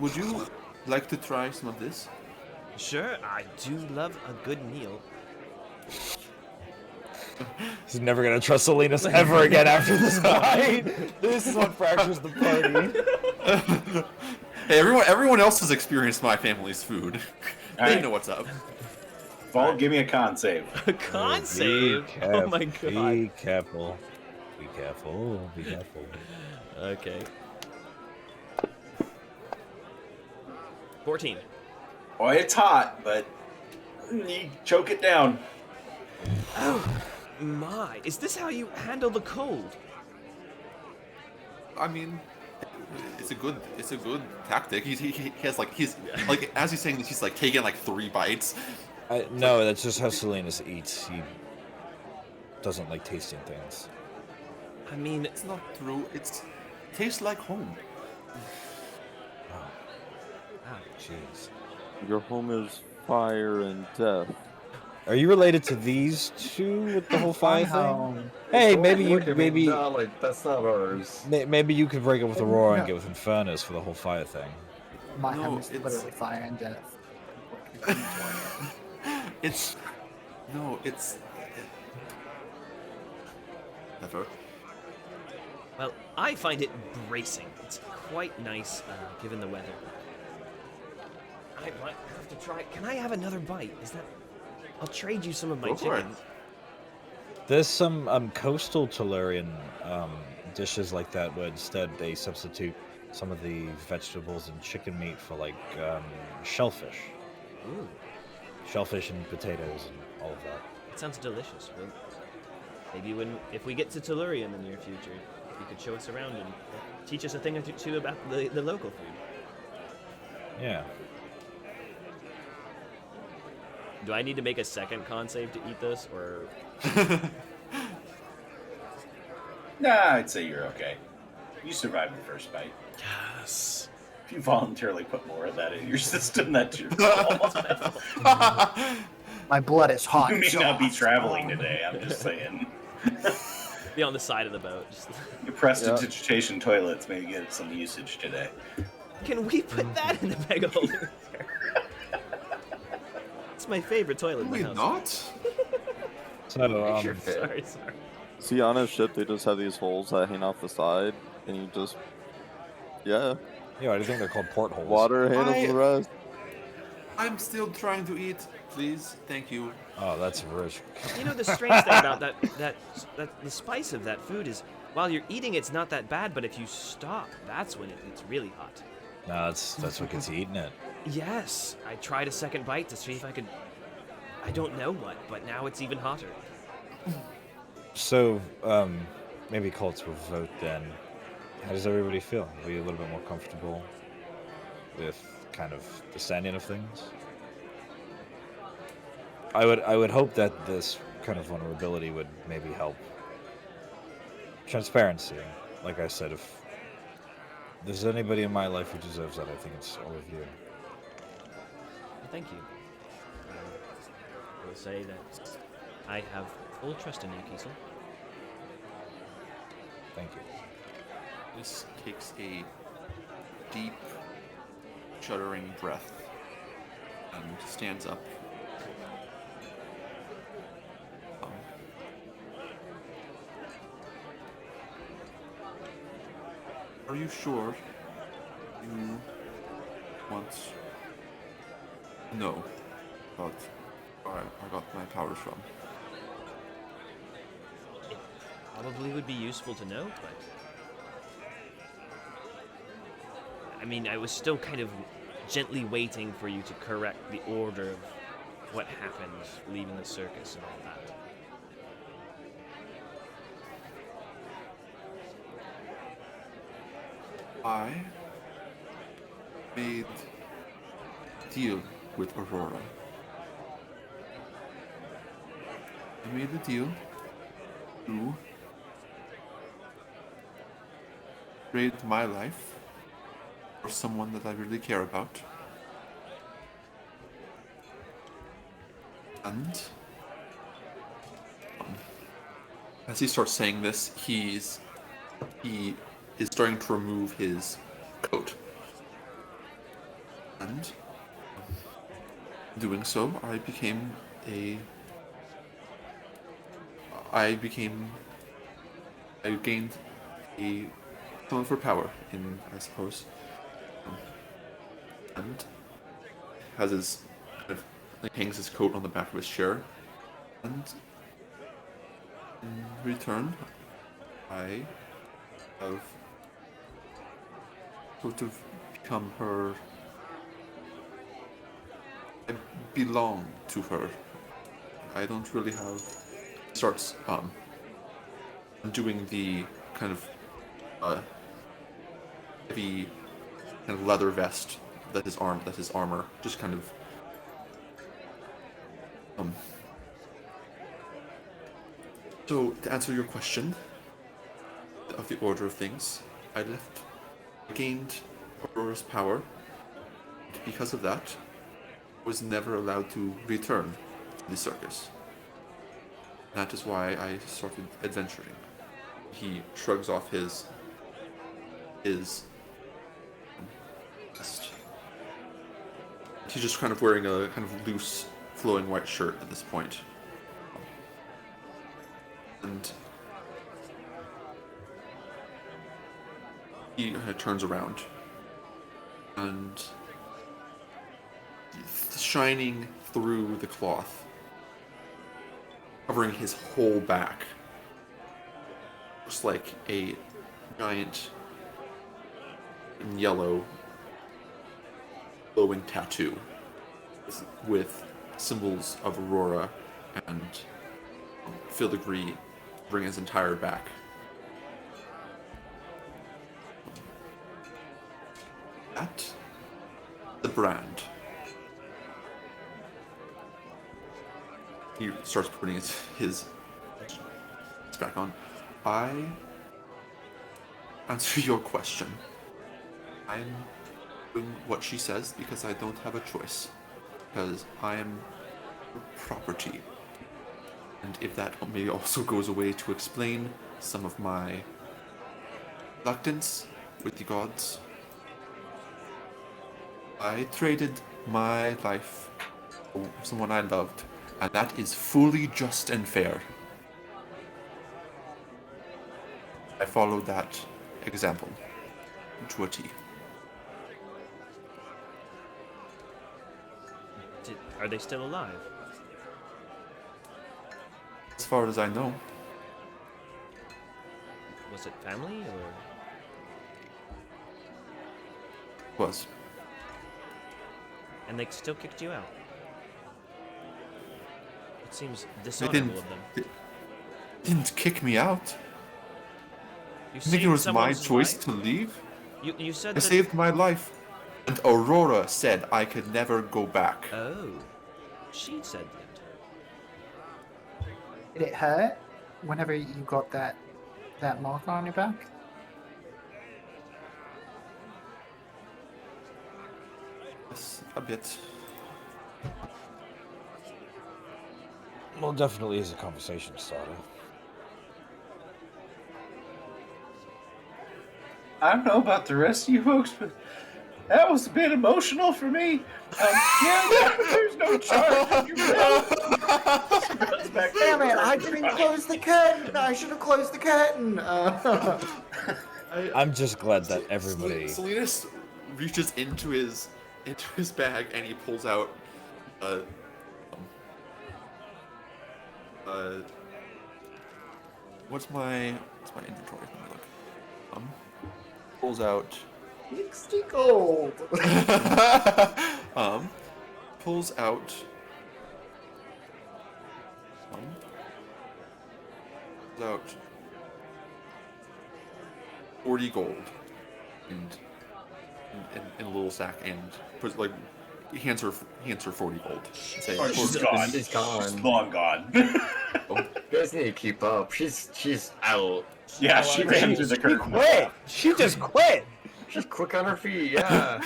Would you like to try some of this? sure, I do love a good meal. He's never gonna trust Salinas ever again after this night. This is what fractures the party. Hey, everyone else has experienced my family's food. They Alright. know what's up. Vol, give me a con save. A con save. Oh my god. Be careful. Be careful. Be careful. Okay. 14. Boy, it's hot, but you choke it down. My, is this how you handle the cold? I mean, it's a good tactic. He has like he's like as he's saying this, he's like taking like 3 bites. No, that's just how Salinas eats. He doesn't like tasting things. I mean, It's not true. It tastes like home. Oh, jeez. Your home is fire and death. Are you related to these two with the whole fire thing? Home. Hey, maybe you Look at me, no, like that's not ours. maybe you could break up with Aurora and No. get with Infernus for the whole fire thing. My No, home is it's- literally fire and death. It's no, it's never. well, I find it bracing. It's quite nice, given the weather. I might have to try. Can I have another bite? Is that? I'll trade you some of my Go for it. chicken. There's some coastal Tellurian dishes like that where instead they substitute some of the vegetables and chicken meat for like shellfish. Ooh, Shellfish and potatoes and all of that. that sounds delicious. Well, maybe if we get to Telluria in the near future, you could show us around and teach us a thing or two about the local food. Yeah. Do I need to make a second con save to eat this, or Nah, I'd say you're okay. You survived the first bite. yes? If you voluntarily put more of that in your system, that's your fault. My blood is hot. You may not be traveling today, I'm just saying. Be on the side of the boat. Just... Your prestidigitation toilets may get some usage today. Can we put that in the bag holder? It's my favorite toilet in the Wait, house. not? So Sorry. See, on his ship, they just have these holes that hang off the side, and you just, yeah, yeah, I think they're called portholes. water handles the rest. I'm still trying to eat. Please, thank you. Oh, that's rich. You know the strange thing about that the spice of that food is while you're eating it's not that bad, but if you stop, that's when it's really hot. No, that's what gets you eating it. Yes, I tried a second bite to see if I could. I don't know what, but now it's even hotter. So, maybe call it to a vote then. How does everybody feel? Are you a little bit more comfortable with kind of the standing of things? I would hope that this kind of vulnerability would maybe help. Transparency. Like I said, if there's anybody in my life who deserves that, I think it's all of you. Well, thank you. I will say that I have full trust in you, Kiesel. Thank you. This takes a deep, shuddering breath and stands up. Are you sure you want to know about where I got my powers from? It probably would be useful to know, but I mean, I was still kind of gently waiting for you to correct the order of what happened leaving the circus and all that. I made a deal with Aurora. I made a deal to trade my life for someone that I really care about. And as he starts saying this, he is starting to remove his coat. And doing so, I gained a someone for power in, I suppose. And has his kind of like hangs his coat on the back of his chair. And in return, I have sort of become her. I belong to her. I don't really have starts doing the kind of heavy kind of leather vest that his armor just kind of So to answer your question of the order of things, I gained Aurora's power. Because of that, I was never allowed to return to the circus. That is why I started adventuring. He shrugs off his vest. He's just kind of wearing a kind of loose, flowing white shirt at this point. And he turns around, and shining through the cloth, covering his whole back, looks like a giant yellow glowing tattoo with symbols of Aurora and filigree covering his entire back. That the brand. He starts putting his back on. I answer your question. I'm doing what she says because I don't have a choice. Because I am property. And if that maybe also goes away to explain some of my reluctance with the gods, I traded my life for someone I loved, and that is fully just and fair. I followed that example to a T. Are they still alive? As far as I know. Was it family or? Was. And they still kicked you out. It seems dishonorable of them. They didn't kick me out. You I think it was my someone's choice life? to leave. You said I that. saved my life. And Aurora said I could never go back. Oh, she said that. Did it hurt whenever you got that mark on your back? Yes, a bit. Well, definitely is a conversation starter. I don't know about the rest of you folks, but that was a bit emotional for me. Yeah, there's no charge on your bill. Damn it! I didn't close the curtain. I should have closed the curtain. I'm just glad that everybody. Salinas reaches into his bag and he pulls out what's my inventory? Let me look. Pulls out 60 gold. Pulls out 40 gold and in a little sack, and puts like he hands her 40 gold. Say, Oh, she's gone. She's gone. She's long gone. You guys need to keep up. She's out. Yeah, she ran through the curtain. Quit! She just quit! She's quick on her feet. Yeah.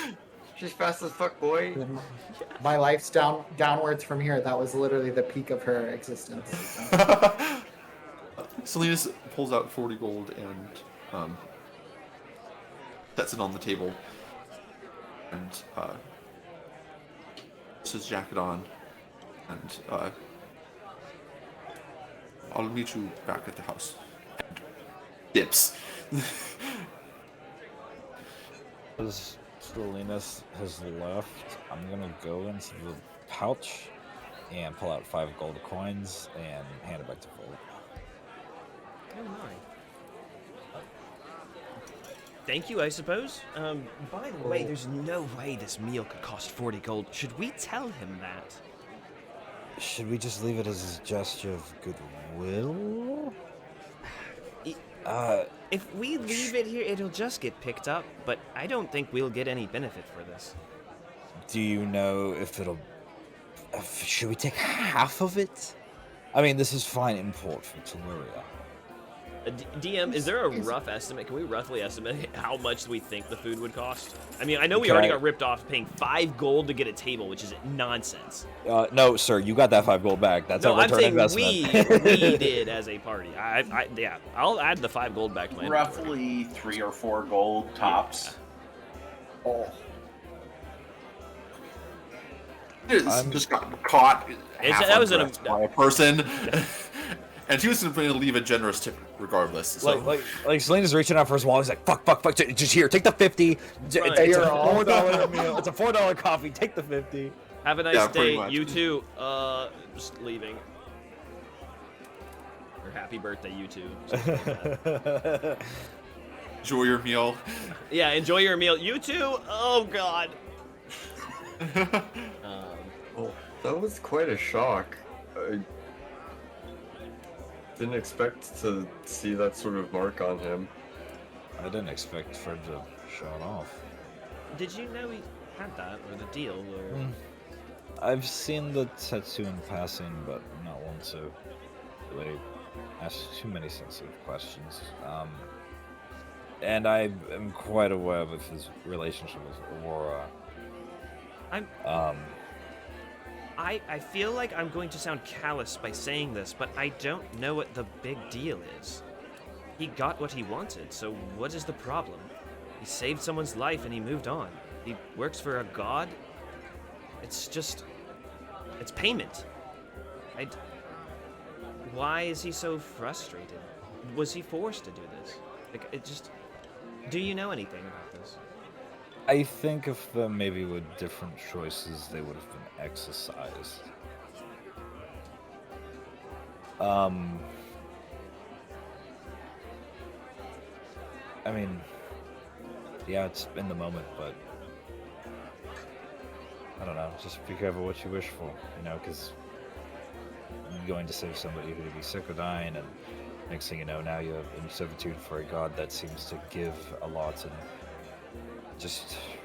She's fast as fuck, boy. My life's downwards from here. That was literally the peak of her existence. Salinas pulls out 40 gold and sets it on the table and puts his jacket on and I'll meet you back at the house. And dips. As Salinas has left, I'm gonna go into the pouch and pull out 5 gold coins and hand it back to Philip. Oh my. Thank you, I suppose. By the way, there's no way this meal could cost 40 gold. Should we tell him that? should we just leave it as a gesture of goodwill? If we leave it here, it'll just get picked up, but I don't think we'll get any benefit for this. Do you know if it'll... should we take half of it? I mean, this is fine import from Teluria. DM, is there a rough estimate? Can we roughly estimate how much we think the food would cost? I mean, I know we already got ripped off paying 5 gold to get a table, which is nonsense. No, sir, you got that 5 gold back. That's a return investment. we did as a party. Yeah, I'll add the 5 gold back to my roughly 3 or 4 gold tops. Yeah. Oh. Just got caught That was by a person. And she was going to leave a generous tip regardless. So. Like Selena's reaching out for his wallet. He's like, fuck, just here, take the 50. It's a $4 meal. It's a $4 coffee. Take the 50. Have a nice day. You too. Just leaving. Or happy birthday, you too. Enjoy your meal. Yeah, enjoy your meal. You too. Oh God. Well, that was quite a shock. I didn't expect to see that sort of mark on him. I didn't expect Fred to show it off. Did you know he had that, or the deal, or...? I've seen the tattoo in passing, but not one to really ask too many sensitive questions. And I am quite aware of his relationship with Aurora. I feel like I'm going to sound callous by saying this, but I don't know what the big deal is. He got what he wanted, so what is the problem? He saved someone's life and he moved on. He works for a god? It's payment. Why is he so frustrated? Was he forced to do this? Do you know anything about this? I think if there maybe were different choices, they would have been exercised. I mean, yeah, it's in the moment, but I don't know, just be careful what you wish for, because you're going to save somebody who would be sick or dying, and next thing you know, now you're in servitude for a god that seems to give a lot, and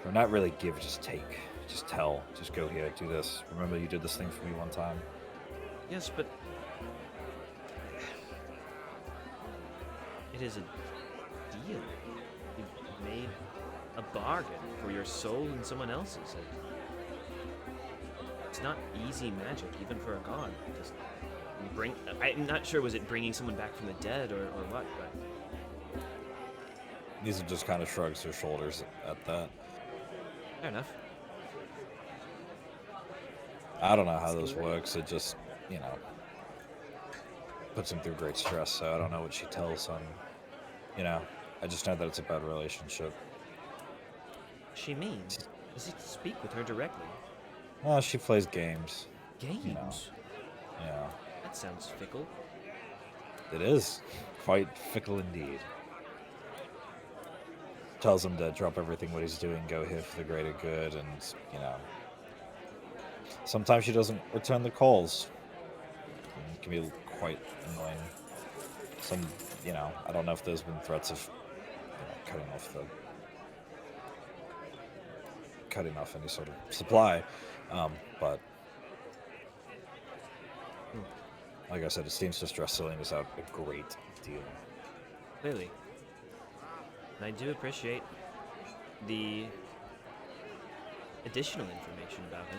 or not really give, just take. Just tell. Just go here, do this. Remember you did this thing for me one time? Yes, but... it is a deal. You made a bargain for your soul and someone else's. It's not easy magic, even for a god. Just I'm not sure, was it bringing someone back from the dead or what, but... These are just kind of shrugs their shoulders at that. Fair enough. I don't know how this works. It just, puts him through great stress, so I don't know what she tells him. I just know that it's a bad relationship. She means? Does he speak with her directly? Well, she plays games. Games? Yeah. That sounds fickle. It is. Quite fickle indeed. Tells him to drop everything what he's doing, go here for the greater good, and, sometimes she doesn't return the calls. It can be quite annoying. I don't know if there's been threats of, cutting off any sort of supply, but like I said, it seems to stress Selena's out a great deal. Clearly. And I do appreciate the additional information about him.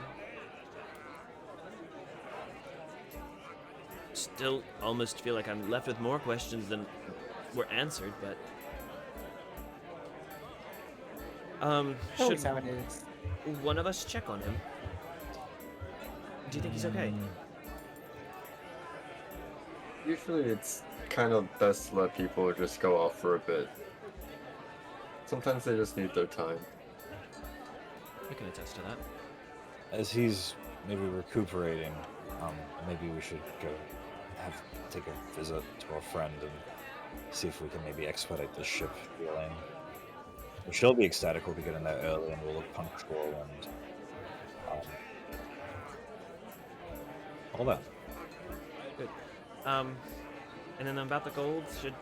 Still almost feel like I'm left with more questions than were answered, but... should how it is. one of us check on him? Do you think he's okay? Usually it's kind of best to let people just go off for a bit. Sometimes they just need their time. I can attest to that. As he's maybe recuperating, maybe we should go take a visit to our friend and see if we can maybe expedite this ship dealing. She'll be ecstatic we'll be getting there early and we'll look punctual and all that. Good. And then about the gold, should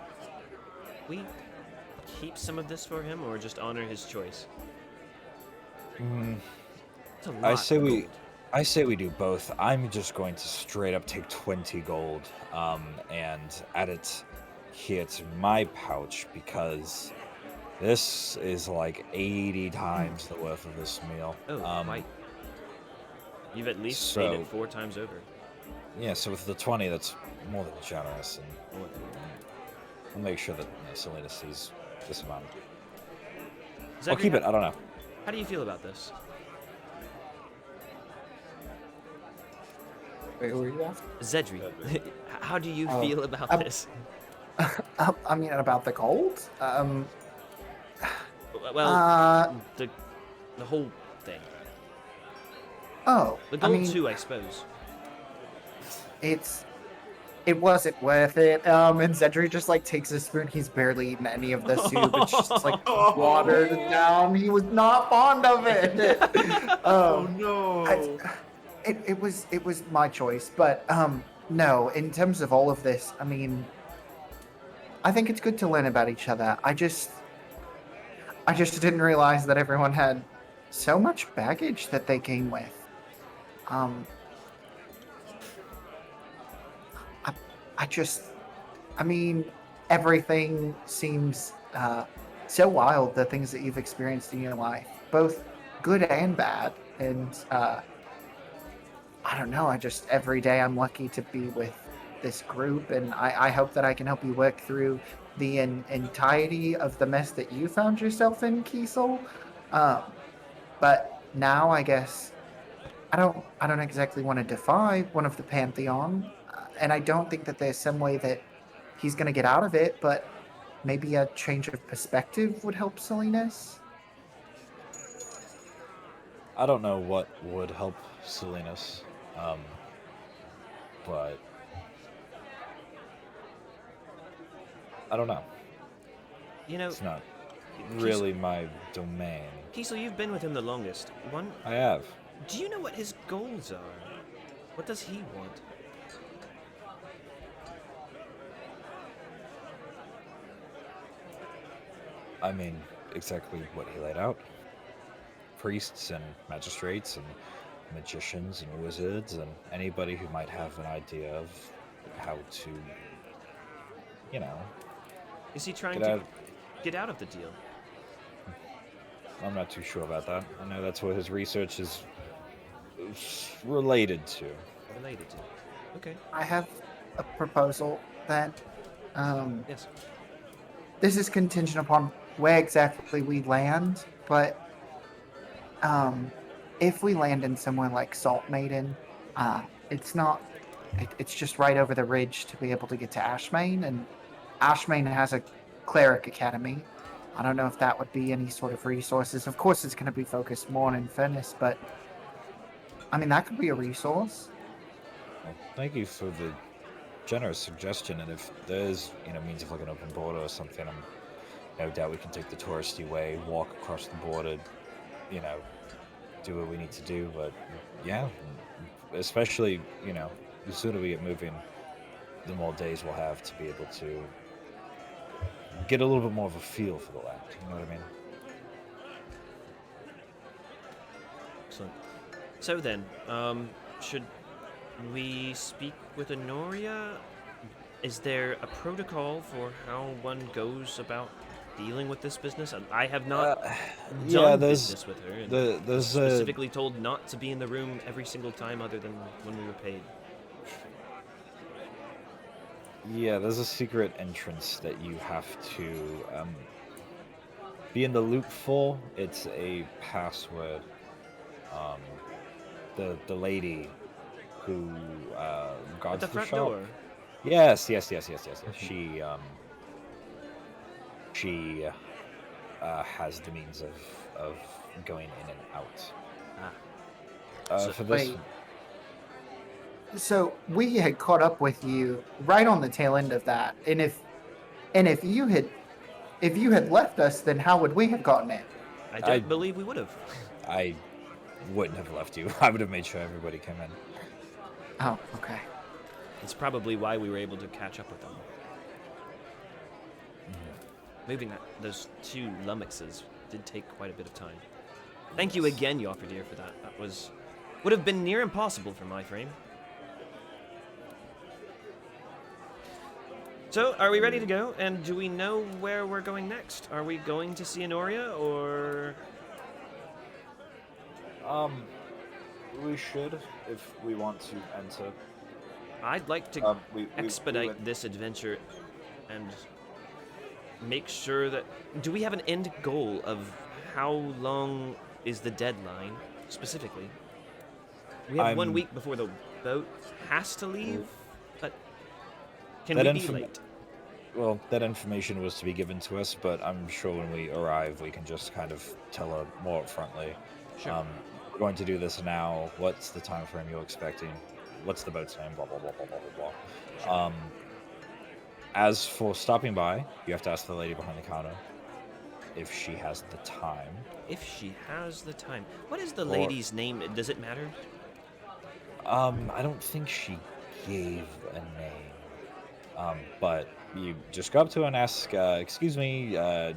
we keep some of this for him or just honor his choice? It's a lot I say of we gold. I say we do both. I'm just going to straight up take 20 gold and add it here to my pouch because this is like 80 times the worth of this meal. Oh, quite. You've at least paid it 4 times over. Yeah, so with the 20, that's more than generous, and More than- I'll make sure that Selena sees this amount. Zachary, I'll keep it. I don't know. How do you feel about this? Wait, who are you asking? Zedri, how do you Oh, feel about um, this? I mean, about the gold? Well, the whole thing. Oh, The I gold mean, too, I suppose. it wasn't worth it. And Zedri just like takes a spoon. He's barely eaten any of the soup. It's just like watered down. He was not fond of it. Oh no! It was my choice, but no. In terms of all of this, I mean, I think it's good to learn about each other. I just didn't realize that everyone had so much baggage that they came with. I mean, everything seems so wild, the things that you've experienced in your life, both good and bad. And I don't know, every day I'm lucky to be with this group, and I hope that I can help you work through the entirety of the mess that you found yourself in, Kiesel. But now I guess I don't exactly want to defy one of the Pantheon, and I don't think that there's some way that he's going to get out of it, but maybe a change of perspective would help Salinas. I don't know what would help Salinas, but I don't know. You know, It's not really my domain. Kiesel, you've been with him the longest. I have. Do you know what his goals are? What does he want? I mean, exactly what he laid out. Priests and magistrates and magicians and wizards and anybody who might have an idea of how to, you know, Is he trying get to out. get out of the deal? I'm not too sure about that. I know that's what his research is related to. Related to? Okay. I have a proposal that Yes. this is contingent upon where exactly we land, but if we land in somewhere like Salt Maiden, it's not. It's just right over the ridge to be able to get to Ashmain, and Ashmain has a cleric academy. I don't know if that would be any sort of resources. Of course, it's going to be focused more on Infernus, but I mean that could be a resource. Well, thank you for the generous suggestion, and if there's, means of like an open border or something, I'm no doubt we can take the touristy way, walk across the border, do what we need to do. But yeah, especially, the sooner we get moving, the more days we'll have to be able to get a little bit more of a feel for the land. You know what I mean? Excellent. So then, should we speak with Honoria? Is there a protocol for how one goes about dealing with this business? I have not done business with her, and there's specifically told not to be in the room every single time other than when we were paid. Yeah, there's a secret entrance that you have to be in the loop for. It's a password. The lady who guards At the front shop. door. Yes. She has the means of going in and out. For this. Wait. So we had caught up with you right on the tail end of that, and if you had left us, then how would we have gotten in? I don't believe we would have. I wouldn't have left you. I would have made sure everybody came in. Oh, okay. It's probably why we were able to catch up with them. Moving those 2 lummoxes did take quite a bit of time. Thank you again, Yofferdeer, for that. That would have been near impossible for my frame. So, are we ready to go? And do we know where we're going next? Are we going to see Honoria, or... We should, if we want to enter. I'd like to we expedite went- this adventure and make sure that... Do we have an end goal of how long is the deadline, specifically? We have 1 week before the boat has to leave, but can we be late? Well, that information was to be given to us, but I'm sure when we arrive, we can just kind of tell her more upfrontly. Sure. We're going to do this now. What's the time frame you're expecting? What's the boat's name? Blah, blah, blah, blah, blah, blah, blah. As for stopping by, you have to ask the lady behind the counter if she has the time. If she has the time. What is the lady's name? Does it matter? I don't think she gave a name. But you just go up to her and ask, excuse me,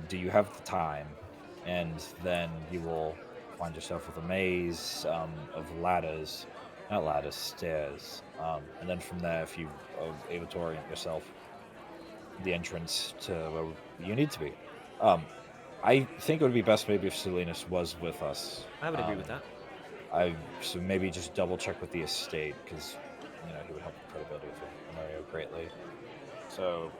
do you have the time? And then you will find yourself with a maze of ladders, not ladders, stairs. And then from there, if you are able to orient yourself, the entrance to where you need to be. I think it would be best maybe if Salinas was with us. I would agree with that. So maybe just double check with the estate, because he would help the credibility of Mario greatly. So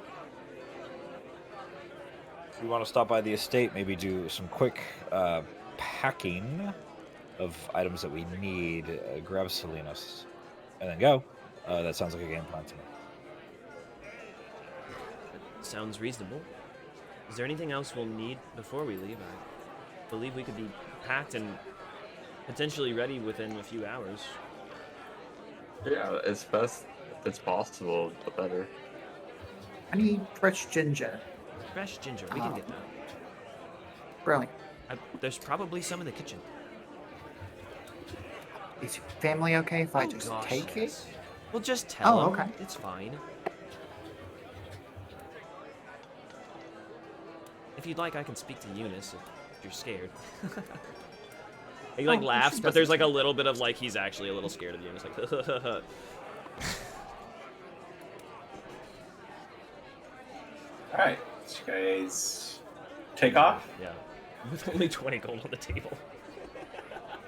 if we want to stop by the estate, maybe do some quick packing of items that we need, grab Salinas, and then go. That sounds like a game plan to me. Sounds reasonable. Is there anything else we'll need before we leave? I believe we could be packed and potentially ready within a few hours. Yeah, it's best. It's possible, the better. I need fresh ginger. Fresh ginger, we can get that. Brilliant. There's probably some in the kitchen. Is your family okay if I just gosh, take yes. We'll just tell them. Okay. It's fine. If you'd like, I can speak to Eunice if you're scared. He laughs, but there's a little bit of he's actually a little scared of Eunice. All right, so you guys take off. Yeah, with only 20 gold on the table.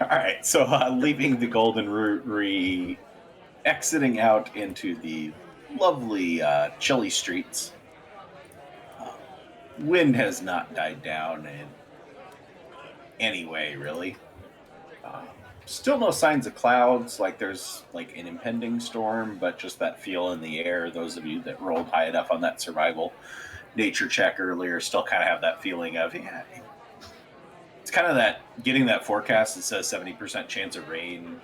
All right, so leaving the Golden Root, exiting out into the lovely chilly streets. Wind has not died down in any way, really. Still no signs of clouds, there's an impending storm, but just that feel in the air. Those of you that rolled high enough on that survival nature check earlier still kind of have that feeling of, yeah, it's kind of that getting that forecast that says 70% chance of rain,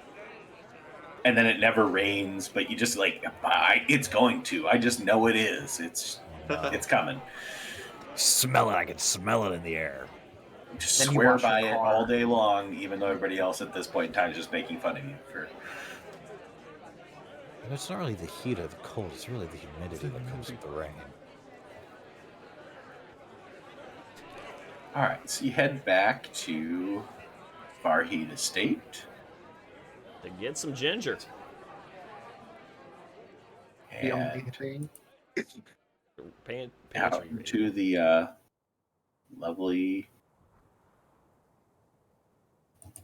and then it never rains, but you just it's going to. I just know it is. It's coming. Smell it. I can smell it in the air. Just Then you swear wash your by it car. all day long, even though everybody else at this point in time is just making fun of you for. And it's not really the heat or the cold, it's really the humidity that comes with the rain. All right, so you head back to Farheed Estate. To get some ginger. The And only thing. out to the lovely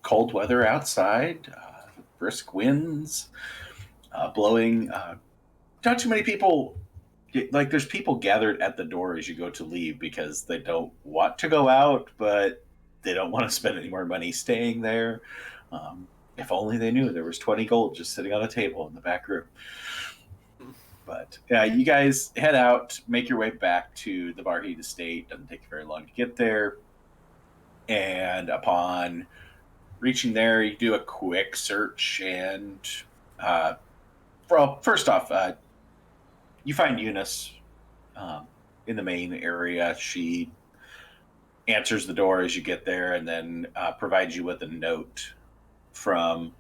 cold weather outside, brisk winds blowing. Not too many people. There's people gathered at the door as you go to leave because they don't want to go out, but they don't want to spend any more money staying there. If only they knew there was 20 gold just sitting on a table in the back room. But you guys head out, make your way back to the Farheed Estate. Doesn't take you very long to get there. And upon reaching there, you do a quick search. And, first off, you find Eunice in the main area. She answers the door as you get there and then provides you with a note from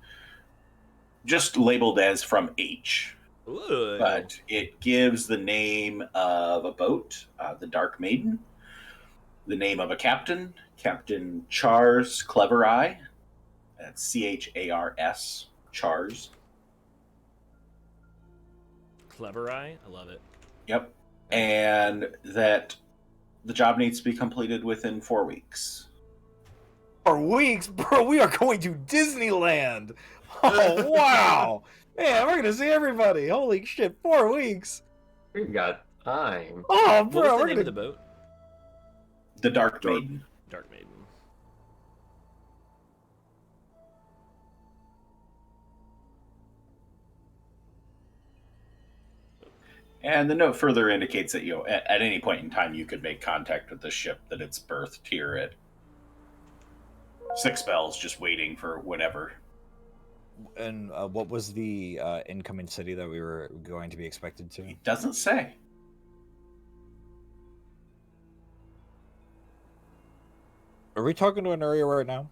just labeled as from H. Ooh. But it gives the name of a boat, the Dark Maiden, the name of a captain, Captain Chars Clever Eye. That's Chars, Chars. Clever Eye? I love it. Yep. And that the job needs to be completed within 4 weeks. 4 weeks, bro. We are going to Disneyland. Oh wow, man, we're gonna see everybody. Holy shit, 4 weeks. We got time. Oh, What bro, was the we're name gonna. of the boat? The Dark Maiden. Dark Maiden. And the note further indicates that at any point in time you could make contact with the ship that it's berthed here at 6 bells, just waiting for whatever. And what was the incoming city that we were going to be expected to? It doesn't say. Are we talking to an area right now?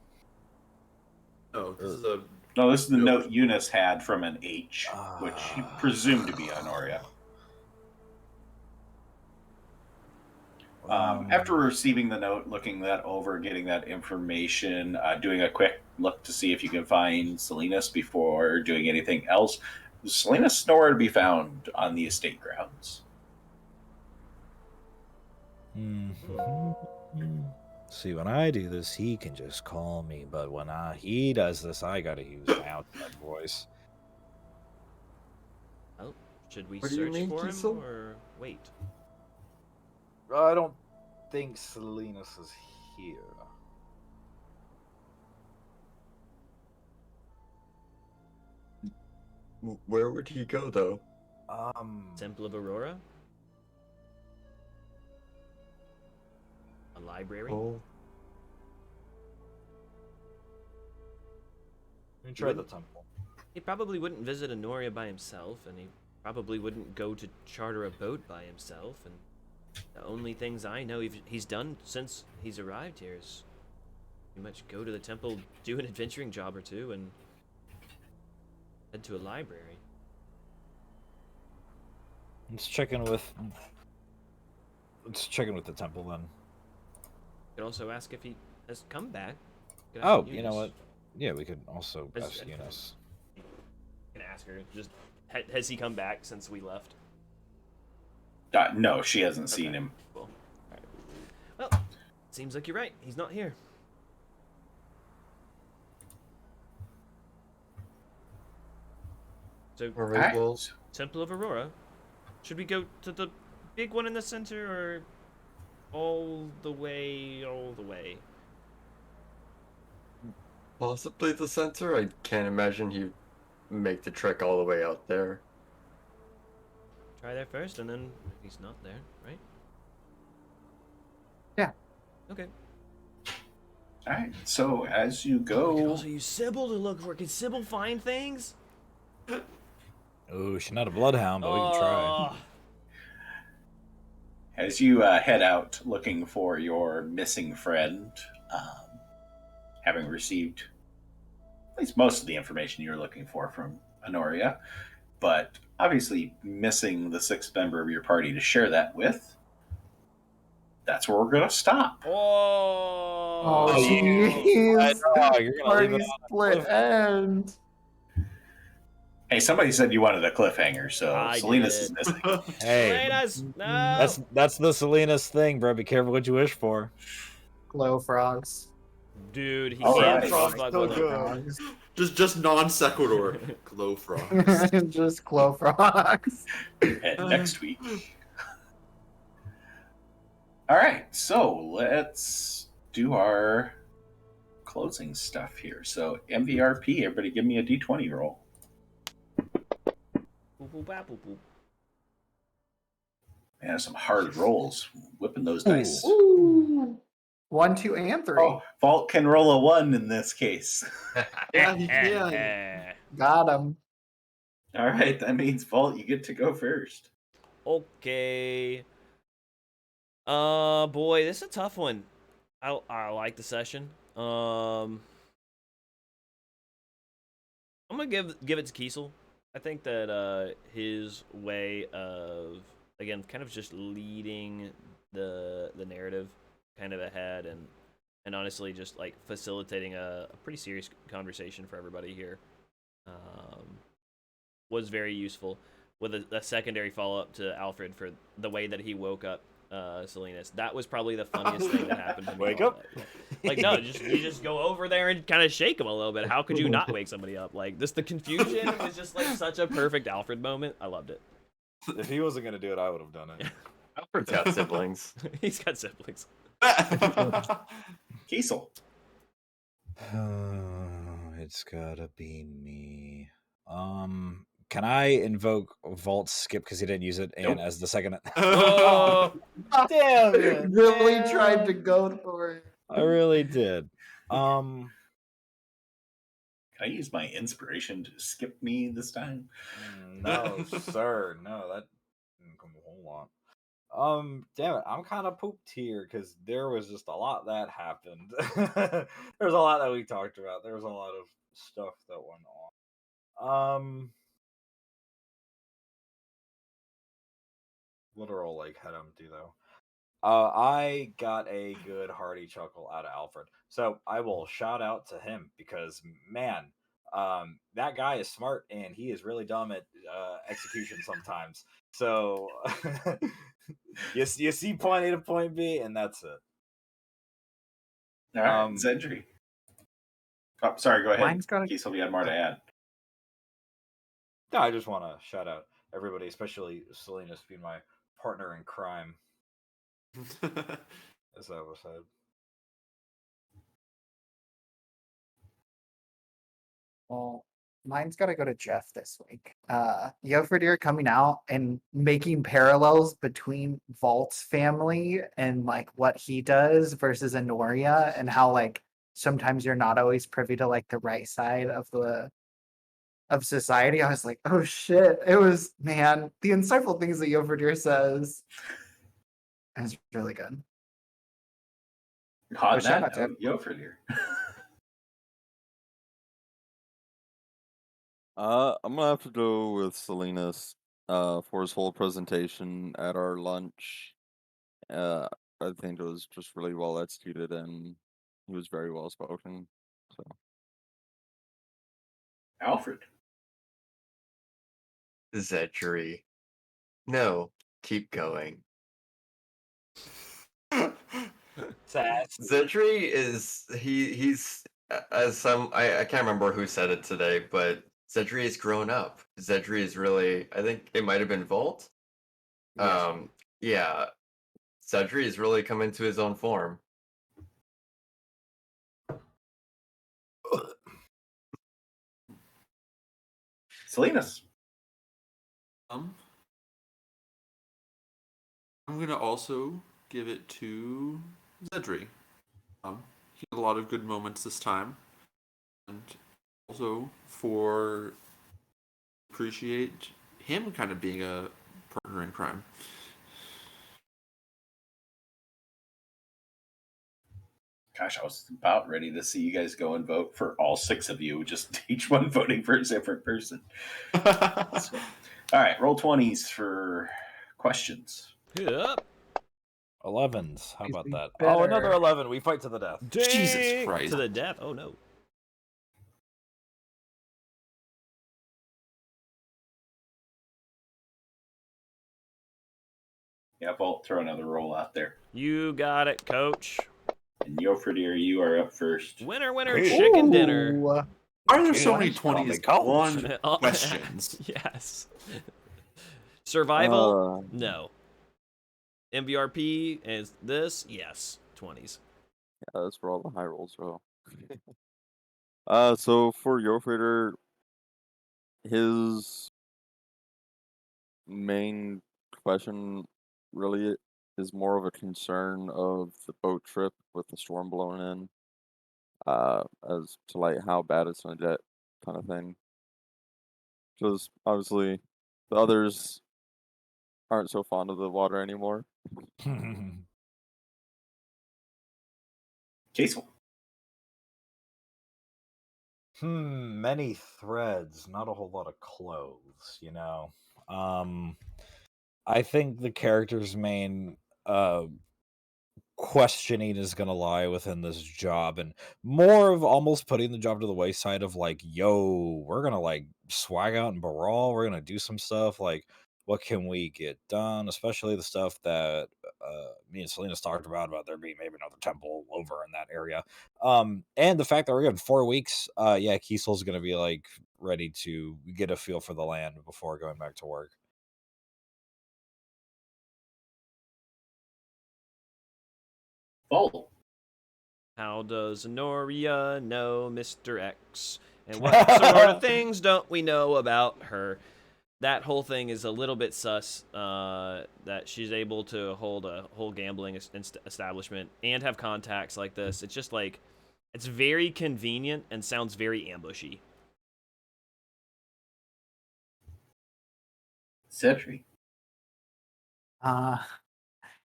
Oh, this is a. No, this is the note Eunice had from an H, which she presumed to be Honoria. After receiving the note, looking that over, getting that information, doing a quick look to see if you can find Salinas before doing anything else. Salinas nowhere to be found on the estate grounds. See, when I do this, he can just call me, but when he does this, I gotta use my outside voice. Oh, should we What do you search mean, for him Kiesel? or wait? I don't think Salinas is here. Where would he go, though? Temple of Aurora? A library? Oh, Let me try the temple. He probably wouldn't visit Honoria by himself, and he probably wouldn't go to charter a boat by himself, and the only things I know he's done since he's arrived here is pretty much go to the temple, do an adventuring job or two, and head to a library. Let's check in with the temple then. You could also ask if he has come back. Could ask Oh, you know Eunice. what? Yeah, we could also Has- ask Eunice. You can ask her. Just has he come back since we left? No, she hasn't seen Okay. him. Cool. Alright. Well, seems like you're right. He's not here. So, all right. Well, Temple of Aurora. Should we go to the big one in the center, or all the way? possibly the center. I can't imagine he'd make the trek all the way out there. Try there first, and then if he's not there, right? Yeah. Okay. All right. So as you We could go, also use Cybil to look for. Can Cybil find things? Oh, she's not a bloodhound, but we can try. as you head out looking for your missing friend, having received at least most of the information you're looking for from Honoria, but obviously missing the 6th member of your party to share that with, that's where we're going to stop. Oh, I jeez. know, you're gonna leave Party it on a split end. Hey, somebody said you wanted a cliffhanger, so I Salinas did. is missing. Hey, Salinas, no. that's the Salinas thing, bro. Be careful what you wish for. Glow frogs. Dude, he All can't right. frog So bug good. with Frogs. Just non sequitur. Glow frogs. Just glow frogs. And next week. All right, so let's do our closing stuff here. So MVRP, everybody give me a D20 roll. Boop, boop, bap, boop, boop. Man, some hard rolls. Whipping those dice. Ooh. 1, 2, and 3. Oh, Vault can roll a 1 in this case. Yeah, he can. Got him. All right, that means Vault, you get to go first. Okay. Boy, this is a tough one. I like the session. I'm gonna give it to Kiesel. I think that his way of, again, kind of just leading the narrative kind of ahead, and honestly just like facilitating a pretty serious conversation for everybody here was very useful, with a secondary follow-up to Alfred for the way that he woke up Salinas. That was probably the funniest thing that happened to me. Wake up. Like, no, you just go over there and kind of shake him a little bit. How could you not wake somebody up? Like, the confusion was just like such a perfect Alfred moment. I loved it. If he wasn't gonna do it, I would have done it. Alfred's got siblings. He's got siblings. Kiesel. It's gotta be me. Can I invoke Vault Skip because he didn't use it, and as the second? Oh, Damn it! Really tried to go for it. I really did. Can I use my inspiration to skip me this time? No, sir. No, that didn't come a whole lot. Damn it, I'm kind of pooped here because there was just a lot that happened. There's a lot that we talked about. There was a lot of stuff that went on. Literal like head empty though. I got a good hearty chuckle out of Alfred, so I will shout out to him because man, that guy is smart and he is really dumb at execution sometimes. So you see point A to point B, and that's it. All right, Zedri. Oh, sorry, go ahead. Mine's got a- Kiesel, you had more to add. No, I just want to shout out everybody, especially Salinas being my partner in crime. As that was said. Well, mine's got to go to Jeff this week. Yofredir coming out and making parallels between Vault's family and like what he does versus Honoria, and how like sometimes you're not always privy to like the right side of society. I was like, oh shit! It was, man, the insightful things that Yofredir says. It's really good. On shout that out to note, Yofredir. I'm gonna have to go with Salinas for his whole presentation at our lunch. I think it was just really well executed and he was very well spoken. So Alfred. Zedri. No, keep going. Zedri is he's as some I can't remember who said it today, but Zedri has grown up. Zedri is really, I think it might have been Volt. Yeah. Zedri is really come into his own form. Salinas. I'm gonna also give it to Zedri. He had a lot of good moments this time, and also for appreciate him kind of being a partner in crime. Gosh, I was about ready to see you guys go and vote for all 6 of you, just each one voting for a different person. So, all right, roll 20s for questions. Yep. 11s. How about that? Better. Oh, another 11. We fight to the death. Jesus Christ. To the death. Oh no. Yeah, Bolt, throw another roll out there. You got it, coach. And Yofredir, you are up first. Winner, winner, chicken dinner. Ooh. Why are there so many Call me 20s? coach. One questions. Yes. Survival? No. MVRP is this? Yes. 20s. yeah, that's where all the high rolls roll. So for Yofredir, his main question really is more of a concern of the boat trip with the storm blowing in, as to like how bad it's gonna get, kind of thing. Because obviously the others aren't so fond of the water anymore. Kiesel. Many threads, not a whole lot of clothes, you know. I think the character's main questioning is going to lie within this job, and more of almost putting the job to the wayside of like, yo, we're going to like swag out and brawl, we're going to do some stuff, like what can we get done, especially the stuff that me and Selena's talked about there being maybe another temple over in that area, and the fact that we're given 4 weeks. Yeah, Kiesel's going to be like ready to get a feel for the land before going back to work. Bolt. How does Noria know Mr. X? And what sort of things don't we know about her? That whole thing is a little bit sus, that she's able to hold a whole gambling establishment and have contacts like this. It's just like, it's very convenient and sounds very ambushy. Cedric.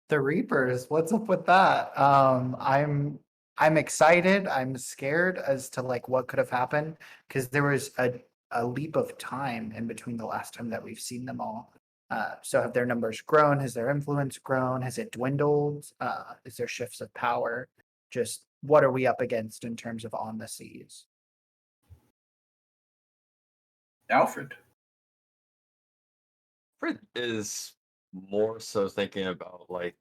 The Reapers, what's up with that? I'm excited. I'm scared as to like what could have happened because there was a leap of time in between the last time that we've seen them all. So have their numbers grown? Has their influence grown? Has it dwindled? Is there shifts of power? Just what are we up against in terms of on the seas? Alfred. Fred is more so thinking about like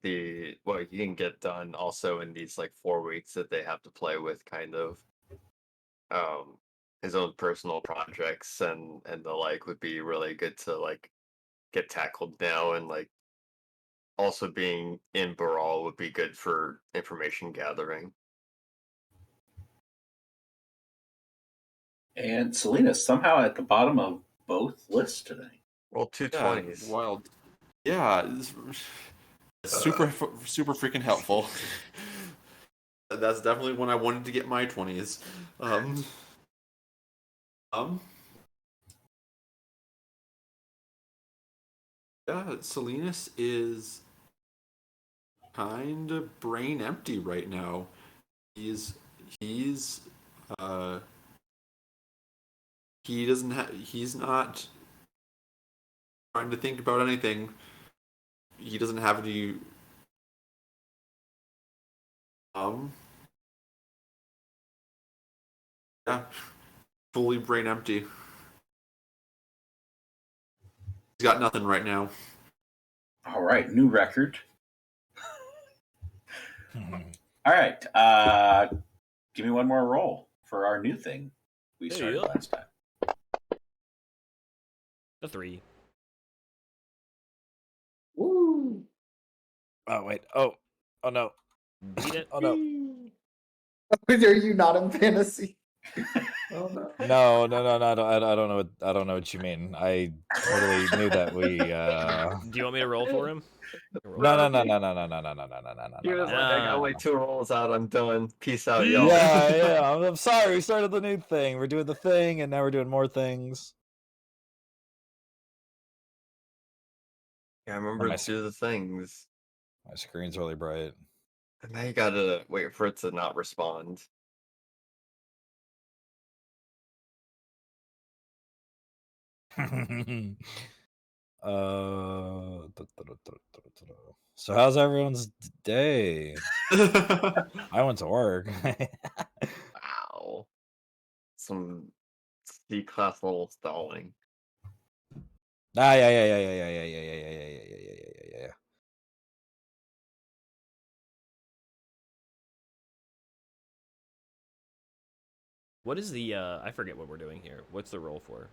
what he can get done also in these like 4 weeks that they have to play with, kind of his own personal projects and the like would be really good to like get tackled now, and like also being in Baral would be good for information gathering. And Selena's somehow at the bottom of both lists today. Well, 220s. Wild. Yeah, super freaking helpful. That's definitely when I wanted to get my 20s. Yeah, Salinas is kind of brain empty right now. He's he's not trying to think about anything. He doesn't have any yeah, fully brain empty. He's got nothing right now. All right, new record. All right, give me one more roll for our new thing we started last time. A 3. Woo! Oh wait. Oh no. Beat it. Oh no. Are you not in fantasy? Oh no. No. I don't know what you mean. I totally knew that we. Do you want me to roll for him? No. He was like, I got like 2 rolls out. I'm done. Peace out, Yeah. y'all. Yeah. I'm sorry. We started the new thing. We're doing the thing, and now we're doing more things. Yeah, I remember to do the things. My screen's really bright. And now you gotta wait for it to not respond. So how's everyone's day? I went to work. Wow. Some C-class level stalling. Yeah. What is the, I forget what we're doing here. What's the roll for?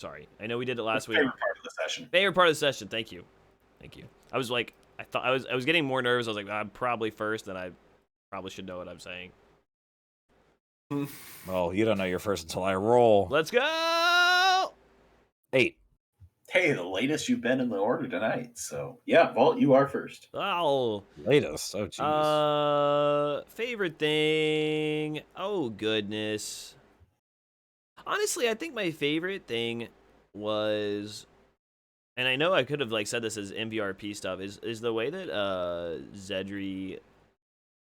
Sorry. I know we did it last week. Favorite part of the session. Favorite part of the session. Thank you. I was like, I was getting more nervous. I was like, I'm probably first, and I probably should know what I'm saying. Well, you don't know you're first until I roll. Let's go! 8. Hey, the latest you've been in the order tonight. So yeah, Vault, you are first. Oh. Latest. Oh jeez. Favorite thing. Oh goodness. Honestly, I think my favorite thing was, and I know I could have like said this as MVRP stuff, is the way that Zedri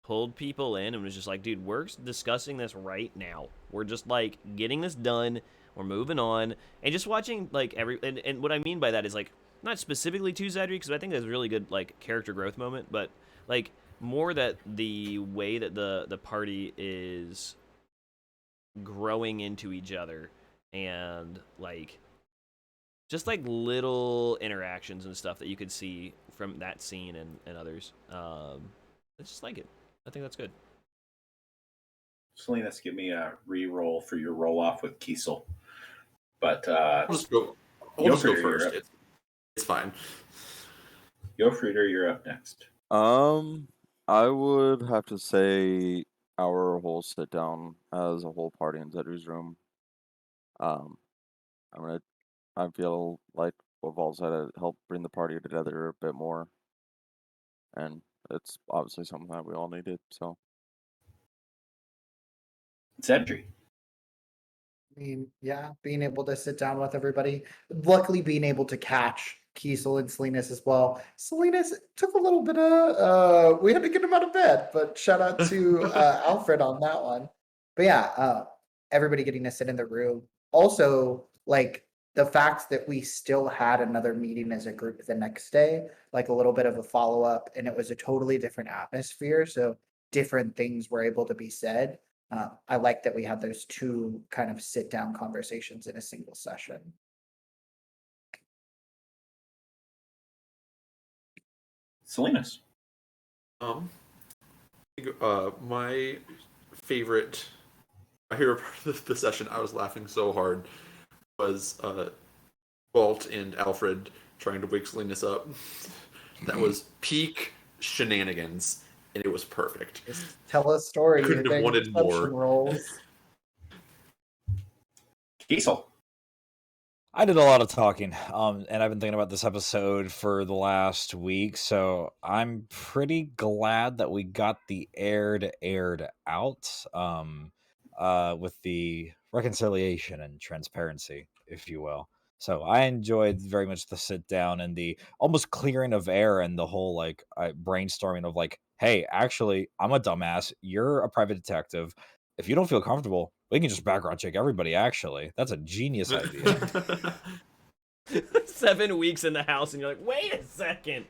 pulled people in and was just like, dude, we're discussing this right now. We're just like getting this done. We're moving on, and just watching like and what I mean by that is like not specifically to Zedri, because I think that's a really good like character growth moment, but like more that the way that the party is growing into each other, and like just like little interactions and stuff that you could see from that scene and others. I just like it. I think that's good. Salinas, give me a re-roll for your roll-off with Kiesel. But I'll just go Jofrieder, first. It's fine. Jofrieder, you're up next. I would have to say our whole sit down as a whole party in Zedri's room. I feel like what Vol said, it helped bring the party together a bit more, and it's obviously something that we all needed. So, Zedri. I mean, yeah, being able to sit down with everybody. Luckily, being able to catch Kiesel and Salinas as well. Salinas took a little bit of, we had to get him out of bed, but shout out to Alfred on that one. But yeah, everybody getting to sit in the room. Also, like the fact that we still had another meeting as a group the next day, like a little bit of a follow up, and it was a totally different atmosphere. So different things were able to be said. I like that we had those two kind of sit down conversations in a single session. Salinas. My favorite part of the session, I was laughing so hard, was Walt and Alfred trying to wake Salinas up. That was peak shenanigans, and it was perfect. Just tell a story. Couldn't have wanted more. Rolls. Kiesel. I did a lot of talking, and I've been thinking about this episode for the last week, so I'm pretty glad that we got the aired out with the reconciliation and transparency, if you will. So I enjoyed very much the sit down and the almost clearing of air and the whole like brainstorming of like, hey, actually, I'm a dumbass. You're a private detective. If you don't feel comfortable, we can just background check everybody, actually. That's a genius idea. 7 weeks in the house, and you're like, wait a second.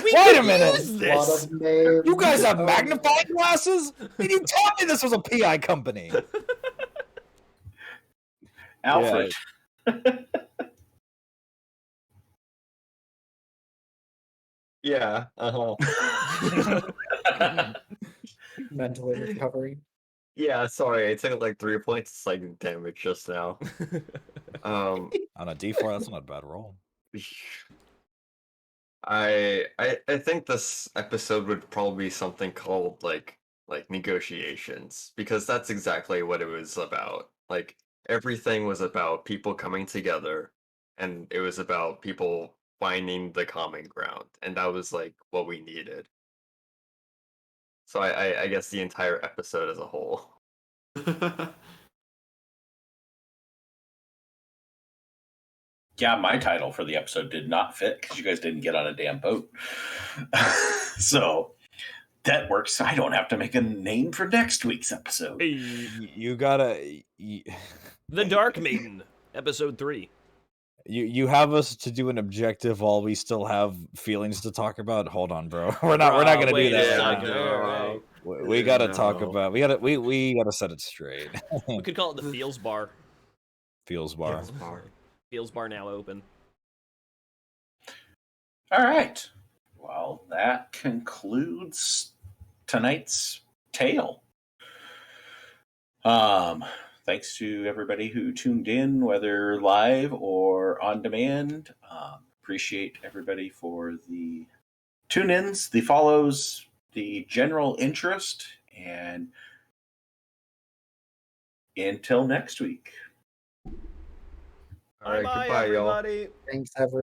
Wait a minute. This. You guys have magnifying glasses? Did you tell me this was a PI company? Alfred. Yeah. Mentally recovering. Yeah, sorry, I took like 3 points of psychic damage just now. On a D4, that's not a bad roll. I think this episode would probably be something called like negotiations, because that's exactly what it was about. Like everything was about people coming together, and it was about people finding the common ground, and that was like what we needed. So I guess the entire episode as a whole. Yeah, my title for the episode did not fit because you guys didn't get on a damn boat. So that works. I don't have to make a name for next week's episode. You gotta... The Dark Maiden, episode 3. You have us to do an objective while we still have feelings to talk about. Hold on, bro. We're not gonna do that. We gotta talk about. We gotta set it straight. We could call it the Feels Bar. Feels bar. Feels Bar now open. All right. Well, that concludes tonight's tale. Thanks to everybody who tuned in, whether live or on demand. Appreciate everybody for the tune-ins, the follows, the general interest, and until next week. All right, Bye, goodbye, y'all. everybody. Thanks, everyone.